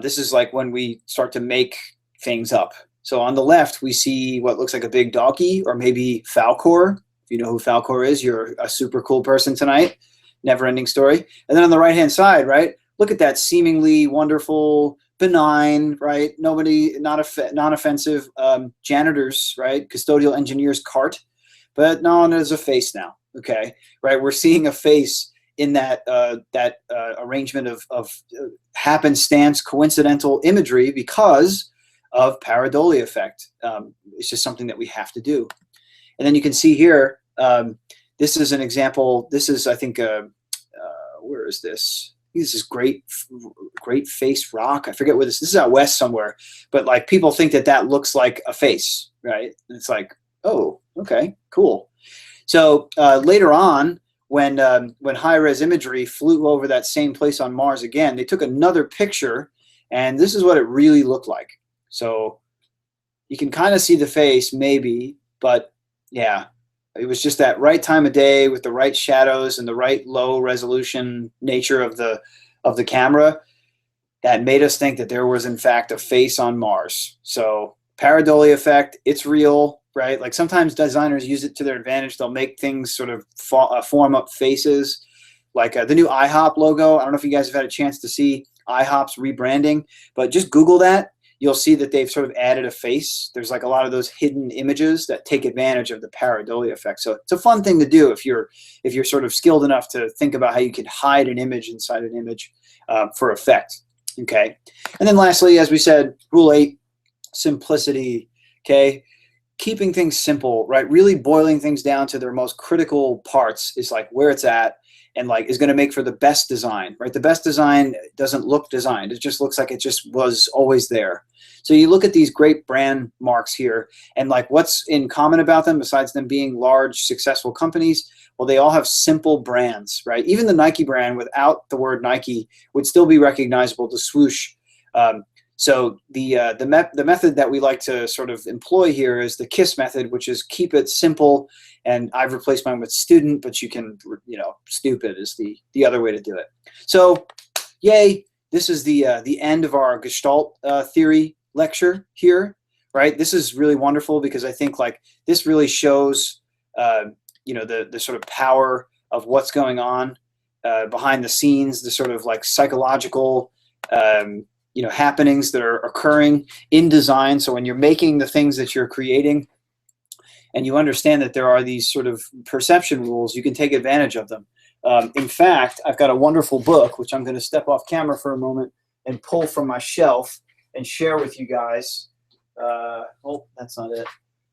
This is like when we start to make things up. So on the left, we see what looks like a big donkey, or maybe Falcor. If you know who Falcor is, you're a super cool person tonight. Never-ending story. And then on the right-hand side, right? Look at that seemingly wonderful, benign, right? Non-offensive janitors, right? Custodial engineer's cart. But no, there's a face now, okay? Right? We're seeing a face in that arrangement of happenstance, coincidental imagery because of pareidolia effect. It's just something that we have to do. And then you can see here, this is an example. This is, I think, where is this? This is great face rock. I forget where this is out west somewhere. But like people think that that looks like a face, right? And it's like, oh, okay, cool. So later on, when high-res imagery flew over that same place on Mars again, they took another picture, and this is what it really looked like. So you can kind of see the face, maybe, but yeah, it was just that right time of day with the right shadows and the right low-resolution nature of the camera that made us think that there was, in fact, a face on Mars. So pareidolia effect, it's real. Right? Like sometimes designers use it to their advantage. They'll make things sort of form up faces. like the new IHOP logo. I don't know if you guys have had a chance to see IHOP's rebranding, but just Google that. You'll see that they've sort of added a face. There's like a lot of those hidden images that take advantage of the pareidolia effect. So it's a fun thing to do if you're sort of skilled enough to think about how you can hide an image inside an image for effect. Okay. And then lastly, as we said, rule 8, simplicity. Okay. Keeping things simple, right? Really boiling things down to their most critical parts is like where it's at, and like is going to make for the best design, right? The best design doesn't look designed. It just looks like it just was always there. So you look at these great brand marks here, and like what's in common about them besides them being large, successful companies? Well, they all have simple brands, right? Even the Nike brand without the word Nike would still be recognizable to swoosh. So the method that we like to sort of employ here is the KISS method, which is keep it simple. And I've replaced mine with student, but you can, stupid is the other way to do it. So, yay! This is the end of our Gestalt theory lecture here, right? This is really wonderful because I think like this really shows, the sort of power of what's going on behind the scenes, the sort of like psychological. Happenings that are occurring in design. So when you're making the things that you're creating and you understand that there are these sort of perception rules, you can take advantage of them. In fact, I've got a wonderful book, which I'm going to step off camera for a moment and pull from my shelf and share with you guys. Oh, that's not it.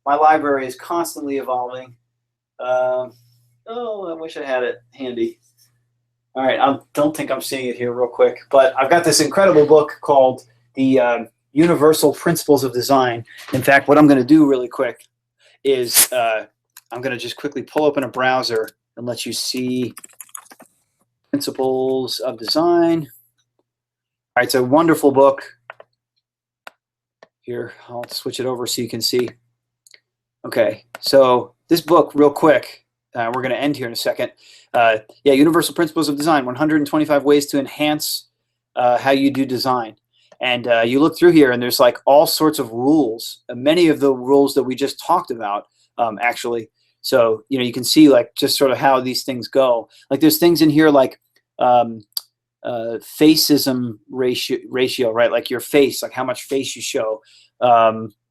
My library is constantly evolving. I wish I had it handy. All right, I don't think I'm seeing it here real quick, but I've got this incredible book called The Universal Principles of Design. In fact, what I'm going to do really quick is I'm going to just quickly pull open a browser and let you see Principles of Design. All right, it's a wonderful book. Here, I'll switch it over so you can see. Okay, so this book, real quick, we're going to end here in a second. Universal Principles of Design, 125 ways to enhance how you do design. And you look through here and there's like all sorts of rules, many of the rules that we just talked about, actually. So, you can see like just sort of how these things go. Like there's things in here like faceism ratio, right? Like your face, like how much face you show.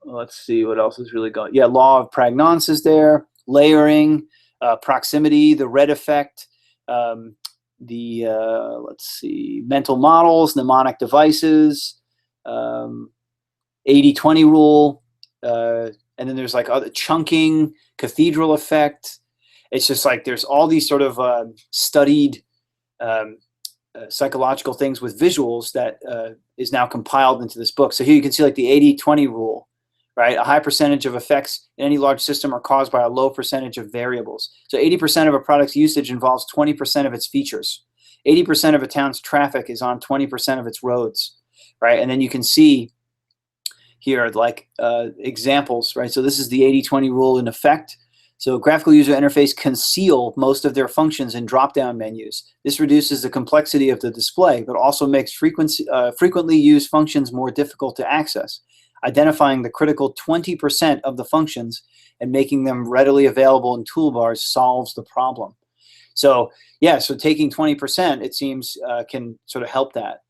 Let's see what else is really going. Yeah, law of pragnance is there, layering, proximity, the red effect, let's see, mental models, mnemonic devices, 80-20 rule, and then there's like other chunking, cathedral effect. It's just like there's all these sort of studied psychological things with visuals that is now compiled into this book. So here you can see like the 80-20 rule. Right, a high percentage of effects in any large system are caused by a low percentage of variables. So 80% of a product's usage involves 20% of its features. 80% of a town's traffic is on 20% of its roads, right? And then you can see here like examples, right? So this is the 80-20 rule in effect. So graphical user interface conceal most of their functions in drop-down menus. This reduces the complexity of the display, but also makes frequently used functions more difficult to access. Identifying the critical 20% of the functions and making them readily available in toolbars solves the problem. So yeah, so taking 20%, it seems, can sort of help that.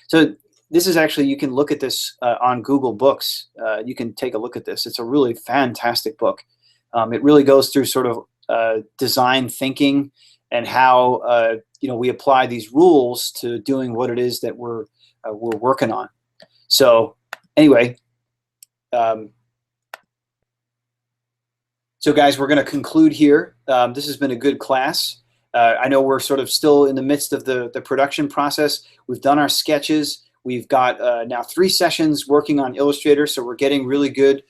So this is actually, you can look at this on Google Books. You can take a look at this. It's a really fantastic book. It really goes through sort of design thinking and how we apply these rules to doing what it is that we're working on. So anyway. So guys, we're going to conclude here. This has been a good class. I know we're sort of still in the midst of the production process. We've done our sketches. We've got now 3 sessions working on Illustrator, so we're getting really good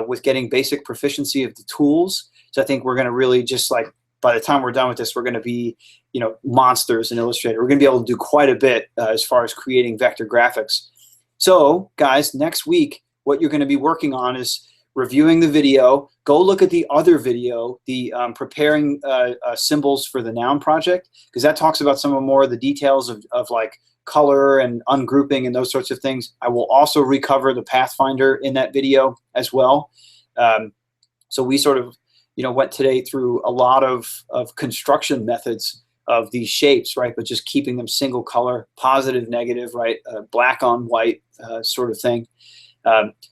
with getting basic proficiency of the tools. So I think we're going to really just like, by the time we're done with this, we're going to be, monsters in Illustrator. We're going to be able to do quite a bit as far as creating vector graphics. So guys, next week, what you're going to be working on is reviewing the video. Go look at the other video, the preparing symbols for the Noun Project, because that talks about some more of the details of like color and ungrouping and those sorts of things. I will also recover the Pathfinder in that video as well. So we sort of, went today through a lot of construction methods of these shapes, right? But just keeping them single color, positive, negative, right? Black on white sort of thing.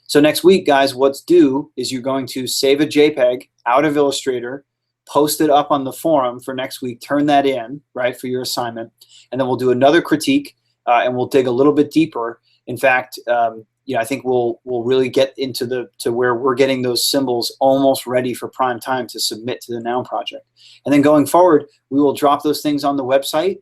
So next week, guys, what's due is you're going to save a JPEG out of Illustrator, post it up on the forum for next week, turn that in, right, for your assignment, and then we'll do another critique, and we'll dig a little bit deeper. In fact, I think we'll really get into to where we're getting those symbols almost ready for prime time to submit to the Noun Project. And then going forward, we will drop those things on the website,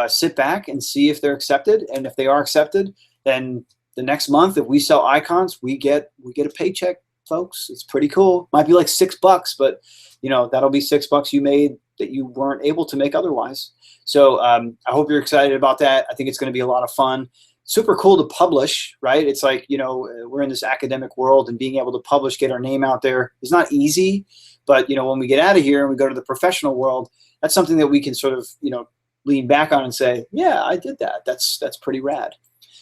sit back and see if they're accepted, and if they are accepted, then the next month, if we sell icons, we get a paycheck, folks. It's pretty cool. Might be like $6, but that'll be $6 you made that you weren't able to make otherwise. So I hope you're excited about that. I think it's going to be a lot of fun. Super cool to publish, right? It's like, we're in this academic world, and being able to publish, get our name out there is not easy. But when we get out of here and we go to the professional world, that's something that we can sort of lean back on and say, yeah, I did that. That's pretty rad.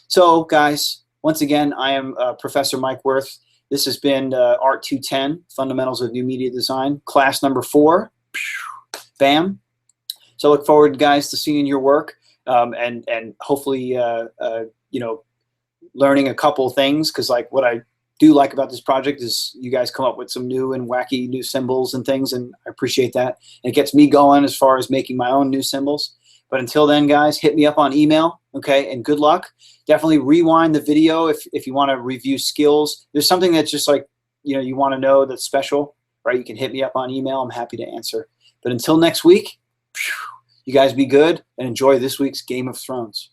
So guys, once again, I am Professor Mike Wirth. This has been Art 210, Fundamentals of New Media Design, class number 4. Bam. So I look forward, guys, to seeing your work, and hopefully, learning a couple things, because like what I do like about this project is you guys come up with some new and wacky new symbols and things, and I appreciate that. And it gets me going as far as making my own new symbols. But until then, guys, hit me up on email, okay? And good luck. Definitely rewind the video if you want to review skills. There's something that's just like, you want to know that's special, right? You can hit me up on email. I'm happy to answer. But until next week, you guys be good and enjoy this week's Game of Thrones.